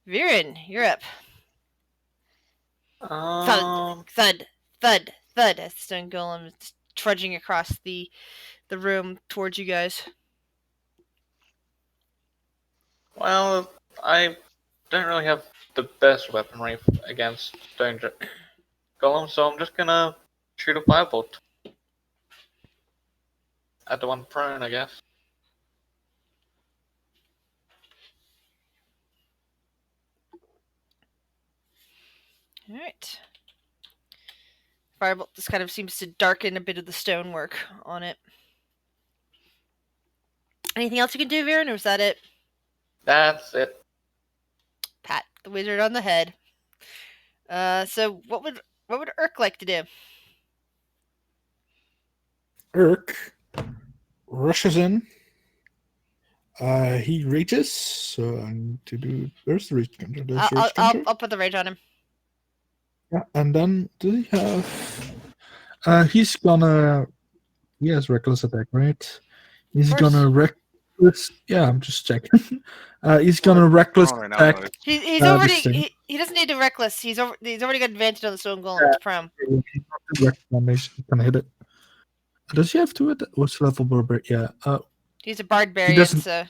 Viren, you're up. Thud, thud, thud, thud, as the stone golem is trudging across the room towards you guys. Well, I don't really have the best weaponry against stone golem, so I'm just gonna shoot a firebolt at the one prone, I guess. Alright. Firebolt just kind of seems to darken a bit of the stonework on it. Anything else you can do, Viren, or is that it? That's it. Pat the wizard on the head. So what would Urk like to do? Urk rushes in. He rages, so I need to do. Where's the rage counter? There's the rage counter. I'll put the rage on him. Yeah, and then does he have? He's gonna. He has reckless attack, right? He's Of course. gonna reckless. Yeah, I'm just checking. He's gonna reckless Prone right now, attack. anyways. He's this already thing. he doesn't need to reckless. He's already got advantage on the stone golem. It's prom. He's gonna hit it. Does he have to it? What's level barbarian? Yeah. He's a barbarian, doesn't- so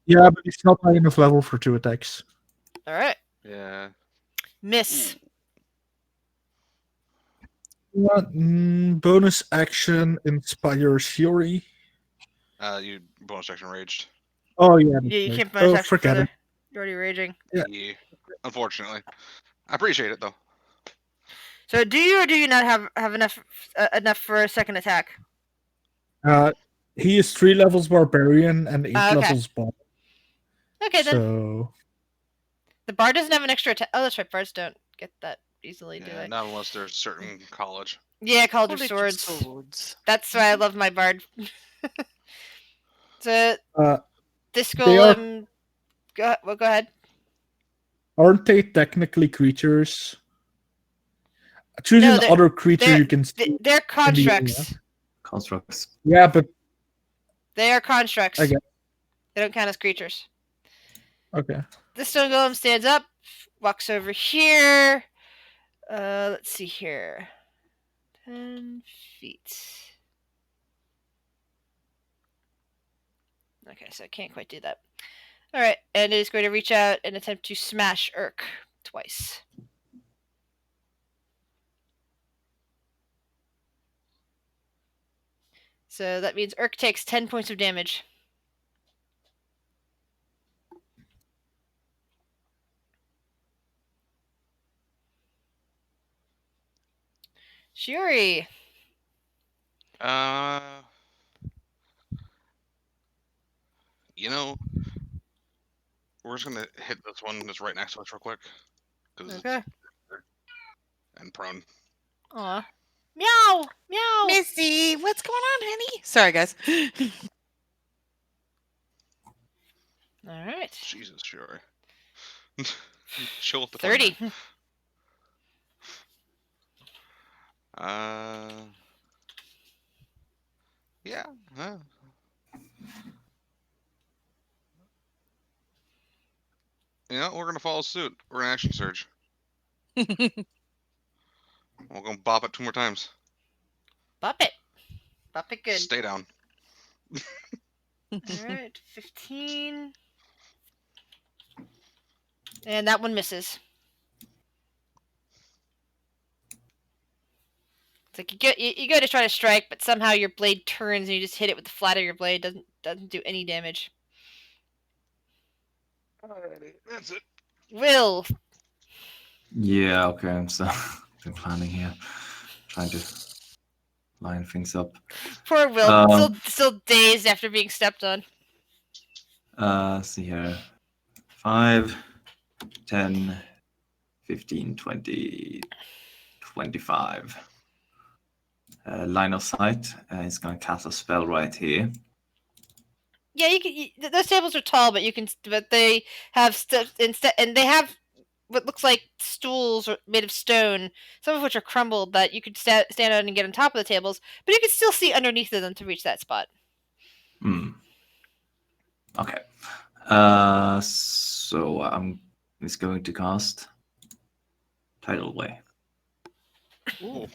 Yeah, but he's not high enough level for 2 attacks. all right. Yeah. Miss. Bonus action inspire fury. You bonus action raged. Oh yeah. Yeah, you right. can't bonus action forget further. it. You're already raging. Yeah. Yeah. Unfortunately, I appreciate it though. So do you or do you not have enough for a second attack? He is 3 levels barbarian and 8 okay. levels bard. Okay, then So the bard doesn't have an extra attack. Oh, that's right. Bards don't get that easily, do Yeah, they? not unless there's certain college. Yeah, College of College of Swords. That's why I love my bard. So this they are- golem. Go ahead. aren't they technically creatures? Choose No, an they're- other creature you can see. They're constructs. Constructs. Yeah, but They are constructs. I get- They don't count as creatures. okay. This stone golem stands up, walks over here. Let's see here. 10 feet. Okay, so I can't quite do that. Alright, and it is going to reach out and attempt to smash Urk twice. So that means Urk takes 10 points of damage. Shuri. You know, we're just gonna hit this one that's right next to us real quick. Okay. And prone. Aw. Meow! Meow! Missy, what's going on, honey? Sorry, guys. Alright. Jesus, sure. Chill with the 30. fun. Yeah. You know, we're gonna follow suit. We're gonna action surge. We're gonna bop it 2 more times. Bop it. Bop it good. Stay down. Alright, 15. And that one misses. It's like you go to try to strike, but somehow your blade turns and you just hit it with the flat of your blade. Doesn't do any damage. Alrighty, that's it. Will. Yeah, okay, I'm still been planning here. Trying to line things up. Poor Will. Still dazed after being stepped on. See here. 5, 10, 15, 20, 25. Line of sight. He's gonna cast a spell right here. Yeah, those tables are tall, but they have instead, and they have what looks like stools made of stone, some of which are crumbled that you could stand on and get on top of the tables, but you can still see underneath of them to reach that spot. Okay. So I'm just going to cast Tidal Way. Ooh.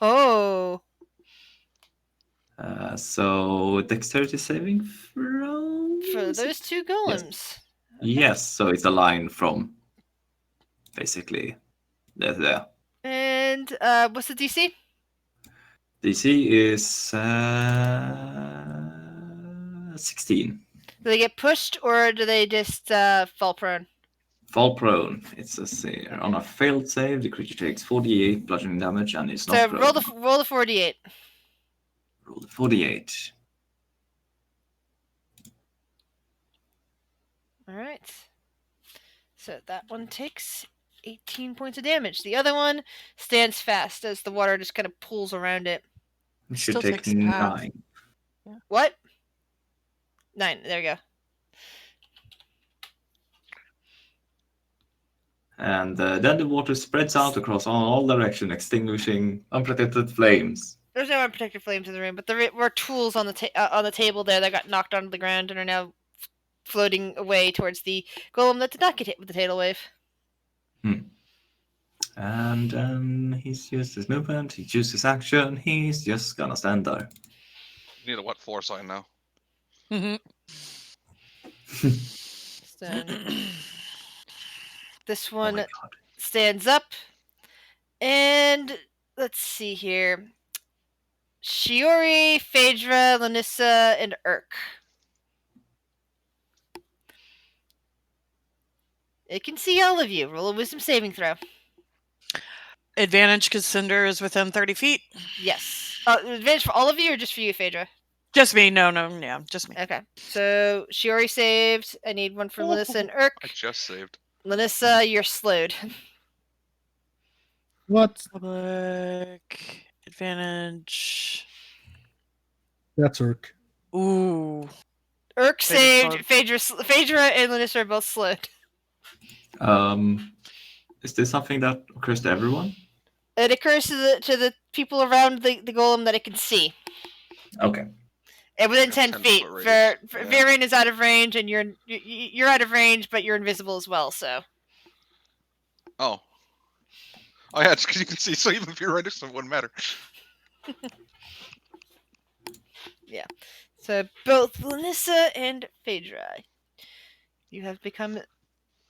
Oh. So dexterity saving throw For those two golems. Yes, so it's a line from basically there. And what's the DC? DC is 16. Do they get pushed or do they just fall prone? Fall prone. It says here on a failed save, the creature takes 48 bludgeoning damage and is not So prone. roll the 48. Roll the 48. All right. So that one takes 18 points of damage. The other one stands fast as the water just kind of pools around it. It Still should take takes half. 9. What? 9. There we go. And then the water spreads out across all directions, extinguishing unprotected flames. There's no unprotected flames in the room, but there were tools on the table there that got knocked onto the ground and are now floating away towards the golem that did not get hit with the tidal wave. And he's used his movement, he used his action, he's just gonna stand there. You need a what floor sign now? So, this Oh one my god. stands up, and let's see here. Shiori, Phaedra, Lanissa, and Urk. It can see all of you. Roll a wisdom saving throw. Advantage because Cinder is within 30 feet. Yes. Advantage for all of you or just for you, Phaedra? Just me. No, yeah, just me. Okay. So Shiori saved. I need one from Lanissa and Urk. I just saved. Lanissa, you're slowed. What? Public advantage. That's Urk. Ooh. Urk Phaedra's saved. Phaedra and Lanissa are both slowed. Is this something that occurs to everyone? It occurs to the people around the golem that it can see. Okay. And within Yeah, 10 10 feet. foot radius. Yeah. Varian is out of range, and you're out of range, but you're invisible as well. So Oh. Oh yeah, it's because you can see. So even if you're right next to them, it wouldn't matter. yeah. So both Lanissa and Phaedra, you have become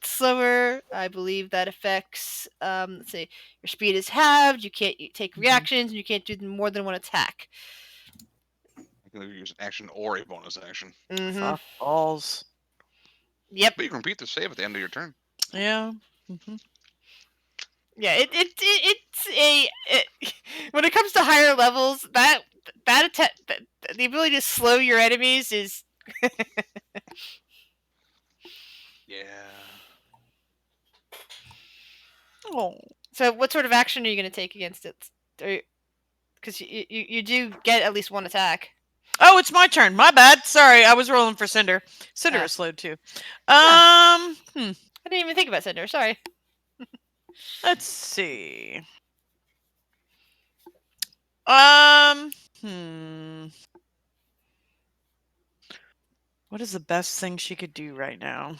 slower. I believe that affects. Let's see. Your speed is halved. You can't take reactions, and you can't do more than one attack. You can either use an action or a bonus action. Mm-hmm. Fuck balls. Yep. But you can repeat the save at the end of your turn. Yeah. Yeah. When it comes to higher levels, that attack, the ability to slow your enemies is. Yeah. Oh. So, what sort of action are you going to take against it? Because you do get at least one attack. Oh, it's my turn. My bad. Sorry, I was rolling for Cinder. Cinder is slowed too. I didn't even think about Cinder. Sorry. Let's see. What is the best thing she could do right now?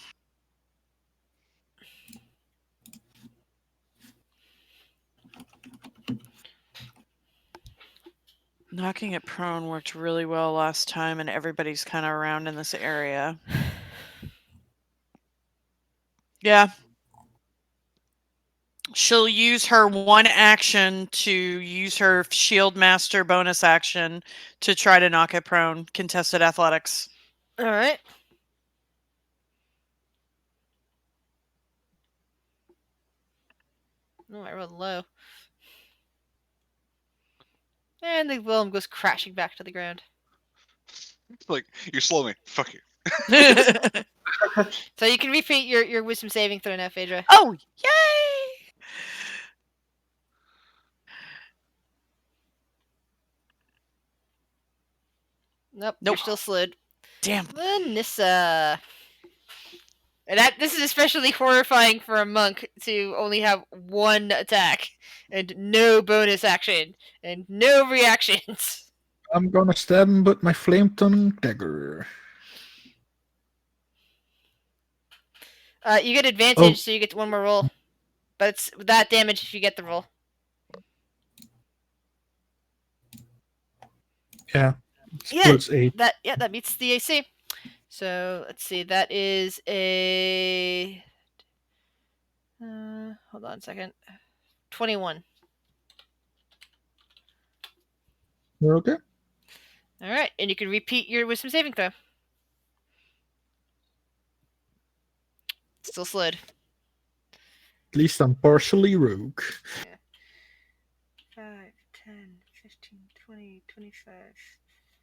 Knocking it prone worked really well last time, and everybody's kind of around in this area. Yeah. She'll use her one action to use her shield master bonus action to try to knock it prone. Contested athletics. All right. Oh, I rolled low. And the golem goes crashing back to the ground. Like, you slow me. Fuck you. So you can repeat your wisdom saving throw now, Phaedra. Oh, yay! Nope, Nope. you're still slid. Damn. Vanessa. And this is especially horrifying for a monk to only have one attack and no bonus action and no reactions. I'm gonna stab him with my flame tongue dagger. You get advantage, Oh. so you get one more roll. But it's that damage if you get the roll. Yeah. Yeah, Splits 8. that meets the AC. So let's see. That is a. Hold on a second. 21. You're okay? All right, and you can repeat your wisdom saving throw. Still slid. At least I'm partially rogue. 5, 10, 15, 20, 25,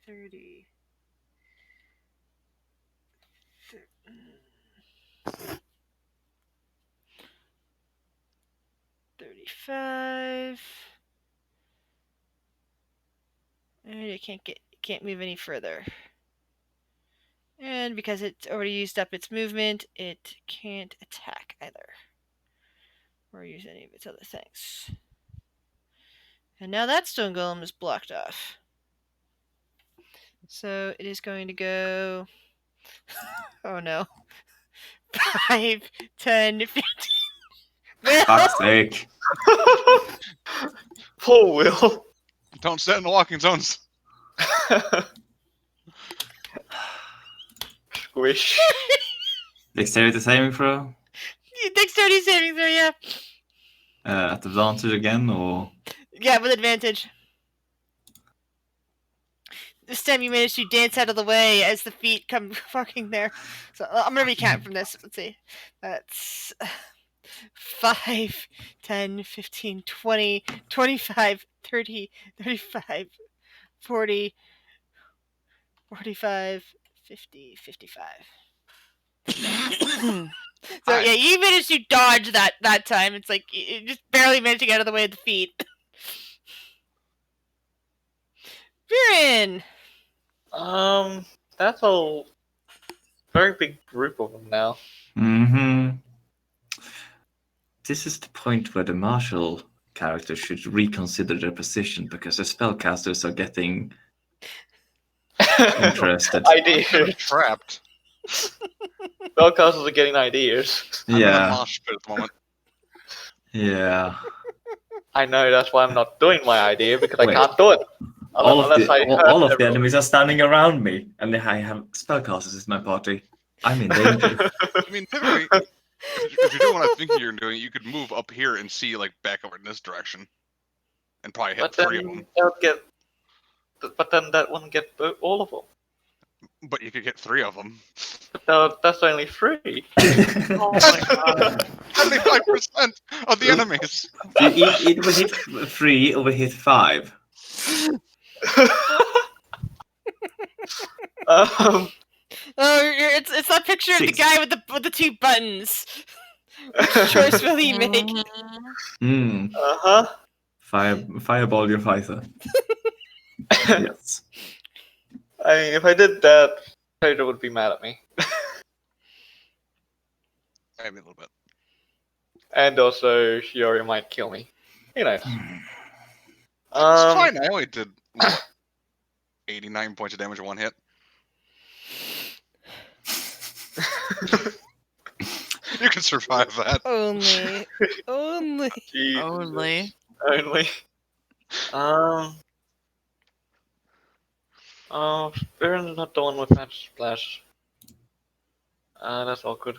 30. 35. And it can't move any further. And because it's already used up its movement, it can't attack either. Or use any of its other things. And now that stone golem is blocked off. So it is going to go. Oh no. 5, 10, 15. Fuck's sake. Poor Will. Don't stand in the walking zones. Squish. Dexterity saving throw. Dexterity saving throw, yeah. At advantage again, or Yeah, with advantage. This time you managed to dance out of the way as the feet come fucking there. So I'm gonna recount from this. Let's see. That's 5, 10, 15, 20, 25, 30, 35, 40, 45, 50, 55. So Hi. yeah, you managed to dodge that time. It's like you just barely managed to get out of the way of the feet. Viren! That's a very big group of them now. This is the point where the martial character should reconsider their position because the spellcasters are getting interested. I'm Ideas. trapped. Spellcasters are getting ideas. I'm in a Yeah, mosh pit at the moment. yeah. I know, that's why I'm not doing my idea, because Wait. I can't do it. All of Unless I hurt all of the everyone. enemies are standing around me, and I have spellcasters in my party. I'm in danger. I mean, typically, if you're doing what I think you're doing, you could move up here and see, like, back over in this direction. And probably hit But 3 of then them. they'll get. But then that wouldn't get all of them. But you could get 3 of them. But that's only 3. Oh my god. 75% of the enemies! It will hit 3 over hit 5. um, It's that picture of the 6. guy with the 2 buttons. Which choice will he make? uh-huh. Fireball your fighter. Yes. I mean, if I did that, Pedro would be mad at me. Maybe a little bit. And also, Shiori might kill me. You know. It's fine, I only did what, 89 points of damage in 1 hit. You can survive that. Only. Jesus. Only. Only. Oh, Baron's not the one with that splash. That's awkward.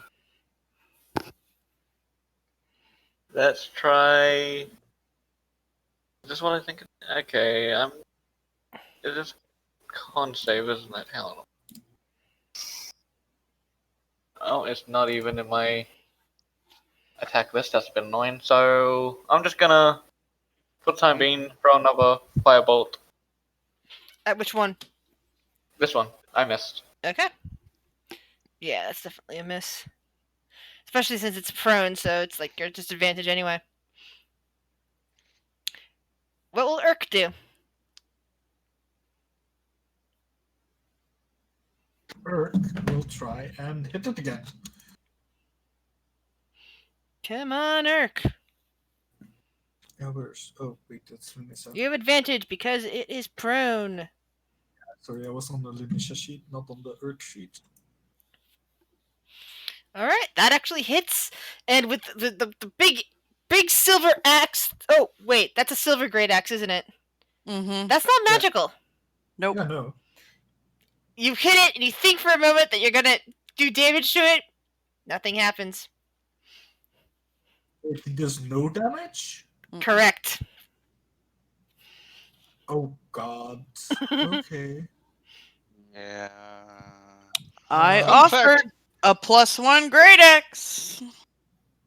Let's try. Is this what I think? Okay, It is con save, isn't it? Hang on. Oh, it's not even in my attack list. That's a bit annoying. So I'm just gonna, for the time being, throw another firebolt. At which one? This one, I missed. Okay. Yeah, that's definitely a miss. Especially since it's prone, so it's like your disadvantage anyway. What will Urk do? Urk will try and hit it again. Come on, Urk. Yeah, where's... Oh, wait, that's Lunisa. You have advantage because it is prone. Sorry, I was on the Lunisa sheet, not on the Urk sheet. Alright, that actually hits. And with the big silver axe. Oh, wait, that's a silver great axe, isn't it? Mm-hmm. That's not magical. Nope. Yeah, no. You hit it and you think for a moment that you're gonna do damage to it. Nothing happens. It does no damage? Correct. Oh, God. Okay. Yeah. I Fun offered fact. a +1 great axe.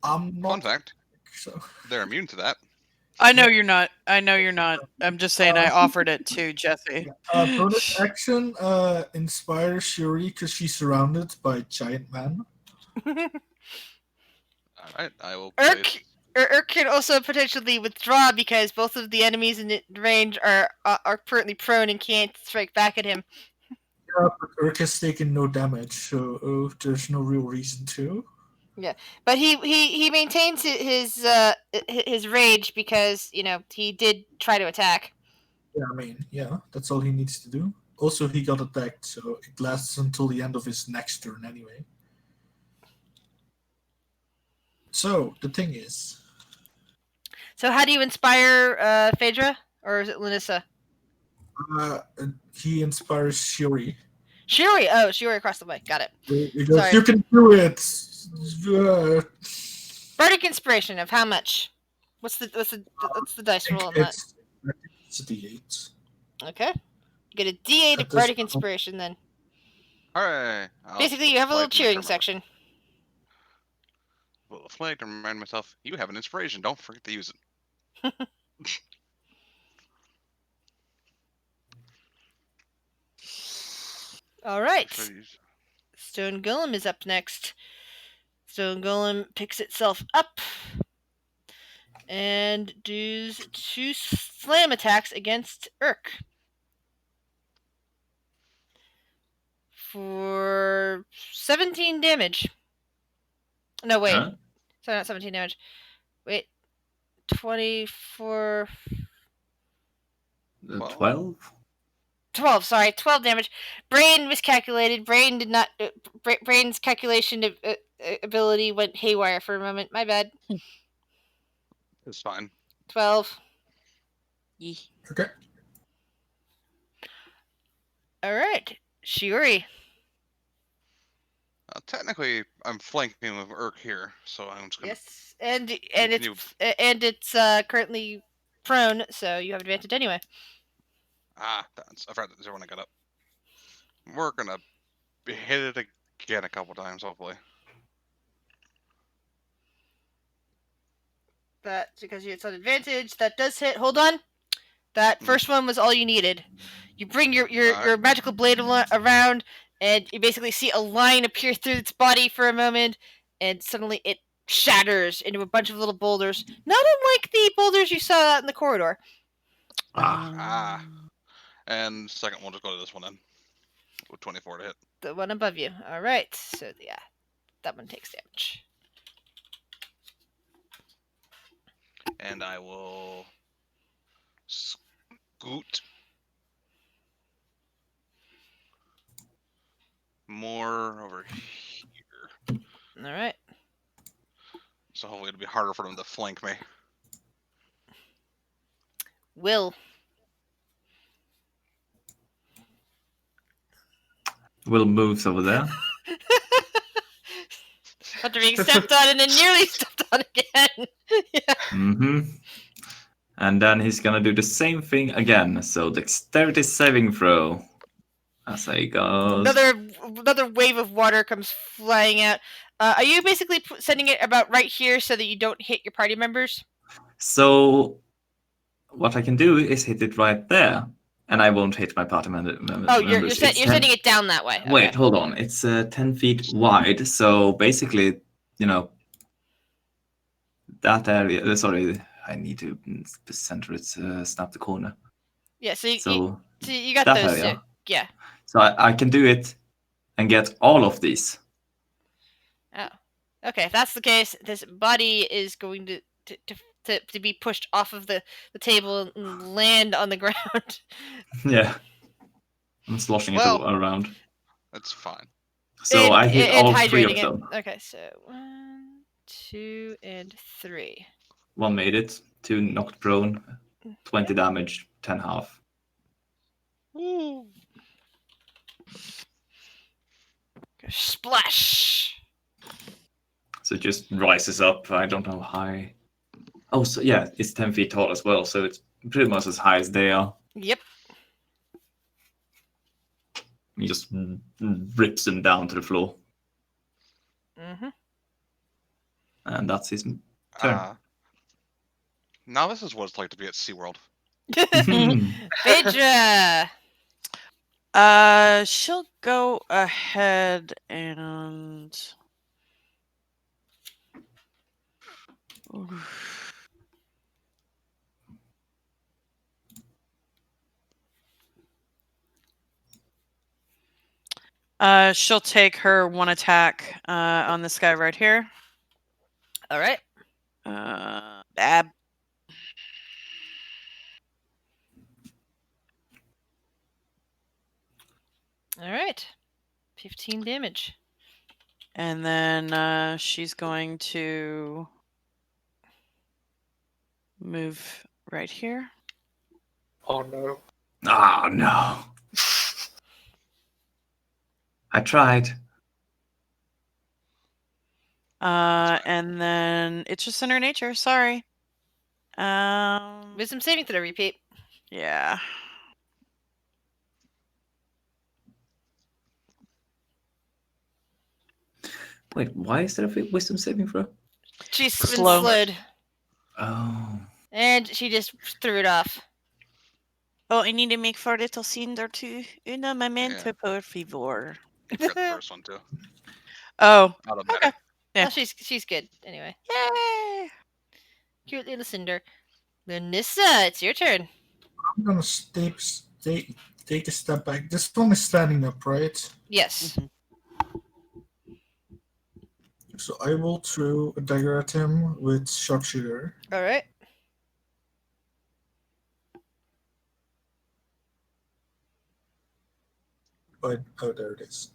I'm Fun not... fact: So... they're immune to that. I know you're not. I'm just saying I offered it to Jesse. Bonus action inspires Shuri because she's surrounded by giant men. All right, I will. Urk, Place... Urk can also potentially withdraw because both of the enemies in range are currently prone and can't strike back at him. Yeah, but Urk has taken no damage, so there's no real reason to. But he maintains his rage because he did try to attack. Yeah, I mean, yeah, that's all he needs to do. Also, he got attacked, so it lasts until the end of his next turn anyway. So, the thing is... So how do you inspire Phaedra, or is it Lunissa? He inspires Shuri. Shuri. Oh, Shuri across the way. Got it. He goes, Sorry. you can do it! Bardic inspiration of how much? What's the dice roll on that? It's a D8. Okay. You get a D8 of That Bardic does- inspiration then. All right. Basically, you have a little cheering section. Well, flag to remind myself, you have an inspiration. Don't forget to use it. All right. Please. Stone Golem is up next. Stone Golem picks itself up and does 2 slam attacks against Urk for 17 damage. No, wait. Huh? Sorry, not 17 damage. Wait. 24... 12? 12, sorry. 12 damage. Brain miscalculated. Brain did not... Brain's calculation ability went haywire for a moment. My bad. It's fine. 12. Okay. Alright. Shiori. Technically, I'm flanking with Urk here, so I'm just gonna. Yes, and Continue. it's currently prone, so you have advantage anyway. I forgot that when I got up. We're gonna hit it again a couple times, hopefully. That's because it's on advantage. That does hit. Hold on. That first one was all you needed. You bring your magical blade around, and you basically see a line appear through its body for a moment, and suddenly it shatters into a bunch of little boulders. Not unlike the boulders you saw out in the corridor. And second, we'll just go to this one then. With 24 to hit. The one above you. All right. So yeah, that one takes damage. And I will scoot more over here. All right. So hopefully it'll be harder for them to flank me. Will. Will moves over there. After being stepped on and then nearly stepped on again. Yeah. Mm-hmm. And then he's gonna do the same thing again. So dexterity saving throw. As he goes. Another wave of water comes flying out. Are you basically sending it about right here so that you don't hit your party members? So what I can do is hit it right there, and I won't hit my party members. Oh, you're It's 10 sending it down that way. Wait, Okay. hold on. It's 10 feet wide, so basically, that area. Sorry, I need to center it, snap the corner. Yeah. So So you got that those area. two. Yeah. So I can do it and get all of these. Oh. Okay. If that's the case, this body is going to be pushed off of the table and land on the ground. Yeah. I'm sloshing Well- it around. That's fine. So I hit all three of hydrating it. them. Okay, so 1, 2, and 3. One made it. 2 knocked prone. 20 damage. 10 half. Woo. Splash! So it just rises up. I don't know how high. Oh, so yeah, it's 10 feet tall as well. So it's pretty much as high as they are. Yep. He just rips them down to the floor. Mm-hmm. And that's his turn. Now this is what it's like to be at SeaWorld. Phaedra! She'll go ahead and. She'll take her one attack on this guy right here. All right. Bab. All right. 15 damage. And then she's going to move right here. Oh no. Oh, no. I tried. And then it's just in her nature. Sorry. Wisdom saving throw repeat. Yeah. Wait, why is there a wisdom saving throw? She's been Slow. slowed. Oh. And she just threw it off. Oh, I need to make 4 little scenes or two. Una momento, por favor. You forgot the first one too. Oh, Not a matter. okay. Yeah. Well, she's good anyway. Yay! Cute little cinder. Lanissa, it's your turn. I'm gonna take a step back. This one is standing up, right? Yes. So I will throw a dagger at him with sharpshooter. All right. Oh, there it is.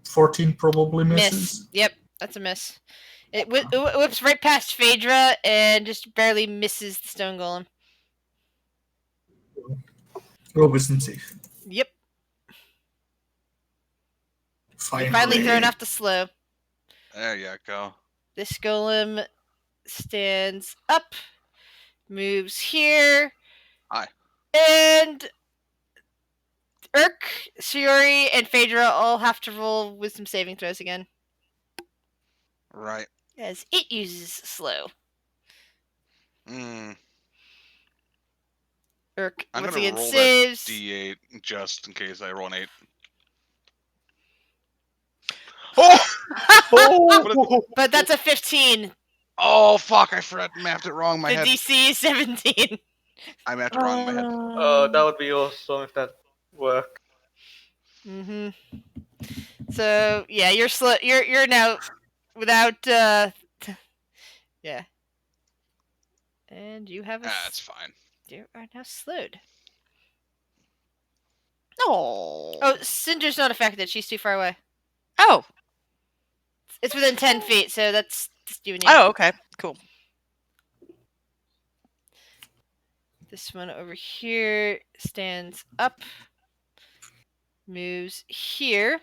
14 probably misses. Miss. Yep, that's a miss. It whips right past Phaedra and just barely misses the stone golem. Oh, wisdom save. Yep. Finally. Finally thrown off the slow. There you go. This golem stands up, moves here. Hi. And Urk, Shiori, and Phaedra all have to roll wisdom saving throws again. Right. As it uses slow. Urk I'm once gonna again roll saves. that D8 just in case I roll an 8. Oh! But that's a 15. Oh fuck! I mapped it wrong in my The head. DC is 17. I mapped it wrong in my head. That would be awesome if that worked. Mm-hmm. So yeah, you're slow. You're now without. Yeah. And you have a. That's fine. You are now slowed. Oh. Oh, Cinder's not affected. She's too far away. Oh. It's within 10 feet, so that's just you and you. Oh, okay. Cool. This one over here stands up, moves here,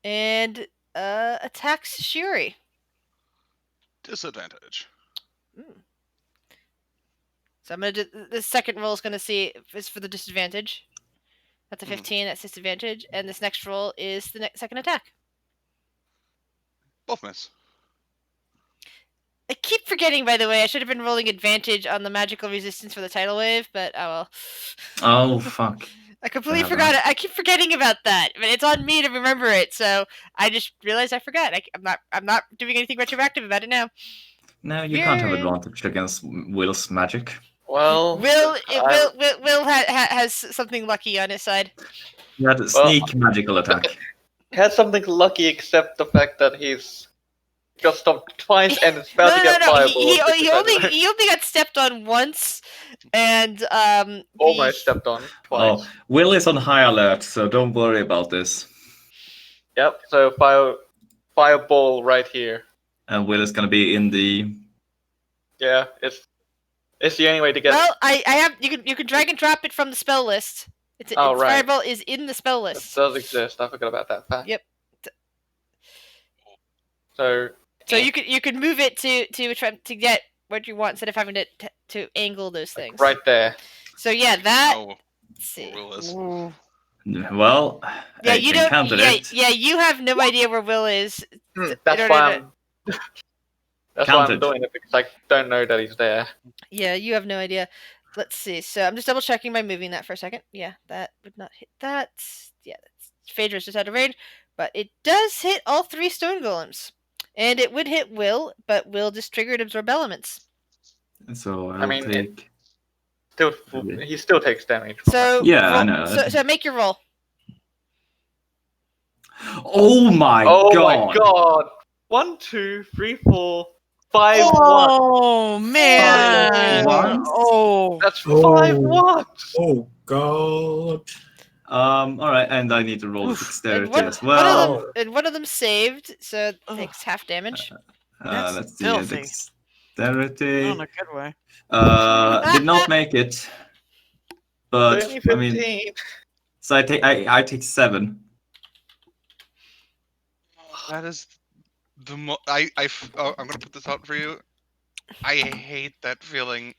and attacks Shuri. Disadvantage. So I'm gonna do the second roll is gonna see is for the disadvantage. That's a Mhm. 15. That's disadvantage, and this next roll is the second attack. Both miss. I keep forgetting, by the way, I should have been rolling advantage on the magical resistance for the tidal wave, but oh well. Oh, fuck. I completely Yeah, forgot it. I keep forgetting about that, but it's on me to remember it. So I just realized I forgot. I'm not doing anything retroactive about it now. No, you can't have Viren. advantage against Will's magic. Well, Will has something lucky on his side. You had a sneak magical attack. he had something lucky except the fact that he's got stopped twice and it's about to get No. fireball. He only got stepped on once, and Almost stepped on twice. Oh, Will is on high alert, so don't worry about this. Yep. So fireball right here. And Will is gonna be in the. Yeah, it's the only way to get. Well, I have you can drag and drop it from the spell list. It's Oh, right. Fireball is in the spell It list. does exist. I forgot about that fact. Yep. So you could move it to try to get what you want instead of having to angle those things. right there. So yeah, that. Oh, Let's see. Will is. Ooh. Well, Yeah, I you can don't. counter Yeah, it. yeah, you have no idea where Will is. That's order why to- I'm. That's why I'm Counted. doing it because I don't know that he's there. Yeah, you have no idea. Let's see. So I'm just double checking by moving that for a second. Yeah, that would not hit that. Yeah, Phaedra's just out of range, but it does hit all 3 stone golems, and it would hit Will, but Will just triggered absorb elements. So I I'll mean, take. Still, Okay. he still takes damage. From So Yeah, I roll- know. So make your roll. Oh my oh god! my god! 1, 2, 3, 4, 5 1. Oh man! ones? Oh, That's Oh. 5 1. Oh god. All right, and I need to roll Oof. dexterity one, as well. one of them saved, so it Ugh. takes half damage. That's Let's see. filthy. Dexterity. not in a good way. Did not make it. But I mean, 2015. so I take 7. That is the I'm gonna put this out for you. I hate that feeling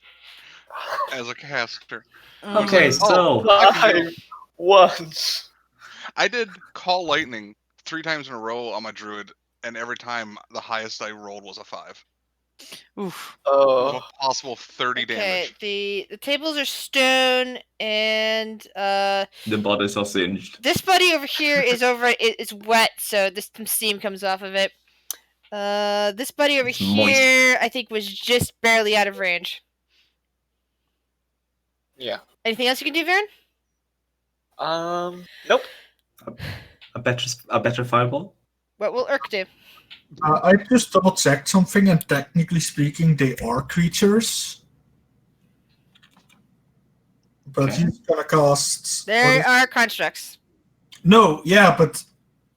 as a caster. Okay, so 5 once. I did call lightning 3 times in a row on my druid, and every time the highest I rolled was a 5. Oof. With Oh, a possible 30 Okay, damage. the tables are stone, and the bodies are singed. this buddy over here is wet, so some steam comes off of it. This buddy over It's moist. here, I think, was just barely out of range. yeah. Anything else you can do, Varen? Nope. A better fireball. What will Urk do? I just double checked something, and technically speaking, they are creatures. But Okay. he's gonna cast. There are constructs. No, yeah, but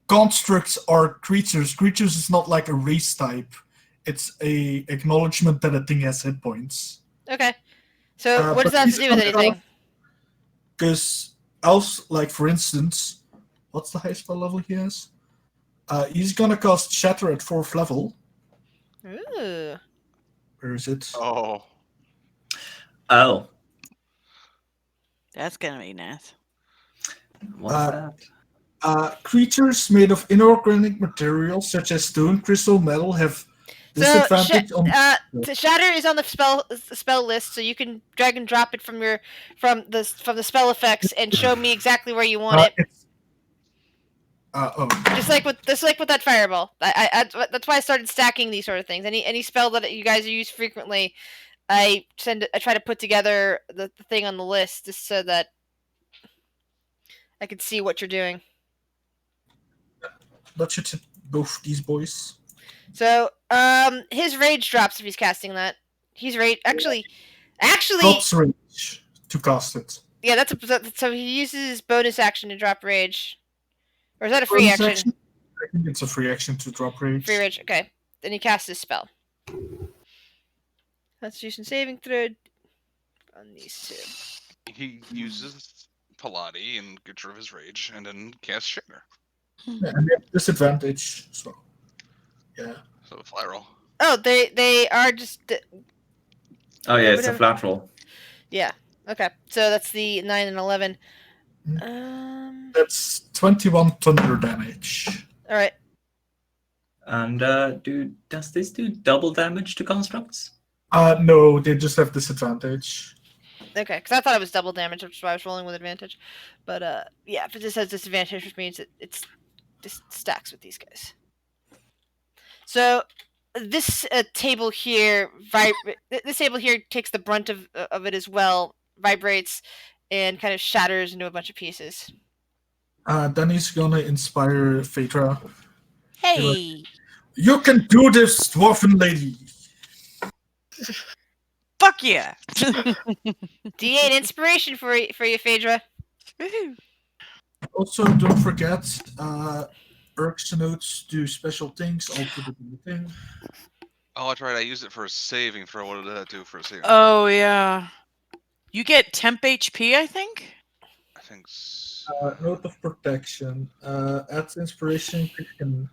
constructs are creatures. Creatures is not like a race type. It's a acknowledgement that a thing has hit points. Okay. So what does but that have to he's do with gonna anything? Because else, like for instance, what's the highest spell level he has? He's gonna cast Shatter at 4th level. Ooh. Where is it? Oh. Oh, That's gonna be nice. what's Uh, that? Creatures made of inorganic materials such as stone, crystal, metal have disadvantage on. Shatter is on the spell list, so you can drag and drop it from the spell effects and show me exactly where you want it. Just like with that fireball. That's why I started stacking these sort of things. Any spell that you guys use frequently, I try to put together the thing on the list just so that I can see what you're doing. That should hit both these boys. So, his rage drops if he's casting that. He's rage actually. Drops rage to cast it. Yeah, so he uses his bonus action to drop rage, or is that a free Bonus action? I think it's a free action to drop rage. Free rage. Okay, then he casts his spell. Constitution saving throw on these two. He uses Palati and gets rid of his rage, and then casts Shatter. Yeah, and they have disadvantage. So, yeah. So fly roll. Oh, they are just Oh yeah, Or it's a whatever. flat roll. Yeah. Okay. So that's the 9 and 11. That's 21 thunder damage. All right. And does this do double damage to constructs? No, they just have disadvantage. Okay, because I thought it was double damage, which is why I was rolling with advantage. But yeah, if it just has disadvantage, which means it's just stacks with these guys. So this table here, this table here takes the brunt of it as well, vibrates, and kind of shatters into a bunch of pieces. Then he's gonna inspire Phaedra. Hey, You can do this, dwarven lady. fuck yeah! D8 inspiration for you, Phaedra. Woohoo. Also, don't forget, Eric's notes do special things. I'll put it in the thing. Oh, that's right. I used it for a saving throw. What did that do for a saving? Oh yeah, you get temp HP, I think. I think so. Note of protection. Adds inspiration. Can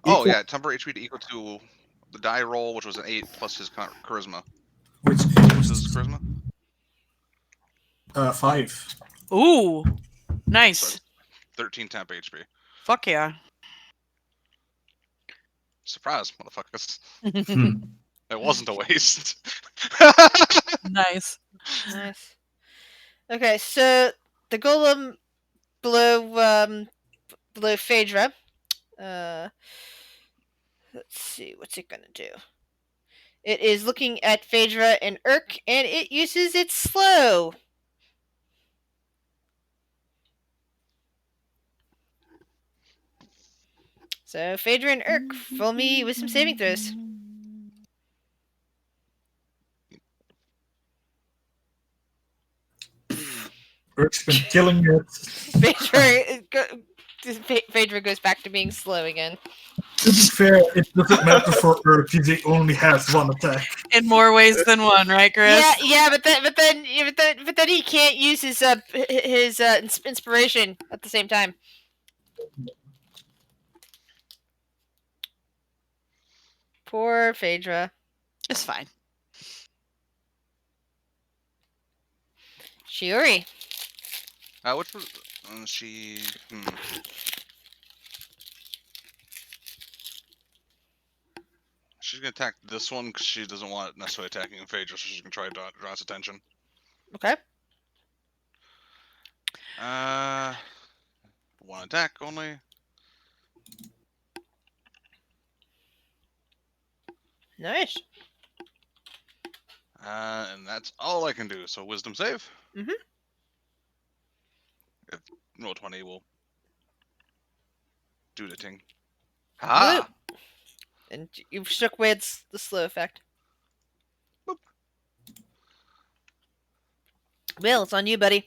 Oh equal- yeah, temporary HP to equal to the die roll, which was an 8 plus his charisma. which What's his is charisma? 5. Ooh, nice. So 13 temp HP. Fuck yeah. Surprise, motherfuckers! Hmm. It wasn't a waste. Nice. Nice. Okay, so the golem below Phaedra. Let's see, what's it gonna do? It is looking at Phaedra and Urk, and it uses its slow. So Phaedra and Urk, roll me with some saving throws. Eric's been killing it. Phaedra goes back to being slow again. To be fair, it doesn't matter for Erc. He only has one attack. In more ways than one, right, Chris? Yeah, but then he can't use his inspiration at the same time. Poor Phaedra. It's fine. Shiori. Which was she? She's gonna attack this one because she doesn't want it necessarily attacking Phaedra, so she's gonna try to draw its attention. Okay. One attack only. Nice. And that's all I can do. So wisdom save. Mhm. If roll 20 will do the thing. Ha! And you've shook away the slow effect. Boop. Will, it's on you, buddy.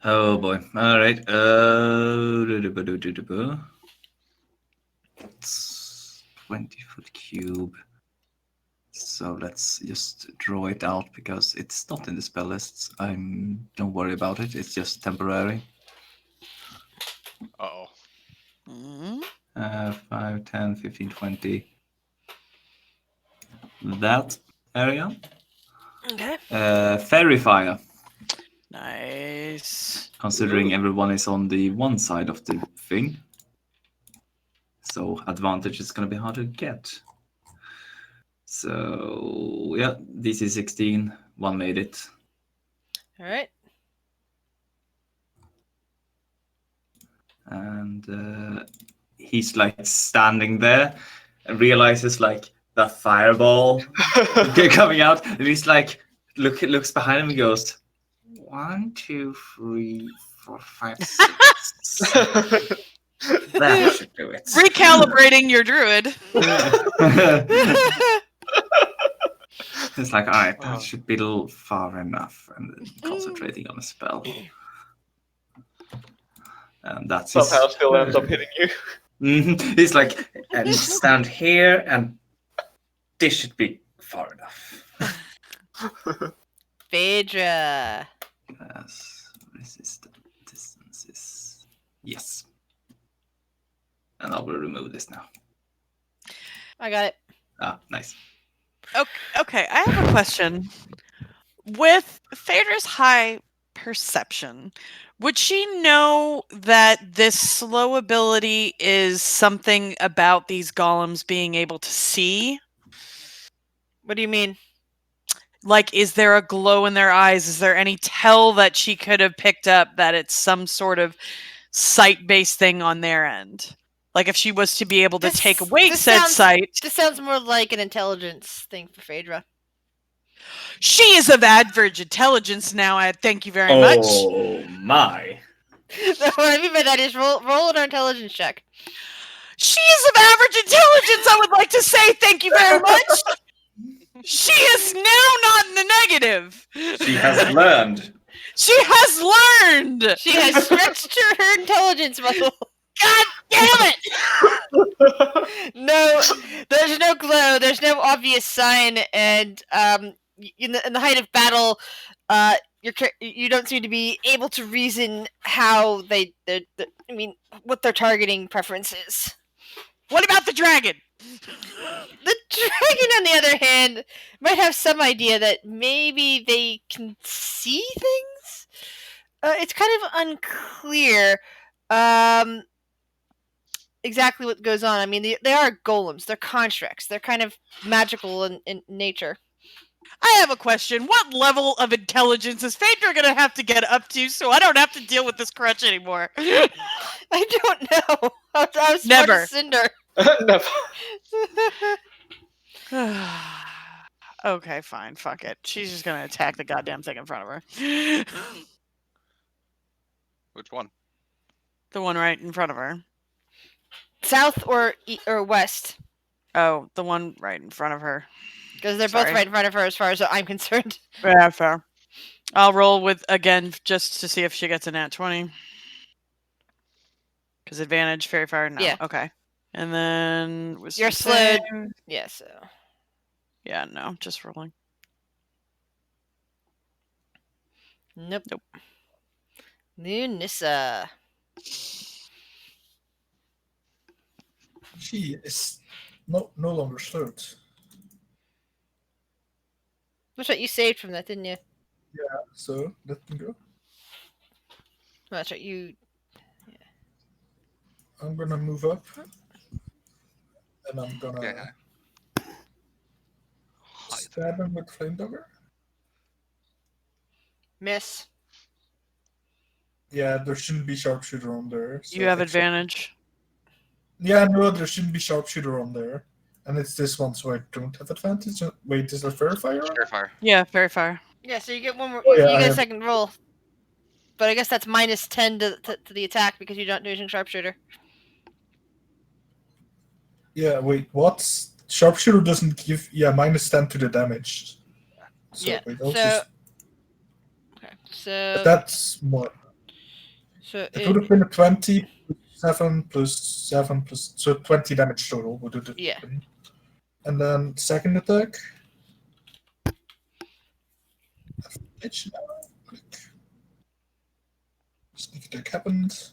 Oh boy. All right. It's 20-foot cube. So let's just draw it out because it's not in the spell lists. Don't worry about it. It's just temporary. Uh-oh. 5, 10, 15, 20. That area. Okay. Fairy fire. Nice. Considering everyone is on the one side of the thing. So advantage is going to be hard to get. So yeah, DC 16. One made it. All right. And he's like standing there and realizes like that fireball coming out. And he's like looks behind him and goes 1, 2, 3, 4, 5, 6. That should do it. Recalibrating your druid. It's like, all right, that should be a little far enough, and then concentrating on a spell. And that's Somehow still ends up hitting you. He's like, and stand here, and this should be far enough. Phaedra. Yes, resistant distances. Yes. And I will remove this now. I got it. Ah, nice. Okay, I have a question. With Phaedra's high perception, would she know that this slow ability is something about these golems being able to see? What do you mean? Like, is there a glow in their eyes? Is there any tell that she could have picked up that it's some sort of sight-based thing on their end? Like, if she was to be able to take away said sight, This sounds more like an intelligence thing for Phaedra. she is of average intelligence now. I thank you very much. Oh my. What I mean by that is roll an intelligence check. She is of average intelligence. I would like to say thank you very much. She is now not in the negative. She has learned. She has learned. She has stretched her intelligence muscle. God damn it! No, there's no glow. There's no obvious sign, and in the height of battle, you don't seem to be able to reason how what their targeting preference is. What about the dragon? The dragon, on the other hand, might have some idea that maybe they can see things. It's kind of unclear exactly what goes on. I mean, they are golems. They're constructs. They're kind of magical in nature. I have a question. What level of intelligence is Phaedra going to have to get up to so I don't have to deal with this crutch anymore? I don't know. I was smart Never. as Cinder. Never. Okay, fine. Fuck it. She's just going to attack the goddamn thing in front of her. Which one? The one right in front of her. South or west? Oh, the one right in front of her. Because they're Sorry. both right in front of her as far as I'm concerned. Yeah, fair. I'll roll with, again, just to see if she gets a nat 20. Because advantage, fairy fire? No. Yeah. Okay. And then... You're slowed. Yeah, so. Yeah, no. Just rolling. Nope. Nope. Lunissa. She is no longer slowed. That's right, you saved from that, didn't you? So let me go. That's right, you. I'm gonna move up, and I'm gonna Okay. stab him with flame dagger. Miss. Yeah, there shouldn't be sharpshooter on there. So You have actually- advantage. Yeah, no, there shouldn't be sharpshooter on there, and it's this one, so I don't have advantage. Wait, is there fairy fire? Fair fire. Yeah, fairy fire. Yeah, so you get one more. Oh, yeah, you I get a have- second roll. But I guess that's minus 10 to the attack because you're not using sharpshooter. Yeah, wait, what? Sharpshooter doesn't give minus 10 to the damage. So Yeah, wait, I'll so- just Okay, so that's more. so It would have been a 20 plus 7 plus so 20 damage total would it have Yeah. been. And then second attack. Advantage now. Click. Sneak attack happened.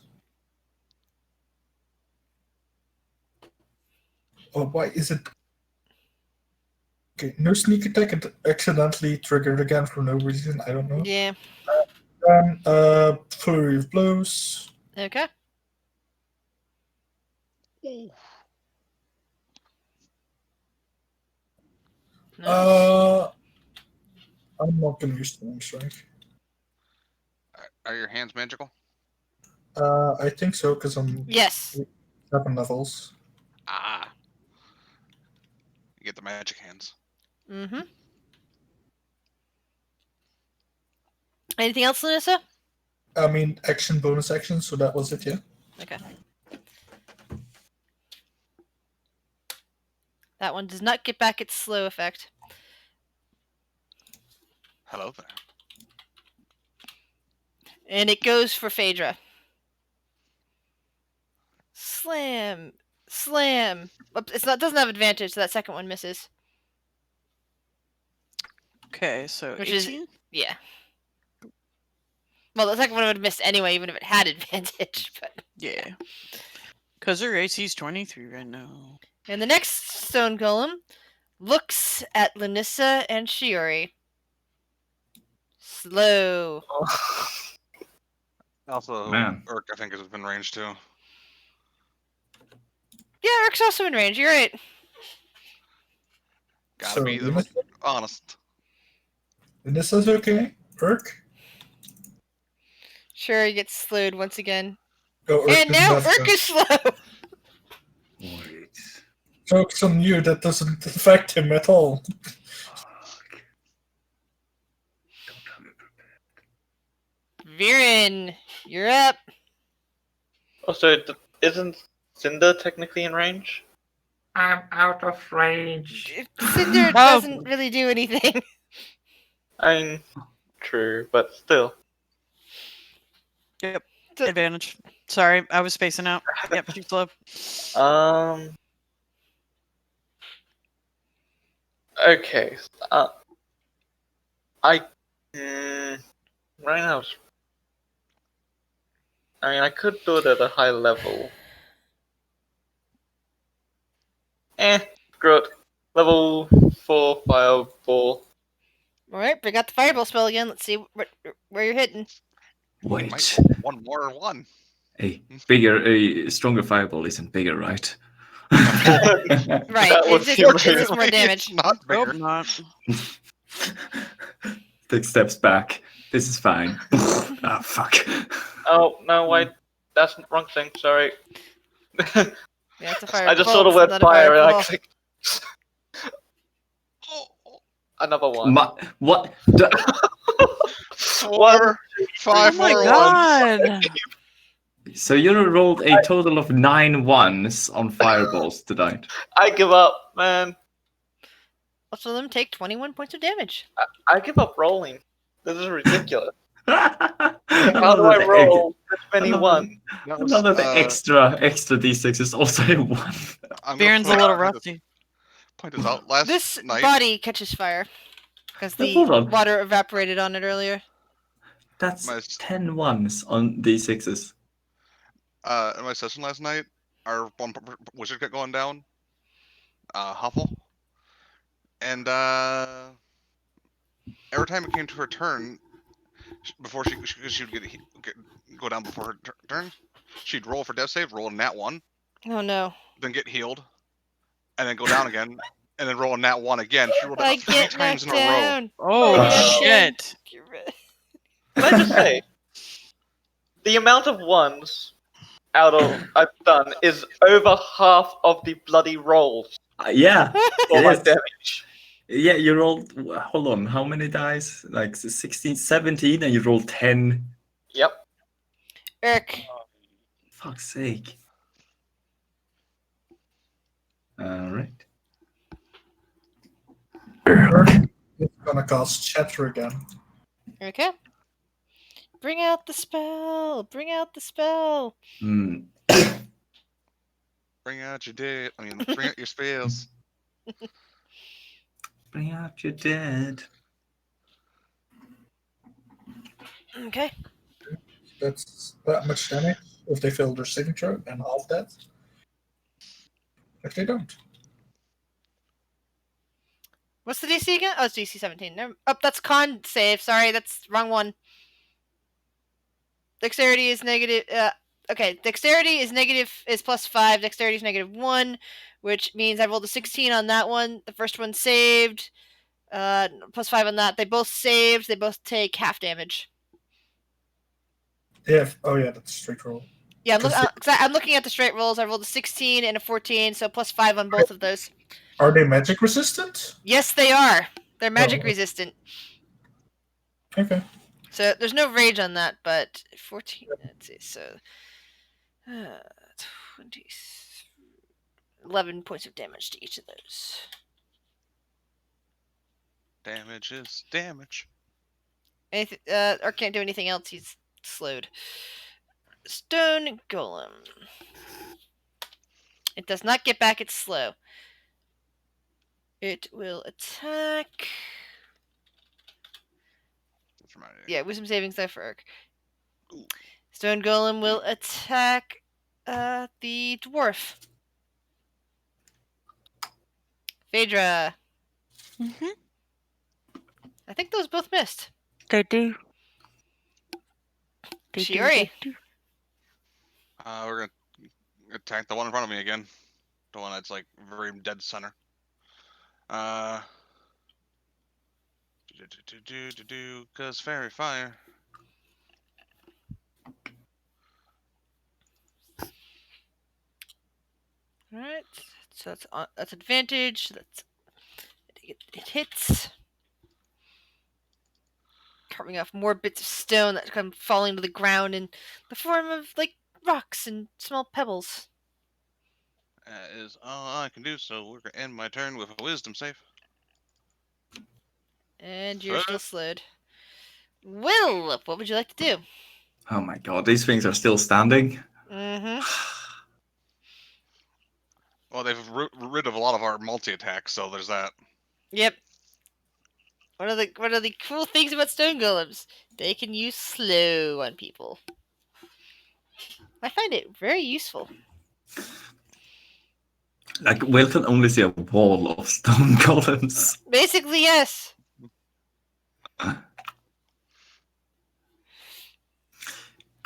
Oh, why is it? Okay, no sneak attack. It accidentally triggered again for no reason. I don't know. yeah. Then flurry of blows. Okay. Nice. I'm not gonna use Storm Strike. Are your hands magical? I think so because I'm Yes. 7 levels. Ah. You get the magic hands. Mm-hmm. Anything else, Lunissa? I mean, action, bonus action, so that was it, yeah. Okay. That one does not get back its slow effect. Hello there. And it goes for Phaedra. Slam. Slam. Oops, doesn't have advantage, so that second one misses. Okay, so Which is- 18? Yeah. Well, the second one would have missed anyway, even if it had advantage. But Yeah. Because her AC's 23 right now. and the next stone golem looks at Lanissa and Shiori. Slow. Also, Man. Urk, I think, has been ranged too. Yeah, Urk's also in range. You're right. Gotta So be honest. Vanessa's okay. Urk? Shiori gets slowed once again. Oh, Urk And didn't now have Urk to. is slow. Wait. Joke's on you, that doesn't affect him at all. Fuck. Don't have it prepared. Viren, you're up. Also, isn't Cinder technically in range? I'm out of range. Cinder doesn't really do anything. I mean, true, but still. Yep. So- Advantage. Sorry, I was spacing out. Yep, too slow. Okay. I. Right now. I mean, I could do it at a high level. Screw it. Level 4 fireball. Alright, bring out the fireball spell again. Let's see where you're hitting. Wait. Might one more one. A stronger fireball isn't bigger, right? Right, That it's was just, your it's just more It's damage. not bigger. Nope, not. Take steps back. This is fine. Ah, fuck. Oh, no, wait. That's the wrong thing, sorry. Yeah, it's a fireball. I just saw the It's word not a fire and I fireball. clicked. Oh, Another one. What? 4, 5 Oh my more ones. god! So you rolled a total of 9 ones on fireballs tonight. I give up, man. Most of them take 21 points of damage. I give up rolling. This is ridiculous. How How do I roll this many another- ones? That was, Another the extra D6 is also a 1. I'm gonna Viren's a little rusty. point this out. Last This night, body catches fire. Because the Hold on. water evaporated on it earlier. That's My- 10 ones on D6s. in my session last night, our one wizard kept going down. Huffle. And every time it came to her turn, before she would go down before her turn, she'd roll for death save, roll a nat 1, Oh no. then get healed, and then go down again, and then roll a nat 1 again. She rolled I it 3 get times knocked in a row. down. Oh Yes, shit! Can I just say, the amount of ones out of I've done is over half of the bloody rolls Yeah. for It my is. damage. Yeah, you rolled. Hold on. How many dice? Like 16, 17, and you rolled 10. Yep. Urk. Fuck's sake. Alright. Urk is gonna cast Shatter again. Okay. Bring out the spell. Bring out the spell. Hmm. Bring out your dead. Bring out your spells. Bring out your dead. Okay. That's that much damage if they fail their saving throw, and half that if they don't. What's the DC again? Oh, it's DC 17. Oh, that's con save. Sorry, that's wrong one. Dexterity is negative. Okay, dexterity is +5. Dexterity is -1, which means I rolled a 16 on that one. The first one saved. +5 on that. They both saved. They both take half damage. Yeah. Oh yeah, that's a straight roll. Yeah, I'm looking at the straight rolls. I rolled a 16 and a 14, so +5 on both of those. Are they magic resistant? Yes, they are. They're magic Oh. resistant. Okay. So there's no rage on that, but 14. Let's see. So 20, 11 points of damage to each of those. Damage is damage. Anything? Or can't do anything else. He's slowed. Stone Golem. It does not get back its slow. It will attack. That's reminded me. Yeah, wisdom savings there for Urk. Ooh. Stone Golem will attack the dwarf. Phaedra. Mm-hmm. I think those both missed. They do. Shiori. We're gonna attack the one in front of me again. The one that's like very dead center. Cause fairy fire. All right. So that's advantage. It hits. Carving off more bits of stone that come falling to the ground in the form of like rocks and small pebbles. That is all I can do. So we're gonna end my turn with a wisdom save. And you're still slowed. Will, what would you like to do? Oh my god, these things are still standing. Mm-hmm. Well, they've rid of a lot of our multi attacks, so there's that. Yep. One of the cool things about stone golems, they can use slow on people. I find it very useful. Like, Will can only see a wall of stone golems. Basically, yes.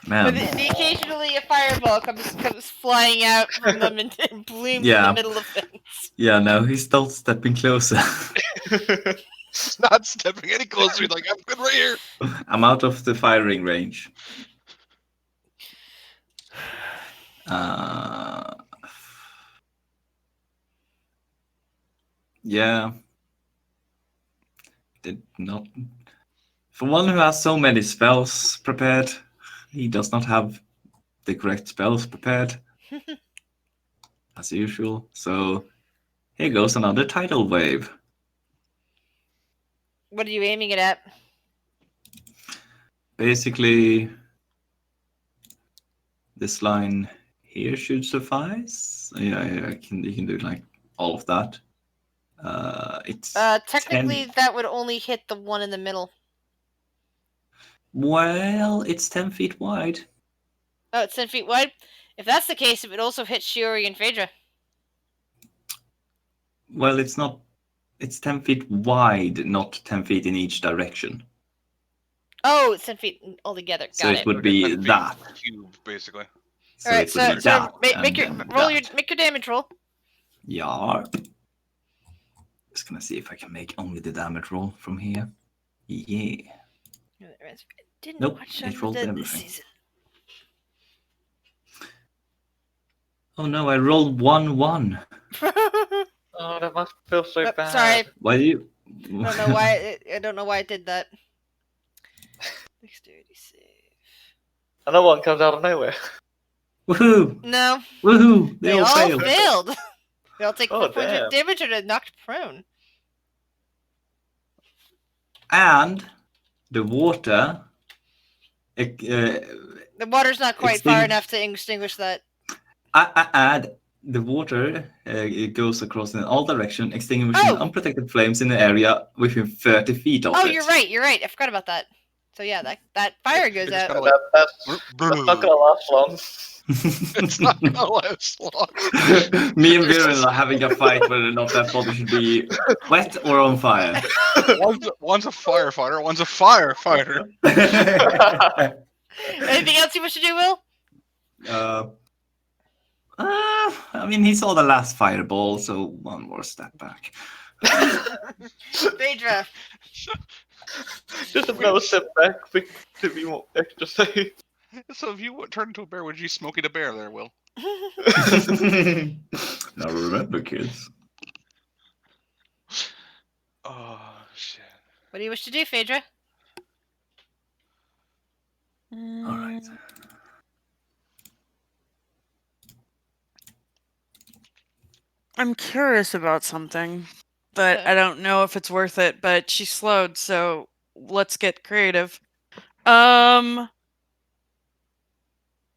Man. But occasionally a fireball comes flying out from them and blooms in the middle of things. Yeah, no, he's not stepping closer. He's not stepping any closer. He's like, I'm good right here. I'm out of the firing range. Yeah. Did not. For one who has so many spells prepared, he does not have the correct spells prepared. As usual. So here goes another tidal wave. What are you aiming it at? Basically, this line here should suffice. Yeah, you can do like all of that. It's technically 10... that would only hit the one in the middle. Well, it's 10 feet wide. Oh, it's 10 feet wide? If that's the case, it would also hit Shiori and Phaedra. Well, it's not. It's 10 feet wide, not 10 feet in each direction. Oh, it's 10 feet altogether. Got So it would Okay, be 10 feet that. cube, basically. So Alright, it would be that. make your and roll that. make your damage roll. Yeah. Just gonna see if I can make only the damage roll from here. Yeah. Didn't Nope, watch it Shaun rolled of the Dead everything. this season. Oh no, I rolled 1-1. Oh, that must feel so Oh, bad. sorry. Why do you? I don't know why. I don't know why it did that. Dexterity save. Another one comes out of nowhere. Woohoo! No, Woohoo! they They all all failed. failed. They all take Oh, 4 points damn. of damage and are knocked prone. And the water. The water's not quite far enough to extinguish that. Add the water. It goes across in all directions, extinguishing Oh! unprotected flames in the area within 30 feet of it. Oh, you're right. You're right. I forgot about that. So yeah, that fire goes It's out. kinda That's not gonna last long. It's not gonna last long. Me and Viren are having a fight whether or not that body should be wet or on fire. One's a firefighter, one's a firefighter. Anything else you wish to do, Will? I mean, he saw the last fireball, so one more step back. Phaedra. Just another step back to be more extra safe. So if you turn into a bear, would you Smokey the Bear there, Will? Now remember, kids. Oh, shit. What do you wish to do, Phaedra? All right. I'm curious about something, but Okay. I don't know if it's worth it. But she's slowed, so let's get creative.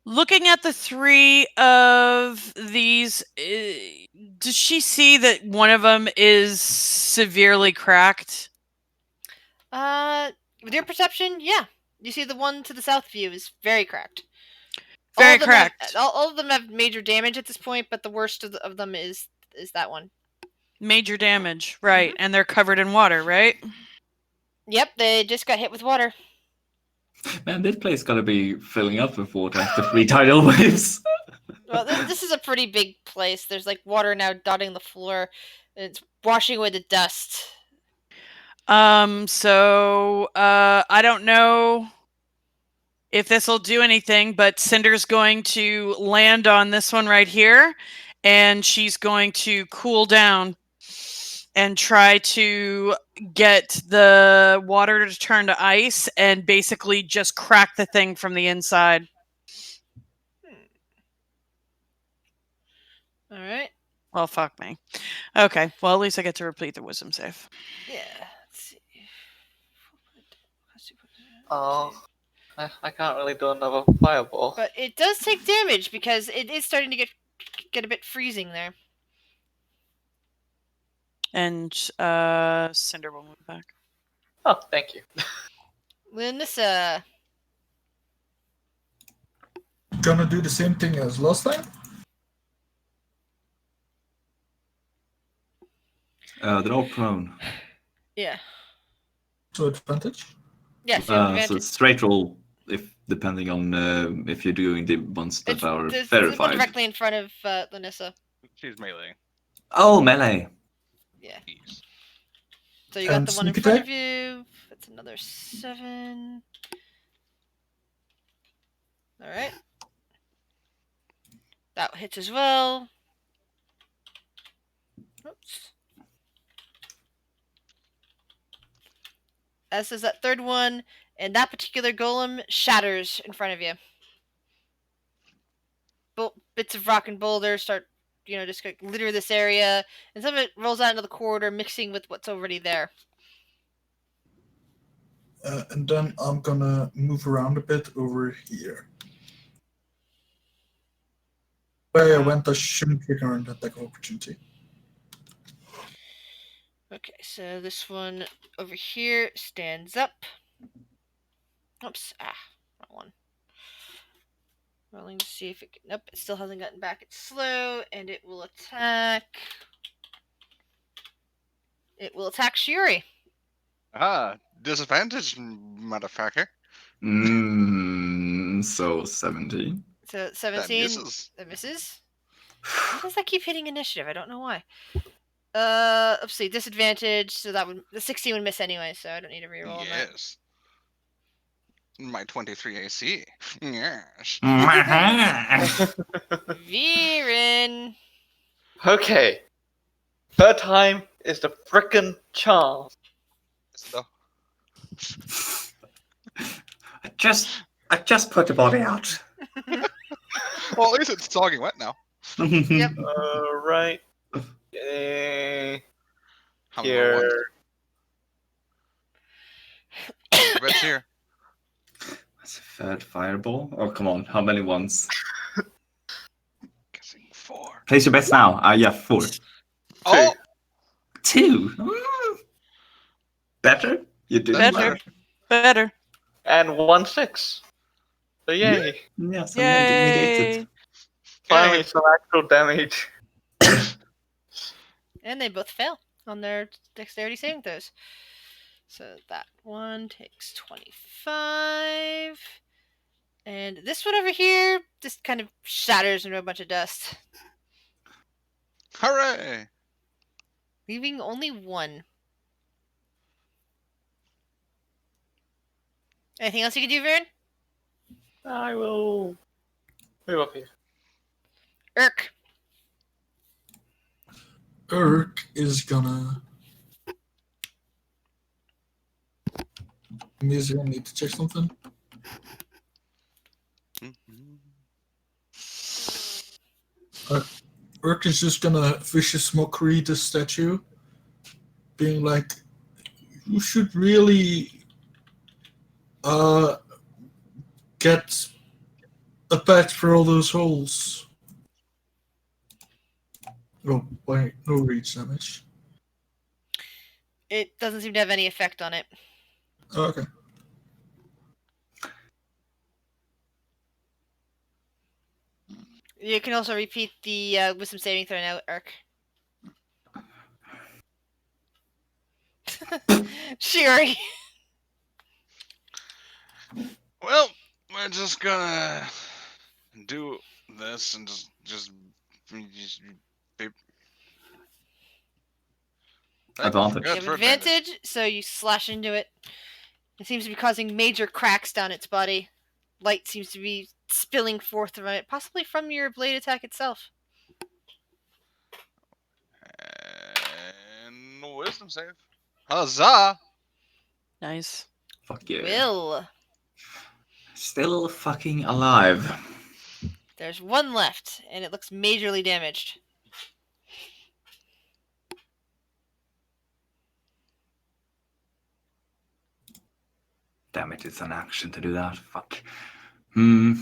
Looking at the three of these, does she see that one of them is severely cracked? With your perception, yeah. You see the one to the south view is very cracked. Very all of them cracked. all of them have major damage at this point, but the worst of them is that one. Major damage, right? And they're covered in water, right? Yep, they just got hit with water. Man, this place gotta be filling up with water after 3 tidal waves. Well, this is a pretty big place. There's like water now dotting the floor. It's washing away the dust. So I don't know if this will do anything, but Cinder's going to land on this one right here, and she's going to cool down and try to get the water to turn to ice and basically just crack the thing from the inside. All right. Well, fuck me. Okay, well, at least I get to repeat the wisdom save. Yeah. Let's see. Oh, I can't really do another fireball. But it does take damage because it is starting to get a bit freezing there. And Cinder will move back. Oh, thank you. Linissa. Gonna do the same thing as last time. They're all prone. Yeah. So advantage. Yes, you have So advantage. it's straight roll, if depending on if you're doing the ones that are There's the one verified. directly in front of Linissa. She's melee. Oh, melee. Yeah. Jeez. So you got And the one in sneak front attack? of you. That's another 7. All right. That hits as well. Oops. As is that third one, and that particular golem shatters in front of you. Bits of rock and boulders start, just litter this area, and some of it rolls out into the corridor, mixing with what's already there. And then I'm gonna move around a bit over here. Where I went, I shouldn't trigger an attack of opportunity. Okay, so this one over here stands up. Oops, wrong one. Rolling to see if it can. Nope, it still hasn't gotten back. It's slow, and it will attack. It will attack Shuri. Disadvantage, motherfucker. So 17. So That 17. misses. That misses. Why does that keep hitting initiative? I don't know why. Let's see, disadvantage. So the 16 would miss anyway, so I don't need to reroll on that. Yes. My 23 AC. Yes. Viren. Okay. Third time is the frickin' charm. So, I just put the body out. well, at least it's sogging wet now. Yep. Right. How many more ones? Here. The bed's here. That's a third fireball. Oh, come on. How many ones? Guessing 4. Place your bets now. Yeah, 4. Oh! 2. Better? You do Better. Better. And 1 6. So yay. Yeah, so Yay. negated. Finally some actual damage. And they both fail on their dexterity saving throws. So that one takes 25. And this one over here just kind of shatters into a bunch of dust, Hooray! leaving only one. Anything else you can do, Varen? I will move up here. Urk. Urk is gonna. Is gonna need to check something. Urk is just gonna vicious mockery the statue, being like, "You should really get a patch for all those holes." Oh, wait, no reach damage. It doesn't seem to have any effect on it. Oh, okay. You can also repeat the wisdom saving throw now, Urk. Shiri. Well, we're just gonna do this and just be. Advantage. You have advantage, so you slash into it. It seems to be causing major cracks down its body. Light seems to be spilling forth from it, possibly from your blade attack itself. And wisdom save. Huzzah! Nice. Fuck yeah. Will. Still fucking alive. There's one left, and it looks majorly damaged. Damn it, it's an action to do that. Fuck. Hmm.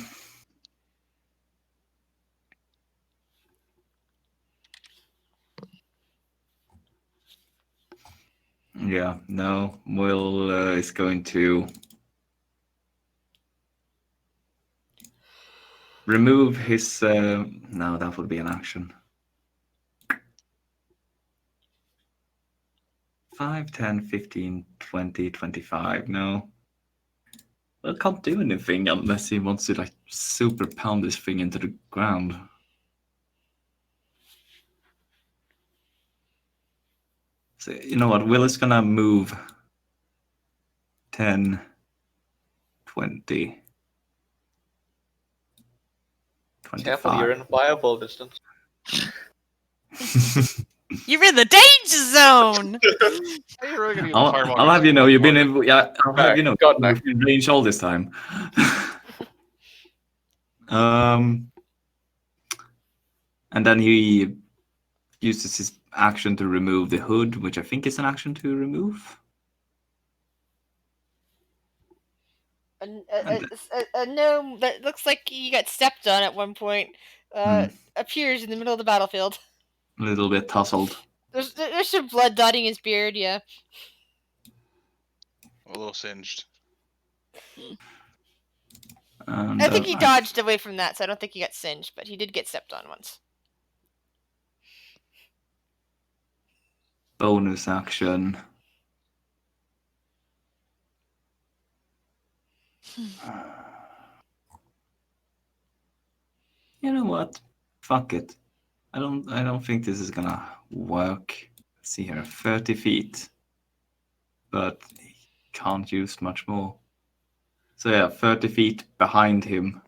Yeah, no. Will is going to remove his. No, that would be an action. 5, 10, 15, 20, 25. No. Well, can't do anything unless he wants to like super pound this thing into the ground. So you know what? Will is gonna move 10, 20, 25. Careful, you're in fireball distance. You're in the danger zone. You're really gonna I'll have you know you've been in. Yeah, I'll have you know God, no. you've been in range all this time. And then he uses his action to remove the hood, which I think is an action to remove. A gnome that looks like he got stepped on at one point appears in the middle of the battlefield. A little bit tousled. There's some blood dotting his beard, yeah. A little singed. And, I think he dodged away from that, so I don't think he got singed, but he did get stepped on once. bonus action. You know what? Fuck it. I don't think this is gonna work. Let's see here, 30 feet. But he can't use much more. So yeah, 30 feet behind him.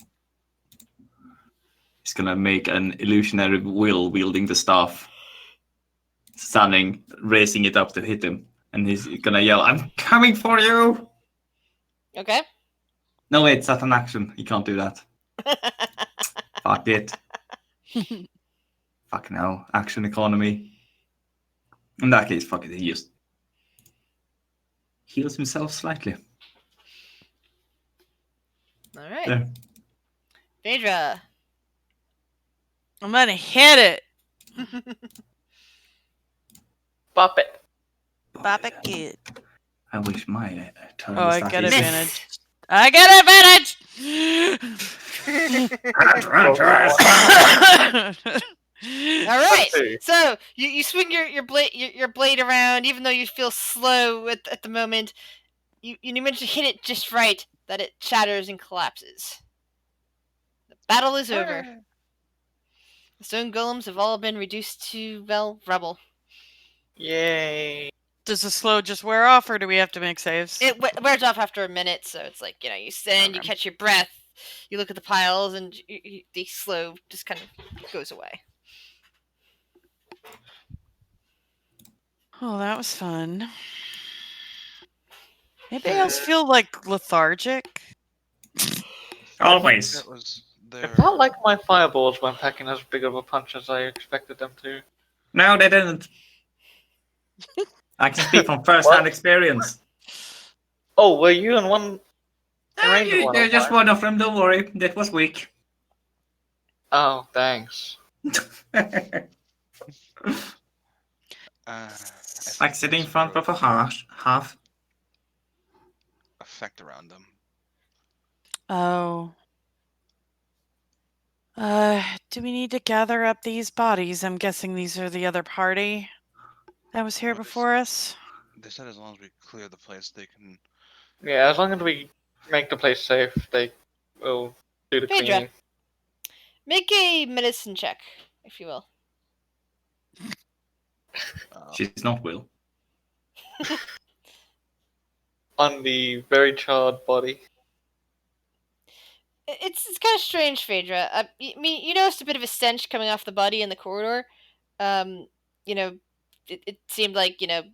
He's gonna make an illusionary will wielding the staff. Standing, raising it up to hit him. And he's gonna yell, "I'm coming for you!" Okay. No, wait, it's not an action. He can't do that. Fuck it. Fuck no. Action economy. In that case, fuck it. He just heals himself slightly. Alright. There. Phaedra. I'm gonna hit it. Bop it. Bop it, kid. I wish my turn Oh, was I that get easy. advantage. I get advantage. All right. Hey. So you swing your blade around, even though you feel slow at the moment. You manage to hit it just right that it shatters and collapses. The battle is over. The stone golems have all been reduced to rubble. Yay. Does the slow just wear off, or do we have to make saves? It wears off after a minute, so it's like you stand, you Okay. catch your breath, you look at the piles, and the slow just kind of goes away. Oh, that was fun. Anybody else feel like lethargic? Always. That was It their. felt like my fireballs weren't packing as big of a punch as I expected them to. No, they didn't. I can speak from first-hand experience. Oh, were you in one? range of one You're of just mine. one of them, don't worry. That was weak. Oh, thanks. Like sitting in front of a half. Effect around them. Oh. Do we need to gather up these bodies? I'm guessing these are the other party that was here What is- before us. They said as long as we clear the place, they can. Yeah, as long as we make the place safe, they will do the Phaedra. cleaning. Make a medicine check, if you will. She's not Will. On the very charred body. It's kind of strange, Phaedra. I mean, you noticed a bit of a stench coming off the body in the corridor. You know, it seemed like it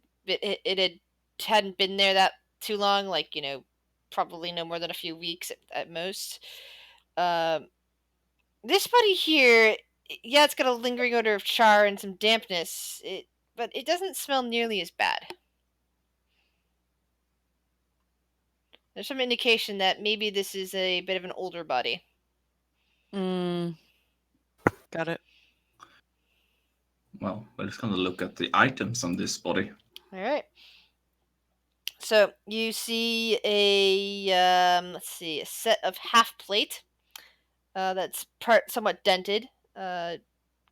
hadn't been there that too long. Like probably no more than a few weeks at most. This body here, yeah, it's got a lingering odor of char and some dampness. But it doesn't smell nearly as bad. There's some indication that maybe this is a bit of an older body. Got it. Well, we're just gonna look at the items on this body. All right. So you see a let's see, a set of half plate. That's somewhat dented.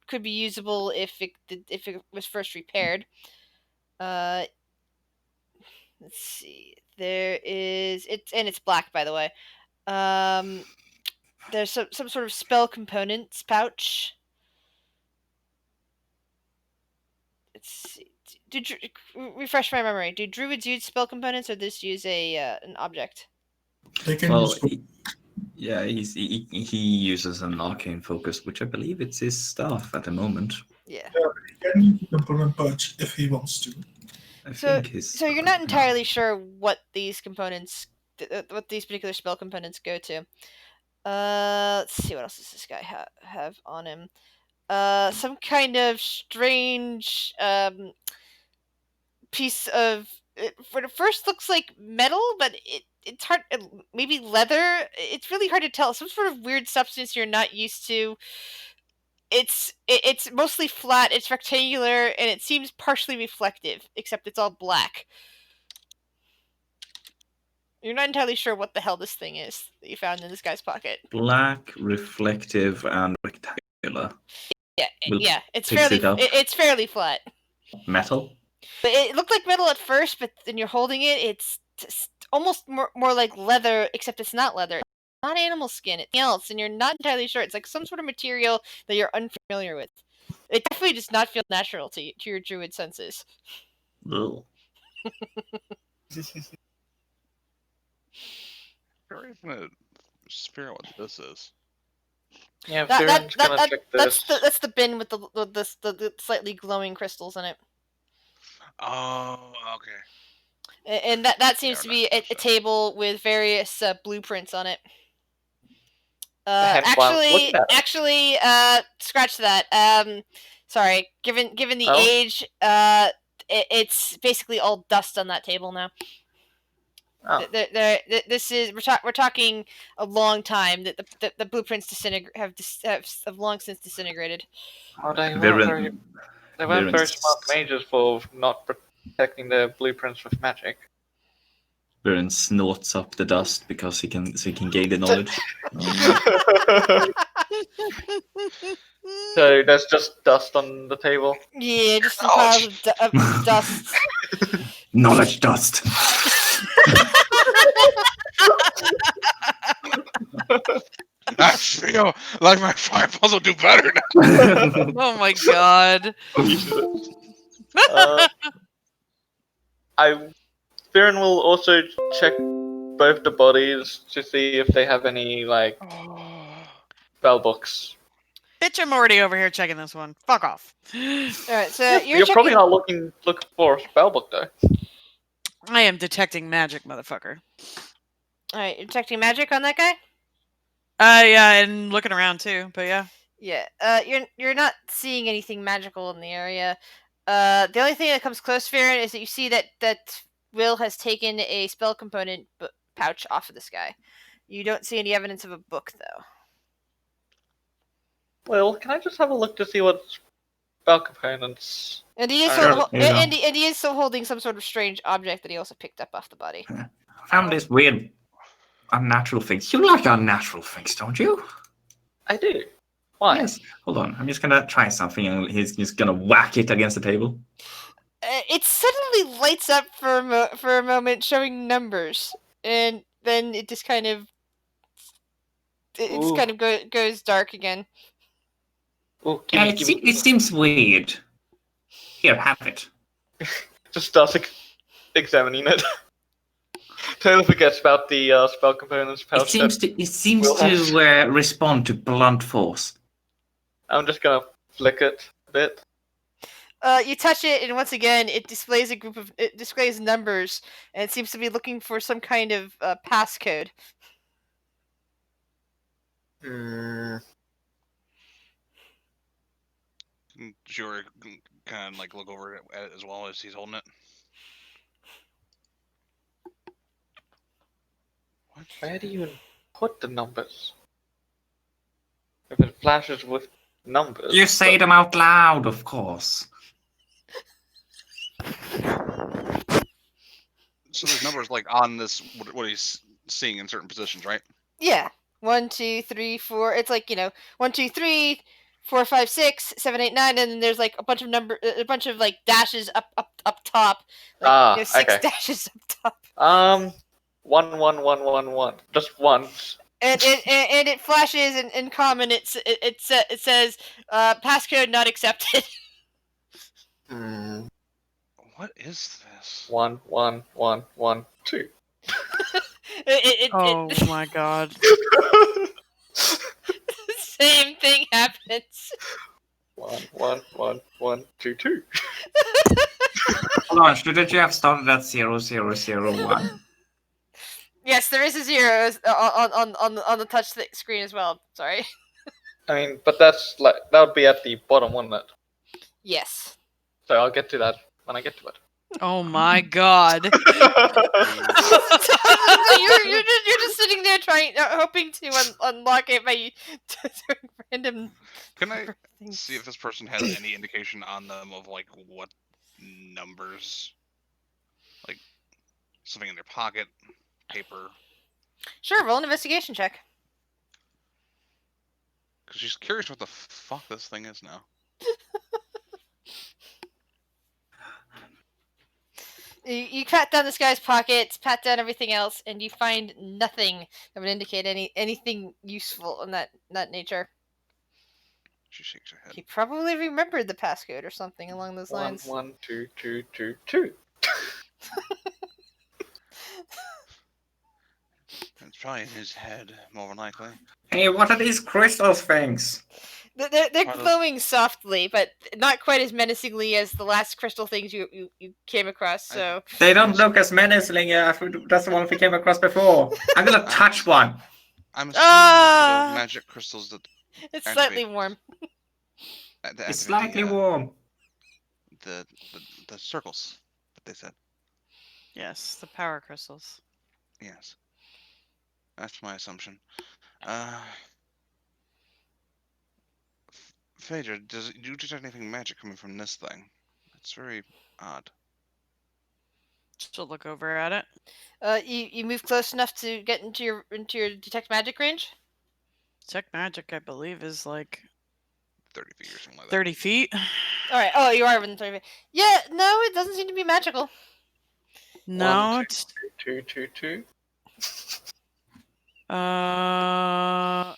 Could be usable if it was first repaired. Let's see. There is it's black, by the way. There's some sort of spell components pouch. Let's see. Refresh my memory. Do druids use spell components, or just use an object? They can Well, use he uses an arcane focus, which I believe it's his staff at the moment. Yeah. he can use a component pouch if he wants to. So you're not entirely sure what these components, what these particular spell components go to. Let's see, what else does this guy have on him? Some kind of strange piece of. For the first, looks like metal, but it's hard. Maybe leather. It's really hard to tell. Some sort of weird substance you're not used to. It's mostly flat. It's rectangular, and it seems partially reflective, except it's all black. You're not entirely sure what the hell this thing is that you found in this guy's pocket. Black, reflective, and rectangular. Yeah, Will yeah. It's picks fairly it up. it's fairly flat. Metal. It looked like metal at first, but then you're holding it. It's almost more like leather, except it's not leather. It's not animal skin. It's something else, and you're not entirely sure. It's like some sort of material that you're unfamiliar with. It definitely does not feel natural to your druid senses. Ugh. We're even gonna figure out what this is. Yeah, Viren's gonna check this. That's the bin with the slightly glowing crystals in it. Oh, okay. And that seems to be a Gotcha. table with various blueprints on it. Hence why I'm looking at it. Actually, scratch that. Sorry. Given the Oh? age, it's basically all dust on that table now. Oh. This is we're talking a long time. That the blueprints have long since disintegrated. Oh, they Viren- weren't very Viren's- smart mages for not protecting their blueprints with magic. Viren snorts up the dust because he can gain the knowledge. So there's just dust on the table. Yeah, just some piles of dust. Knowledge dust. I feel like my fireballs will do better now. Oh my god. Viren will also check both the bodies to see if they have any spell books. Bitch, I'm already over here checking this one. Fuck off. Alright, so You're probably not looking for a spell book though. I am detecting magic, motherfucker. Alright, you're detecting magic on that guy? Yeah, and looking around too, but yeah. Yeah. You're not seeing anything magical in the area. The only thing that comes close, Farron, is that you see that Will has taken a spell component pouch off of this guy. You don't see any evidence of a book, though. Well, can I just have a look to see what spell components? And he is and he is still holding some sort of strange object that he also picked up off the body. Found this weird unnatural things. You like unnatural things, don't you? I do. Why? Yes. Hold on. I'm just gonna try something, and he's just gonna whack it against the table. It suddenly lights up for a moment, showing numbers, and then it just kind of goes dark again. Oh, Yeah, give me. it seems weird. Here, have it. Just starts examining it. Totally forgets about the spell components. It seems Will has. to respond to blunt force. I'm just gonna flick it a bit. You touch it, and once again, it displays numbers, and it seems to be looking for some kind of passcode. Sure, kind of like look over at it as well as he's holding it. What? Where do you put the numbers? If it flashes with numbers. You say them out loud, of course. So there's numbers like on this what he's seeing in certain positions, right? Yeah, 1, 2, 3, 4. It's like 1, 2, 3, 4, 5, 6, 7, 8, 9, and then there's like a bunch of like dashes up top, like 6 okay. dashes up top. 1, 1, 1, 1, 1. Just once. And it flashes in common. It says passcode not accepted. What is this? 1, 1, 1, 1, 2. Oh my god. Same thing happens. 1, 1, 1, 1, 2, 2. Hold on, shouldn't you have started at 0001? Yes, there is a 0 on the touch screen as well. Sorry. I mean, but that's like that would be at the bottom, wouldn't it? Yes. So I'll get to that when I get to it. Oh my god. You're just sitting there hoping to unlock it by doing random. Can I things. see if this person has any indication on them of like what numbers, like something in their pocket, paper? Sure, roll an investigation check. Because she's curious what the fuck this thing is now. You pat down this guy's pockets, pat down everything else, and you find nothing that would indicate anything useful in that nature. She shakes her head. He probably remembered the passcode or something along those 1, lines. 1, 2, 2, 2, 2. It's probably in his head, more than likely. Hey, what are these crystal things? They're Are those- glowing softly, but not quite as menacingly as the last crystal things you came across. So They don't look as menacing. That's the one we came across before. I'm gonna touch one. I'm assuming those are the magic crystals that it's activate- slightly warm. that It's activate slightly the, warm. The circles that they said. Yes, the power crystals. Yes, that's my assumption. Phaedra, do you detect anything magic coming from this thing? It's very odd. She'll look over at it. You move close enough to get into your detect magic range. Detect magic, I believe, is like 30 feet or something like that. 30 feet. All right. Oh, you are within 30 feet. Yeah. No, it doesn't seem to be magical. No, 1, it's 2, 2, 2. yeah,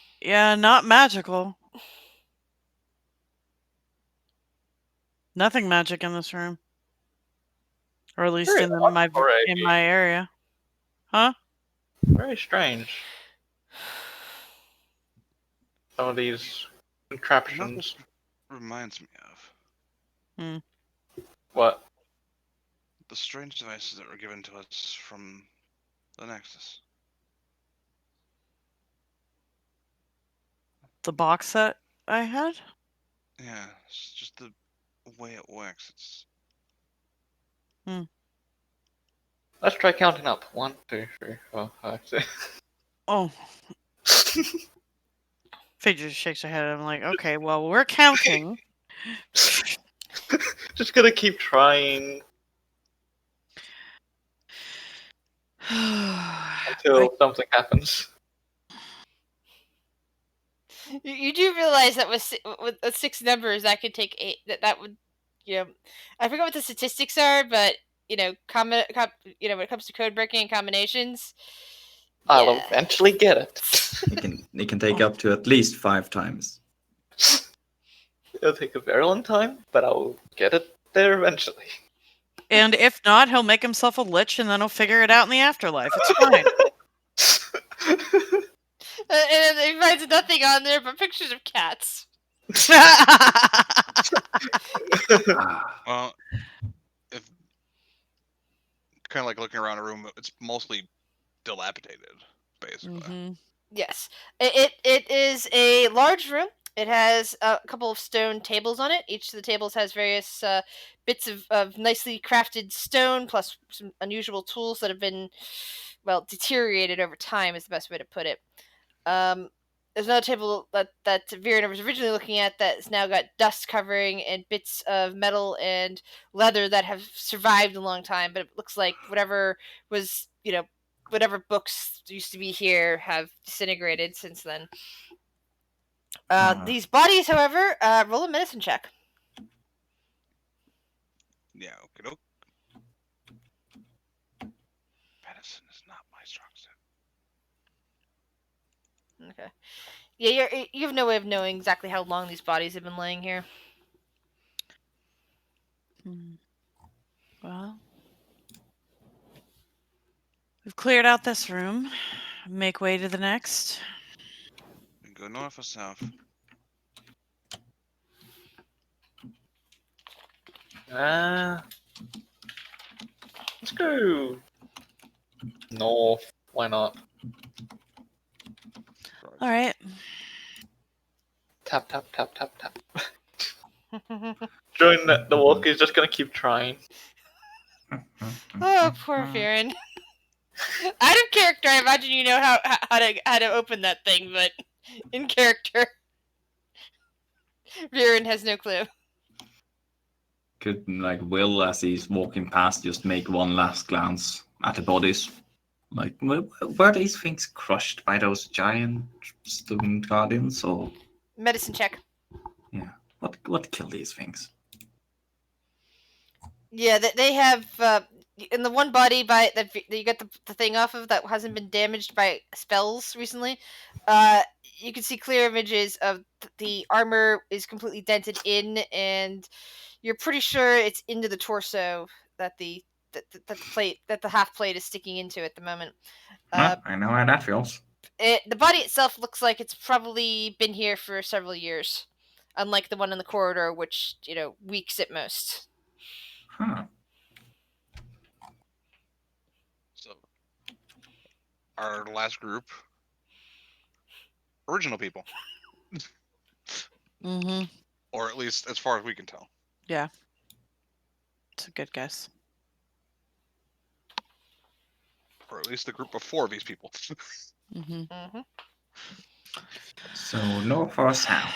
not magical. Nothing magic in this room. Or at least Very in odd my for in my area. Huh? Very strange. Some of these You know what contraptions. this reminds me of? What? The strange devices that were given to us from the Nexus. The box that I had? Yeah, it's just the way it works. It's Let's try counting up. 1, 2, 3, 4, 5, 6. Oh. Faye just shakes her head. I'm like, okay, well, we're counting. Just gonna keep trying until something happens. You do realize that with 6 numbers, that could take 8. That would I forget what the statistics are, but when it comes to code breaking and combinations, I'll yeah. eventually get it. It can take up to at least 5 times. It'll take a very long time, but I'll get it there eventually. And if not, he'll make himself a lich and then he'll figure it out in the afterlife. It's fine. And then he finds nothing on there but pictures of cats. Well, if kind of like looking around a room, it's mostly dilapidated, basically. Mm-hmm. Yes, it is a large room. It has a couple of stone tables on it. Each of the tables has various bits of nicely crafted stone, plus some unusual tools that have been, well, deteriorated over time. Is the best way to put it. There's another table that Viren was originally looking at that's now got dust covering and bits of metal and leather that have survived a long time, but it looks like whatever was, whatever books used to be here have disintegrated since then. These bodies, however, roll a medicine check. Yeah, okay, doke. Medicine is not my strong suit. Okay. Yeah, you have no way of knowing exactly how long these bodies have been laying here. Well, we've cleared out this room. Make way to the next. We go north or south? Let's go north. Why not? All right. Tap, tap, tap, tap, tap. During the walk, he's just gonna keep trying. Oh, poor Viren. Out of character, I imagine you know how to open that thing, but in character, Viren has no clue. Could Will, as he's walking past, just make one last glance at the bodies. Were these things crushed by those giant stone guardians, or Medicine check. what killed these things? Yeah, they have in the one body by that you got the thing off of that hasn't been damaged by spells recently. You can see clear images of the armor is completely dented in, and you're pretty sure it's into the torso that the half plate is sticking into at the moment. I know how that feels. The body itself looks like it's probably been here for several years, unlike the one in the corridor, which weeks at most. Huh. So, our last group, original people, Mm-hmm. or at least as far as we can tell. Yeah. It's a good guess. Or at least the group before these people. Mm-hmm. Mm-hmm. So north or south?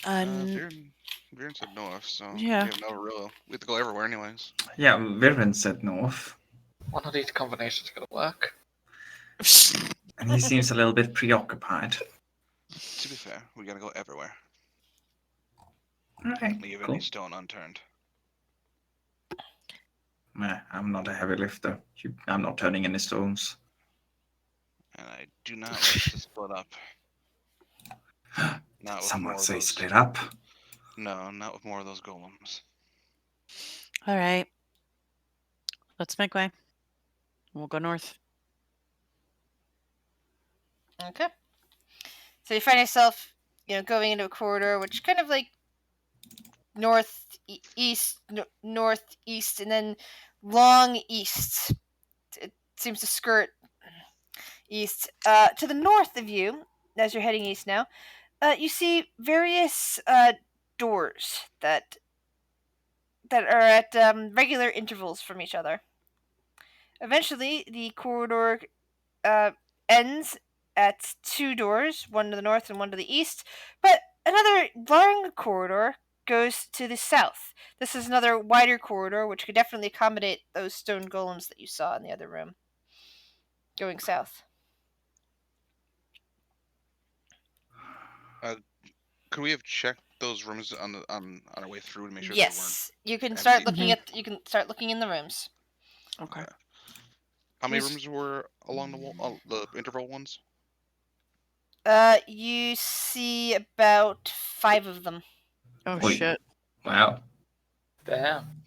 Viren said north, so Yeah. we have no real. We have to go everywhere, anyways. Yeah, Viren said north, One of these combinations gonna work. and he seems a little bit preoccupied. To be fair, we gotta go everywhere. Alright, Leave cool. any stone unturned. Nah, I'm not a heavy lifter. I'm not turning any stones. And I do not wish to split up. Not with Someone more say of those. split up. No, not with more of those golems. All right. Let's make way. We'll go north. Okay. So you find yourself, going into a corridor, which kind of like northeast, and then long east. It seems to skirt east. To the north of you, as you're heading east now, you see various doors that are at regular intervals from each other. Eventually, the corridor ends at 2 doors, one to the north and one to the east, but another long corridor goes to the south. This is another wider corridor, which could definitely accommodate those stone golems that you saw in the other room. Going south. Could we have checked those rooms on our way through to make sure Yes, you can empty? start looking at. You can start looking in the rooms. Okay. How many Who's- rooms were along the wall? The interval ones. You see about 5 of them. Oh Oi. shit. Wow. Damn.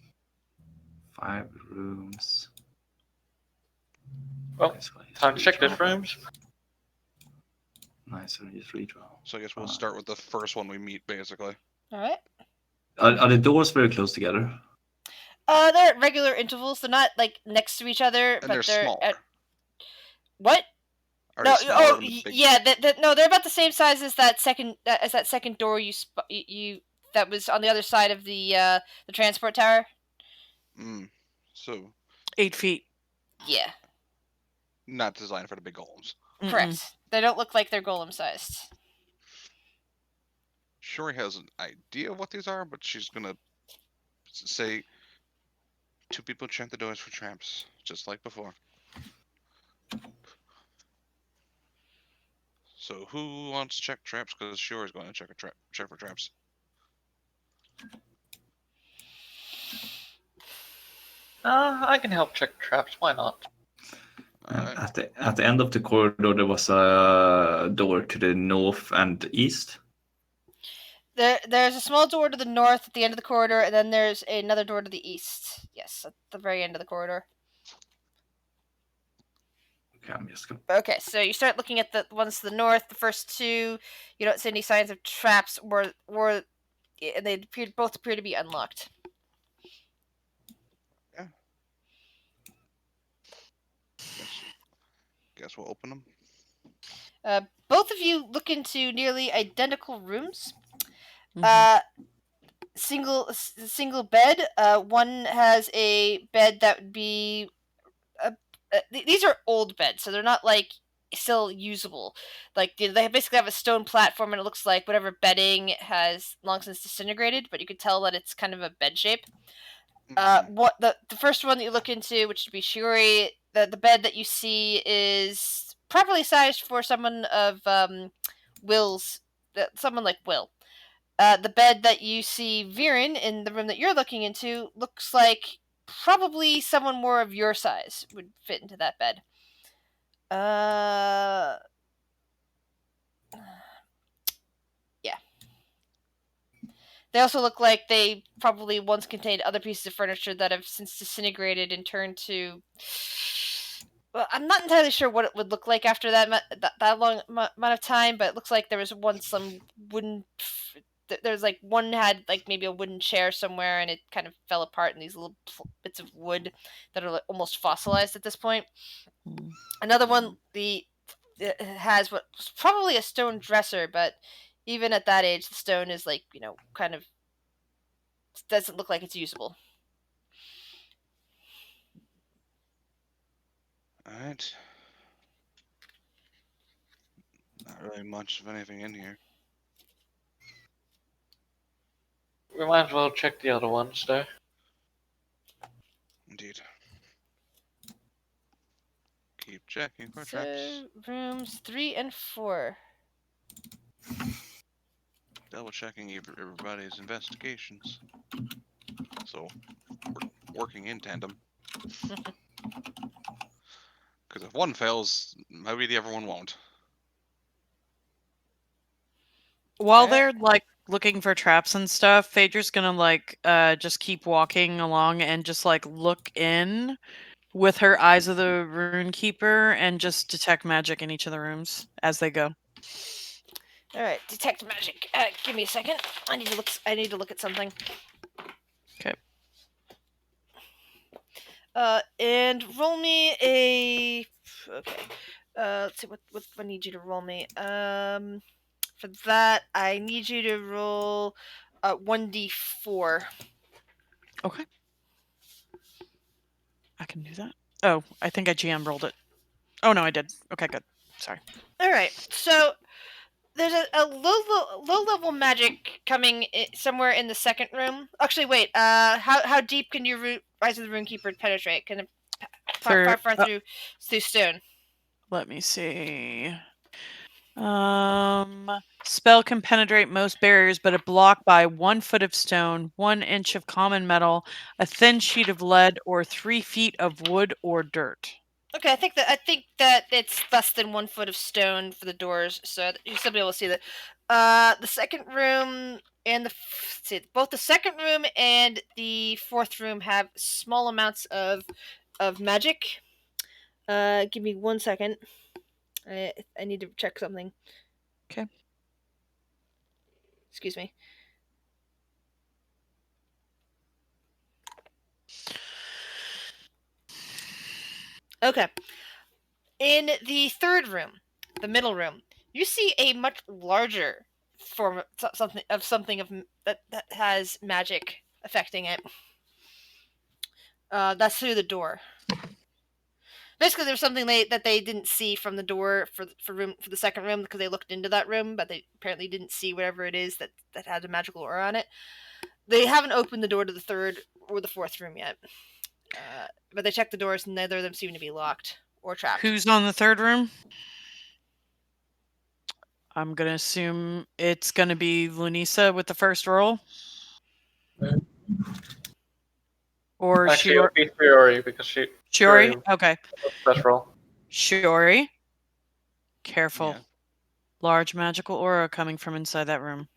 5 rooms. Well, Nice one, just time to check redraw. those rooms. Nice one, just redraw. So I guess we'll start with the first one we meet, basically. All right. Are the doors very close together? They're at regular intervals. They're not like next to each other, And but they're they're smaller. at what? Are No, they smaller or bigger? yeah, no, they're about the same size as that second door you that was on the other side of the transport tower. So 8 feet. Yeah, not designed for the big golems. Mm-mm. correct. They don't look like they're golem sized. Shuri has an idea of what these are, but she's gonna say 2 people check the doors for traps, just like before. So who wants to check traps? Because Shuri's going to check for traps. I can help check traps. Why not? Alright. At the end of the corridor, there was a door to the north and east. There's a small door to the north at the end of the corridor, and then there's another door to the east. Yes, at the very end of the corridor. Okay, I'm just gonna. Okay, so you start looking at the ones to the north. The first 2, you don't see any signs of traps, and they both appear to be unlocked. Guess we'll open them. Both of you look into nearly identical rooms. Mhm. Single bed. One has a bed that would be. These are old beds, so they're not like still usable. Like they basically have a stone platform, and it looks like whatever bedding has long since disintegrated, but you could tell that it's kind of a bed shape. What the first one that you look into, which would be Shuri, the bed that you see is properly sized for someone of Will's, someone like Will. The bed that you see Viren in the room that you're looking into looks like probably someone more of your size would fit into that bed. Yeah. They also look like they probably once contained other pieces of furniture that have since disintegrated and turned to. Well, I'm not entirely sure what it would look like after that long amount of time, but it looks like there was once some wooden. There's like one had like maybe a wooden chair somewhere, and it kind of fell apart in these little bits of wood that are like almost fossilized at this point. Mm. Another one, it has what's probably a stone dresser, but even at that age, the stone is like kind of doesn't look like it's usable. Alright. Not really much of anything in here. We might as well check the other ones, though. Indeed. Keep checking for So traps. rooms 3 and 4. Double checking everybody's investigations. So we're working in tandem. Because if one fails, maybe the other one won't. While Alright. they're like looking for traps and stuff, Phaedra's gonna like just keep walking along and just like look in with her eyes of the rune keeper and just detect magic in each of the rooms as they go. All right, detect magic. Give me a second. I need to look at something. Okay. And roll me a. Okay. Let's see what I need you to roll me. For that, I need you to roll 1d4. Okay. I can do that. Oh, I think I GM rolled it. Oh no, I did. Okay, good. Sorry. All right. So there's a low level magic coming somewhere in the second room. Actually, wait. How deep can your Rise of the Runekeeper penetrate? Can it far through stone? Let me see. Spell can penetrate most barriers, but it blocked by 1 foot of stone, 1 inch of common metal, a thin sheet of lead, or 3 feet of wood or dirt. Okay, I think that it's less than 1 foot of stone for the doors, so you should be able to see that. The second room and both the second room and the fourth room have small amounts of magic. Give me 1 second. I need to check something. Okay. Excuse me. Okay. In the third room, the middle room, you see a much larger form of something that has magic affecting it. That's through the door. Basically, there's something that they didn't see from the door for the second room because they looked into that room, but they apparently didn't see whatever it is that had a magical aura on it. They haven't opened the door to the third or the fourth room yet, but they checked the doors and neither of them seem to be locked or trapped. Who's on the third room? I'm going to assume it's going to be Lunisa with the first roll. Or Actually, it'll be Shiori because Shiori? Okay. First roll. Shiori. Careful. Yeah. Large magical aura coming from inside that room.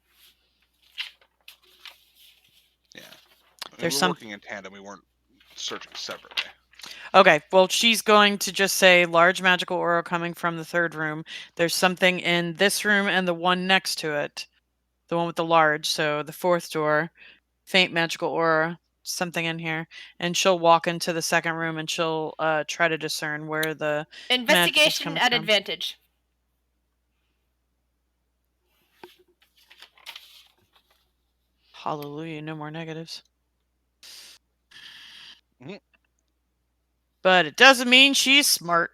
Yeah. I mean, There's we're working in tandem. We weren't searching separately. Okay, well, she's going to just say large magical aura coming from the third room. There's something in this room and the one next to it. The one with the large, so the fourth door. Faint magical aura, something in here. And she'll walk into the second room and she'll try to discern where the investigation at from. advantage. Hallelujah, no more negatives. Mhm. But it doesn't mean she's smart.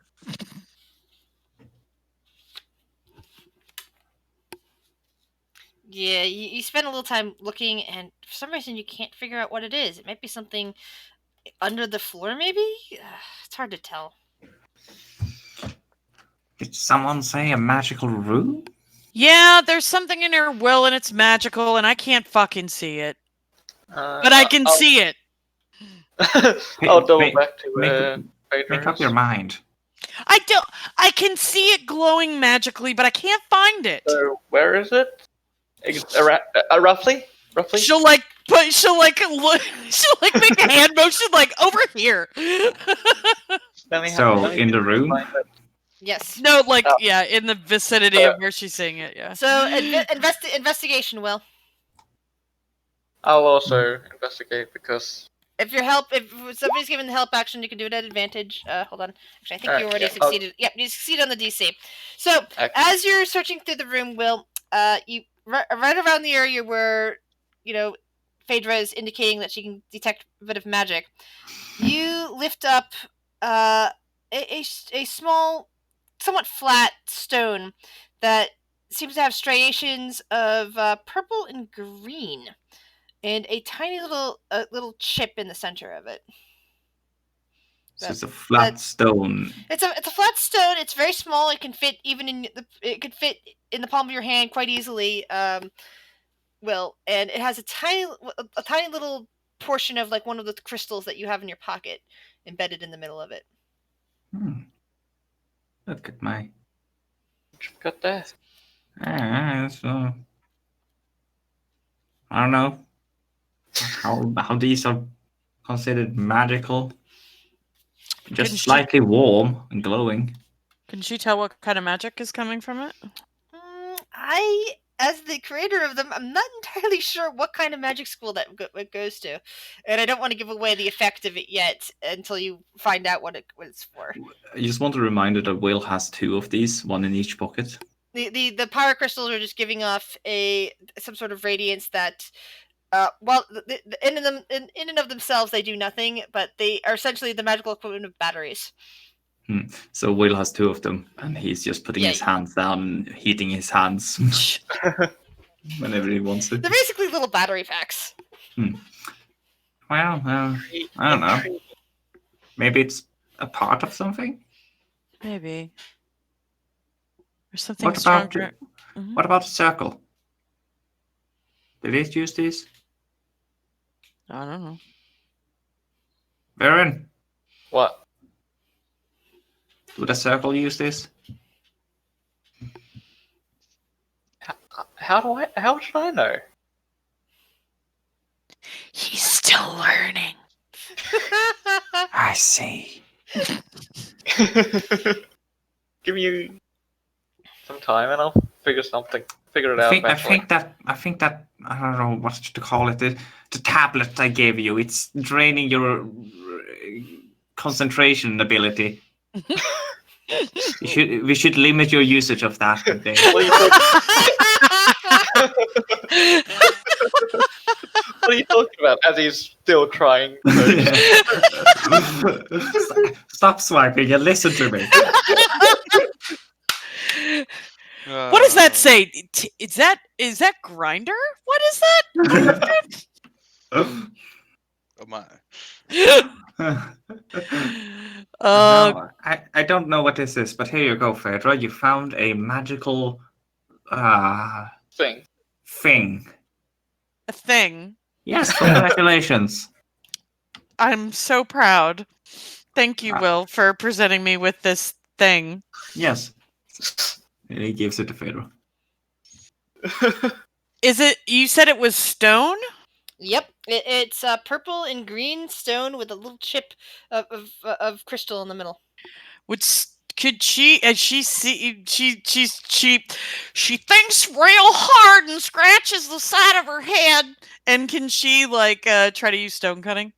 Yeah, you spend a little time looking, and for some reason you can't figure out what it is. It might be something under the floor, maybe? It's hard to tell. Did someone say a magical room? Yeah, there's something in her will and it's magical and I can't fucking see it. But I can see it. I'll double back to make up your mind. I can see it glowing magically, but I can't find it. So where is it? Roughly? She'll like make a hand motion like over here. So in the room? Yes. No, like yeah, in the vicinity of where she's seeing it. Yeah. So investigation, Will. I'll also investigate because if somebody's given the help action, you can do it at advantage. Hold on. Actually, I think you already yeah, succeeded. Yep, you succeeded on the DC. So as you're searching through the room, Will, you right around the area where Phaedra is indicating that she can detect a bit of magic. You lift up a small, somewhat flat stone that seems to have striations of purple and green, and a tiny little chip in the center of it. So it's a flat stone. It's a flat stone. It's very small. It can fit it could fit in the palm of your hand quite easily. Will, and it has a tiny little portion of like one of the crystals that you have in your pocket embedded in the middle of it. Look at my. What you got there? I don't know how these are considered magical. Just slightly warm and glowing. Can she tell what kind of magic is coming from it? As the creator of them, I'm not entirely sure what kind of magic school that it goes to, and I don't want to give away the effect of it yet until you find out what it's for. I just want to remind you that Will has 2 of these, 1 in each pocket. The pyro crystals are just giving off some sort of radiance that, in and of themselves they do nothing, but they are essentially the magical equivalent of batteries. So Will has 2 of them, and he's just putting his hands down and heating his hands whenever he wants it. They're basically little battery packs. Well, I don't know. Maybe it's a part of something? Maybe. Or something What about stronger. Mhm. what about the circle? Did it use this? I don't know. Baron, What? do the circle use this? How should I know? He's still learning. I see. Give me some time and I'll figure it I out think eventually. I think that I don't know what to call it. The tablet I gave you, it's draining your concentration ability. We should limit your usage of that. Good day. What are you talking about? As he's still trying. Stop swiping and listen to me. What does that say? Is that grinder? What is that? Oh my. No, I don't know what this is, but here you go, Phaedra. You found a magical Thing. thing. A thing. Yes, congratulations. I'm so proud. Thank you, Will, for presenting me with this thing. Yes. And he gives it to Phaedra. Is it? You said it was stone? Yep, it's purple and green stone with a little chip of crystal in the middle. Could she? As she see she thinks real hard and scratches the side of her head. And can she try to use stone cutting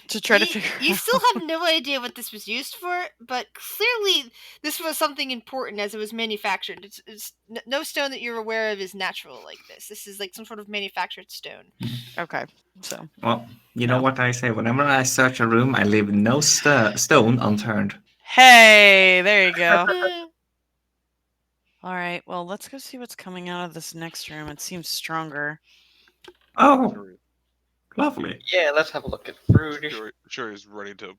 to try to figure? You still have no idea what this was used for, but clearly this was something important as it was manufactured. It's no stone that you're aware of is natural like this. This is like some sort of manufactured stone. Okay, so Well, you know what I say. Whenever I search a room, I leave no stone unturned. Hey, there you go. All right, well, let's go see what's coming out of this next room. It seems stronger. Oh, lovely. Yeah, let's have a look at Rudy. Sure is ready to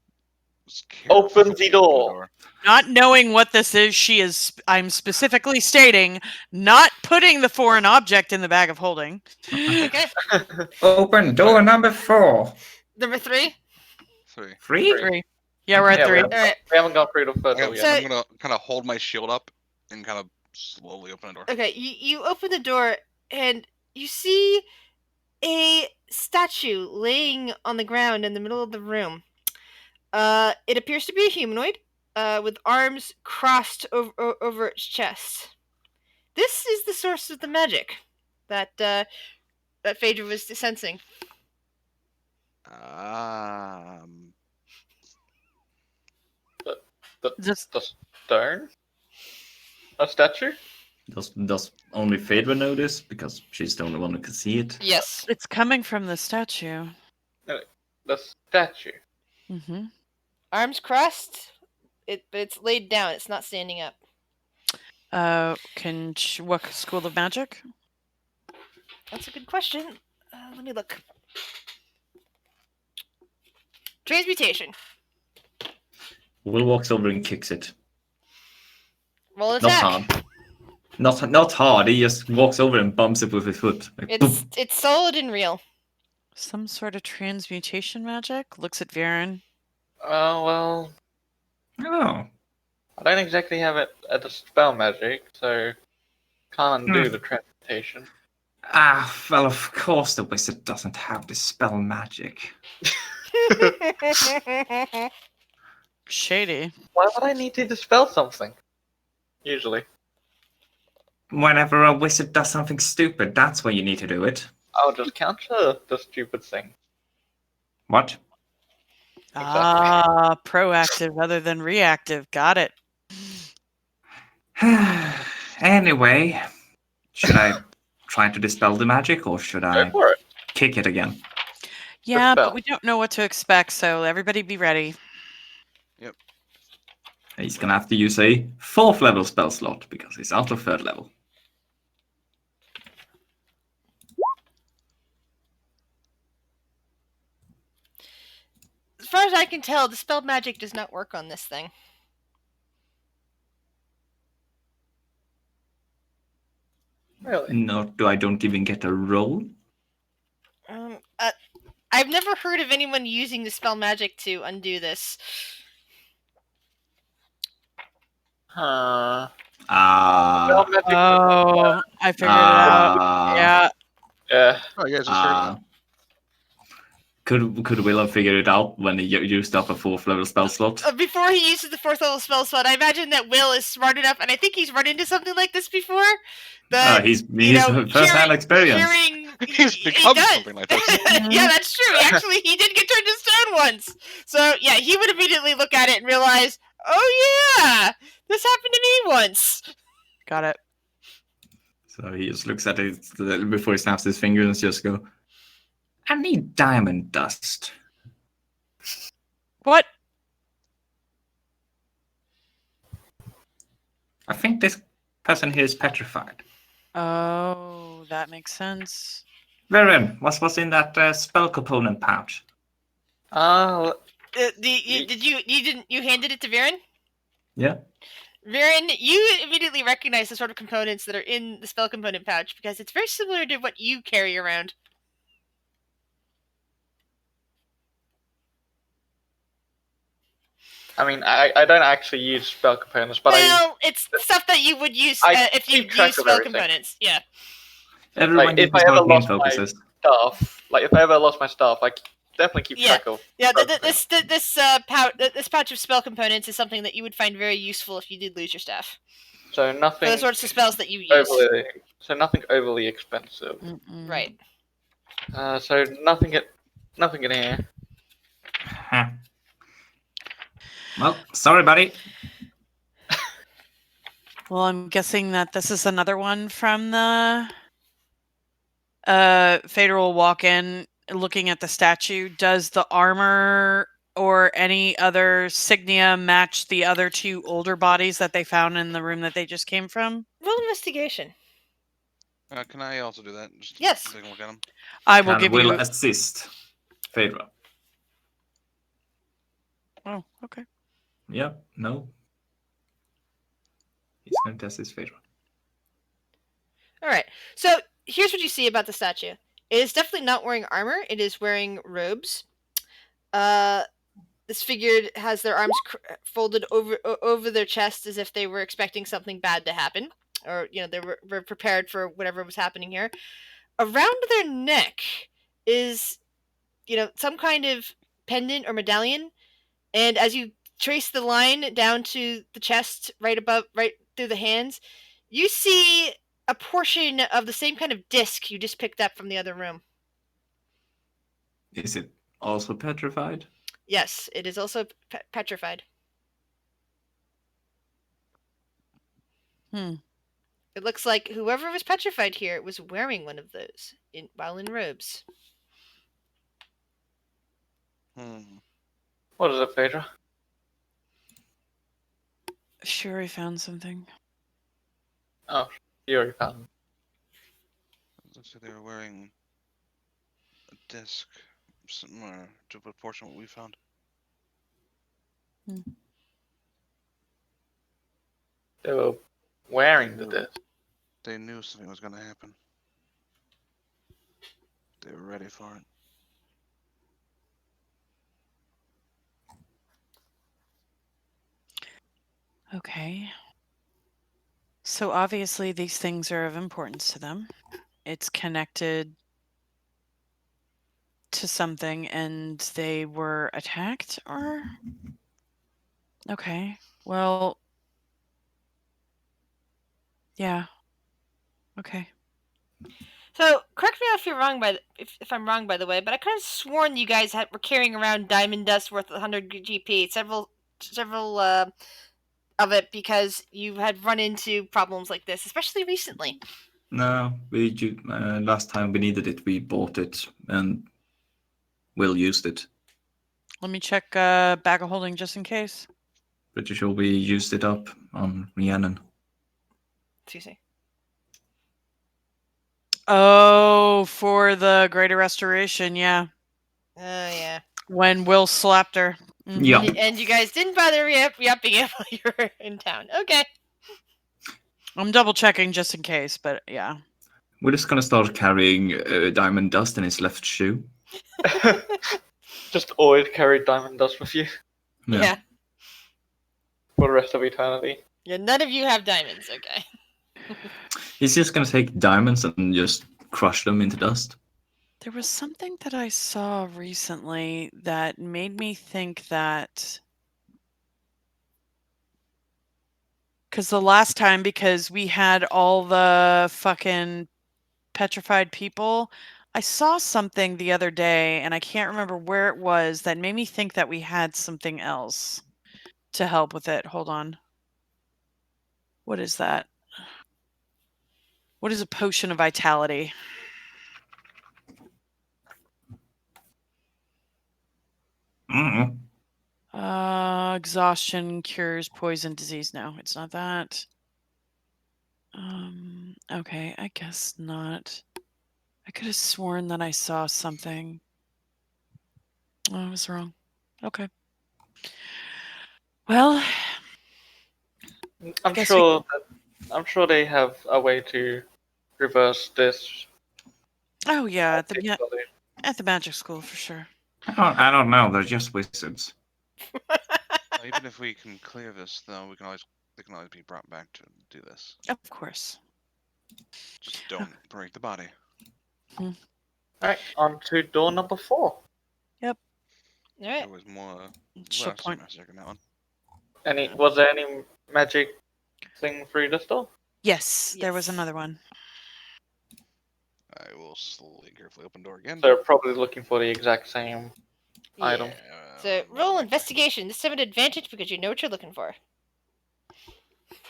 Open the door. Not knowing what this is, I'm specifically stating, not putting the foreign object in the bag of holding. Okay. Open door number 4. Number 3? 3. 3? Yeah, we're at 3. We haven't gone through the photo I'm yet. gonna kind of hold my shield up and kind of slowly open the door. Okay, you open the door and you see a statue laying on the ground in the middle of the room. It appears to be a humanoid, with arms crossed over its chest. This is the source of the magic that Phaedra was sensing. The stone? A statue? Does only Phaedra know this because she's the only one who can see it? Yes. It's coming from the statue. The statue. Mm-hmm. Arms crossed, but it's laid down. It's not standing up. What school of magic? That's a good question. Let me look. Transmutation. Will walks over and kicks it. Roll Not attack. hard. Not hard. He just walks over and bumps it with his foot. Like, It's solid and real. Some sort of transmutation magic? Looks at Viren. Oh, well. Oh. I don't exactly have it at the spell magic, so can't undo the transmutation. Well, of course the wizard doesn't have the spell magic. Shady. Why would I need to dispel something? Usually. Whenever a wizard does something stupid, that's when you need to do it. I'll just counter the stupid thing. What? Proactive rather than reactive. Got it. Anyway, should I try to dispel the magic or should I Go for it. kick it again? Yeah, Dispel. but we don't know what to expect, so everybody be ready. Yep. He's gonna have to use a 4th level spell slot because he's out of 3rd level. As far as I can tell, dispel magic does not work on this thing. Really? No, I don't even get a roll? I've never heard of anyone using the spell magic to undo this. Huh. Ah. Spell magic. Oh, I figured it out. Yeah. Yeah. Oh, you guys just figured it out. Could Will have figured it out when he used up a 4th level spell slot? Before he uses the 4th level spell slot, I imagine that Will is smart enough, and I think he's run into something like this before. That He's first-hand experience. He's become something like this. Yeah, that's true. Actually, he did get turned to stone once. So, yeah, he would immediately look at it and realize, oh, yeah, this happened to me once. Got it. So he just looks at it before he snaps his fingers and just go, I need diamond dust. What? I think this person here is petrified. Oh, that makes sense. Varen, what's in that spell component pouch? You handed it to Viren? Yeah. Viren, you immediately recognize the sort of components that are in the spell component pouch because it's very similar to what you carry around. I mean, I don't actually use spell components, but it's stuff that you would use if you keep track use of spell everything. components. Yeah. Everyone Like, if I ever lost my stuff, I definitely keep track of. Yeah, this pouch of spell components is something that you would find very useful if you did lose your staff. So nothing. For the sorts of spells that you use. Nothing overly expensive. Mm-mm. Right. So nothing in here. Huh. Well, sorry, buddy. Well, I'm guessing that this is another one from the Fader will walk in looking at the statue. Does the armor or any other signia match the other 2 older bodies that they found in the room that they just came from? Roll investigation. Can I also do that? Just Yes. take a look at them. I will give you. Assist Phaedra. Oh, okay. Yeah, no. He's going to assist Phaedra. All right. So here's what you see about the statue. It is definitely not wearing armor. It is wearing robes. This figure has their arms folded over their chest as if they were expecting something bad to happen, or they were prepared for whatever was happening here. Around their neck is some kind of pendant or medallion, and as you trace the line down to the chest, right through the hands, you see a portion of the same kind of disc you just picked up from the other room. Is it also petrified? Yes, it is also petrified. It looks like whoever was petrified here was wearing one of those while in robes. What is it, Phaedra? Sure, I found something. Oh, you already found them. Looks like they were wearing a disc similar to a portion of what we found. They were wearing the disc. They knew something was going to happen. They were ready for it. Okay. So obviously these things are of importance to them. It's connected to something and they were attacked, or? Okay. Well, yeah. Okay. So, correct me if you're wrong if I'm wrong, by the way, but I kind of sworn you guys were carrying around diamond dust worth 100 GP, several of it, because you had run into problems like this, especially recently. No, last time we needed it, we bought it and Will used it. Let me check bag of holding just in case. Pretty sure we used it up on Rhiannon. Excuse me. Oh, for the Greater Restoration, yeah. Oh, yeah. When Will slapped her. Mm-hmm. Yeah. And you guys didn't bother re-upping it while you were in town. Okay. I'm double checking just in case, but yeah. We're just gonna start carrying diamond dust in his left shoe. Just always carry diamond dust with you Yeah. for the rest of eternity. Yeah, none of you have diamonds, okay. He's just gonna take diamonds and just crush them into dust. There was something that I saw recently that made me think that. Because the last time, because we had all the fucking petrified people, I saw something the other day, and I can't remember where it was, that made me think that we had something else to help with it. Hold on. What is that? What is a potion of vitality? Mm. Exhaustion cures poison disease. No, it's not that. Okay, I guess not. I could have sworn that I saw something. Oh, I was wrong. Okay. Well, I'm guess sure they have a way to reverse this. oh yeah, at the particularly. magic school for sure. I don't know. They're just wizards. Even if we can clear this, though, they can always be brought back to do this. Of course. Just don't break the body. Alright, on to door number 4. Alright. There was more She'll less point. magic in that one. Was there any magic thing through this door? Yes, there was Yes. another one. I will slowly, carefully open door again. They're probably looking for the exact same item. So roll investigation. This time an advantage because you know what you're looking for.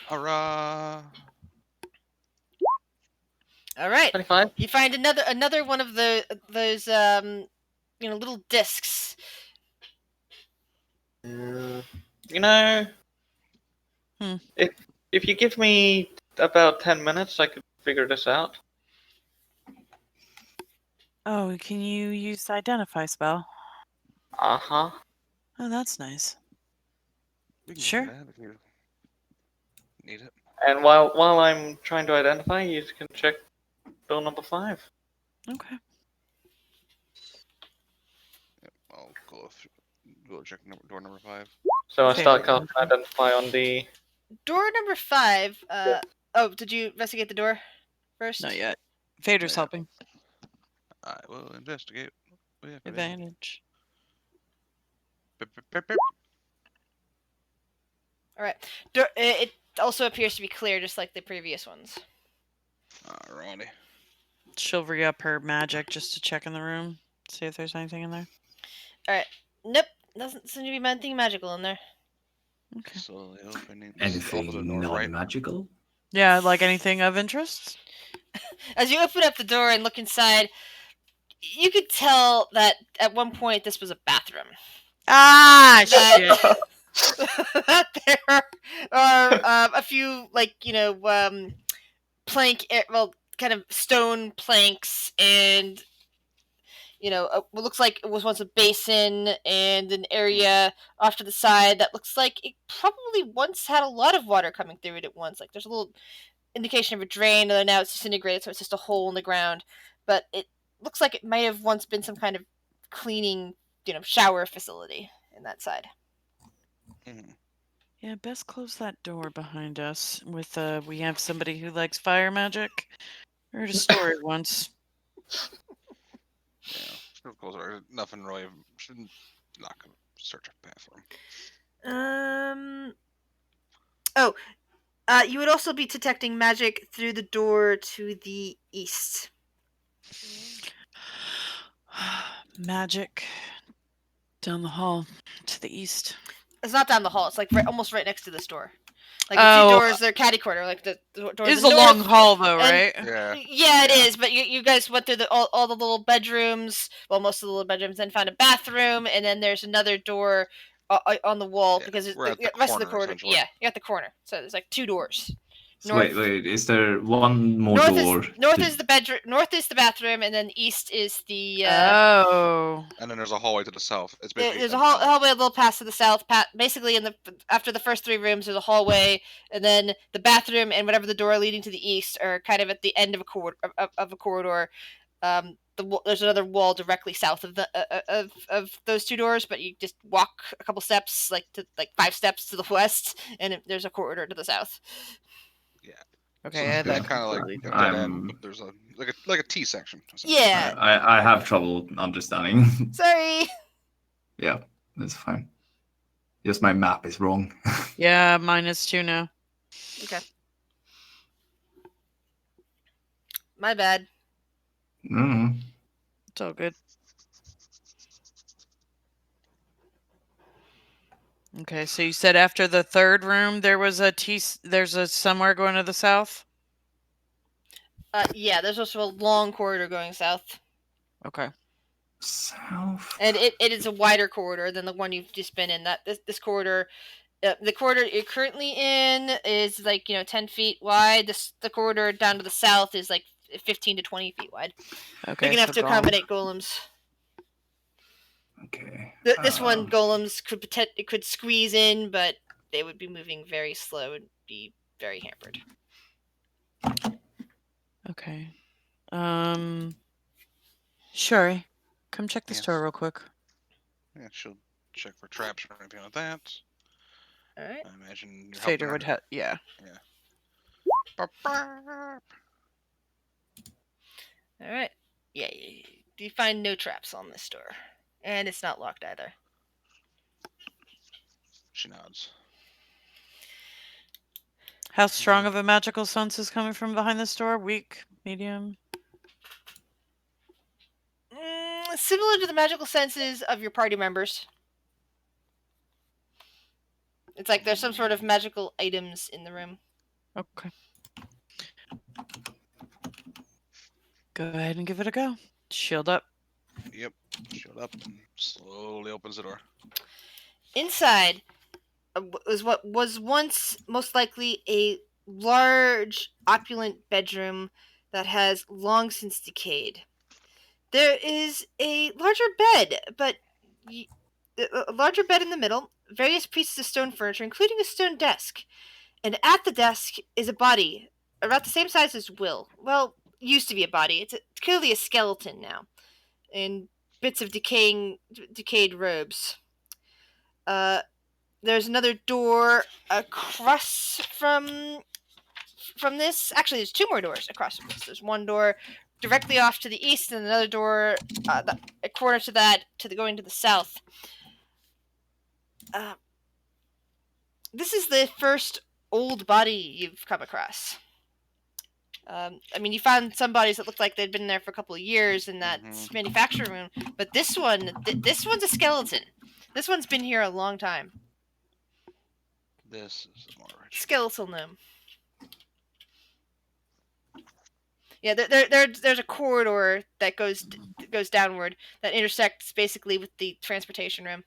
Hurrah! All right. 25? You find another one of those little discs. You know, Hmm. if you give me about 10 minutes, I could figure this out. Oh, can you use the identify spell? Uh-huh. Oh, that's nice. We can Sure. do that if you need it. And while I'm trying to identify, you can check door number 5. Okay. I'll go check door number 5. So I Okay. start casting identify on the... Door number 5. Oh, did you investigate the door first? Not yet. Vader's Yeah. helping. I will investigate. Advantage. Beep, beep, beep, beep. All right. It also appears to be clear, just like the previous ones. Alrighty. She'll re-up her magic just to check in the room, see if there's anything in there. All right. Nope. Doesn't seem to be anything magical in there. Okay. Slowly opening. This is the Anything opposite door, right? non-magical? Yeah, like anything of interest? As you open up the door and look inside, you could tell that at one point this was a bathroom. Ah, shit. That there are a few, kind of stone planks and, what looks like it was once a basin and an area off to the side that looks like it probably once had a lot of water coming through it at once. Like, there's a little indication of a drain, and now it's disintegrated, so it's just a hole in the ground. But it looks like it might have once been some kind of cleaning, shower facility in that side. Mhm. Yeah, best close that door behind us with we have somebody who likes fire magic. I heard a story once. Yeah. Still closer. Nothing really. Shouldn't. Not gonna search a bathroom. You would also be detecting magic through the door to the east. Magic down the hall to the east. It's not down the hall. It's like almost right next to this door. Like Oh. the two doors, they're catty corner. Like the door. It's the a long north- hall though, and- right? Yeah. Yeah, it Yeah. is. But you guys went through all the little bedrooms. Well, most of the little bedrooms, then found a bathroom, and then there's another door on the wall Yeah, because we're at the rest of the corner, corner. essentially. Yeah, you're at the corner. So there's like two doors So wait. Is there one more door? North is the bedroom. North is the bathroom, and then east is the. Oh. And then there's a hallway to the south. It's basically There's a an hallway a little past to the south. Basically, after the first 3 rooms, there's a hallway, and then the bathroom and whatever the door leading to the east are kind of at the end of a corridor. There's another wall directly south of the of those 2 doors, but you just walk a couple steps, like 5 steps to the west, and there's a corridor to the south. Okay, So I had it's that kind of like completely a different. dead end, but there's like a T section. Yeah. I have trouble understanding. Sorry. Yeah, that's fine. Just my map is wrong. Yeah, mine is too now. Okay. My bad. Mm. It's all good. Okay, so you said after the 3rd room there was there's a somewhere going to the south? Yeah, there's also a long corridor going south. Okay. South. And it is a wider corridor than the one you've just been in. This corridor, the corridor you're currently in is 10 feet wide. The corridor down to the south is 15 to 20 feet wide. Okay. Big enough to accommodate golems. Okay. This one, golems could squeeze in, but they would be moving very slow and be very hampered. Okay. Shuri, come check the Yes. store real quick. Yeah, she'll check for traps or anything like that. All right. I imagine you're Fader helping would her. have, yeah. All right. Yeah, you find no traps on this door, and it's not locked either. She nods. How strong of a magical sense is coming from behind this door? Weak, medium? Similar to the magical senses of your party members. It's like there's some sort of magical items in the room. Okay. Go ahead and give it a go. Shield up. Yep. Showed up and slowly opens the door. Inside was what was once most likely a large, opulent bedroom that has long since decayed. There is a larger bed, but a larger bed in the middle, various pieces of stone furniture, including a stone desk. And at the desk is a body, about the same size as Will. Well, used to be a body. It's clearly a skeleton now, and bits of decayed robes. There's another door across from this. Actually, there's 2 more doors across from this. There's one door directly off to the east, and another door a corner to that going to the south. This is the first old body you've come across. I mean, you found some bodies that looked like they'd been there for a couple of years in that manufacturing room, but this one, this one's a skeleton. This one's been here a long time. This is more rich. Skeletal gnome. Yeah, there's a corridor that goes downward that intersects basically with the transportation room.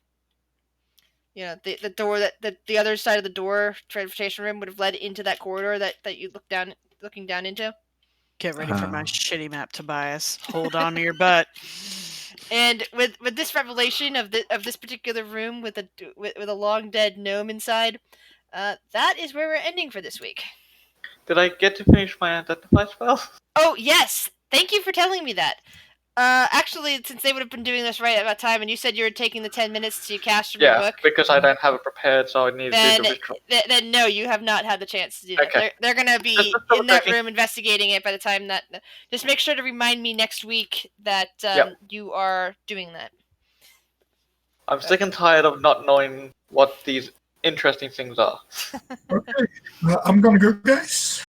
You know, the door that the other side of the door transportation room would have led into that corridor that you looking down into. Get ready for my shitty map, Tobias. Hold on to your butt. And with this revelation of this particular room with a long dead gnome inside, that is where we're ending for this week. Did I get to finish my identify spell? Oh yes, thank you for telling me that. Actually, since they would have been doing this right at that time, and you said you were taking the 10 minutes to cast from your book. Because I don't have it prepared, so I need to do the ritual. Then no, you have not had the chance to do that. Okay. They're going to be in that room investigating it by the time that. Just make sure to remind me next week that you are doing that. I'm sick and tired of not knowing what these interesting things are. Okay, I'm gonna go, guys.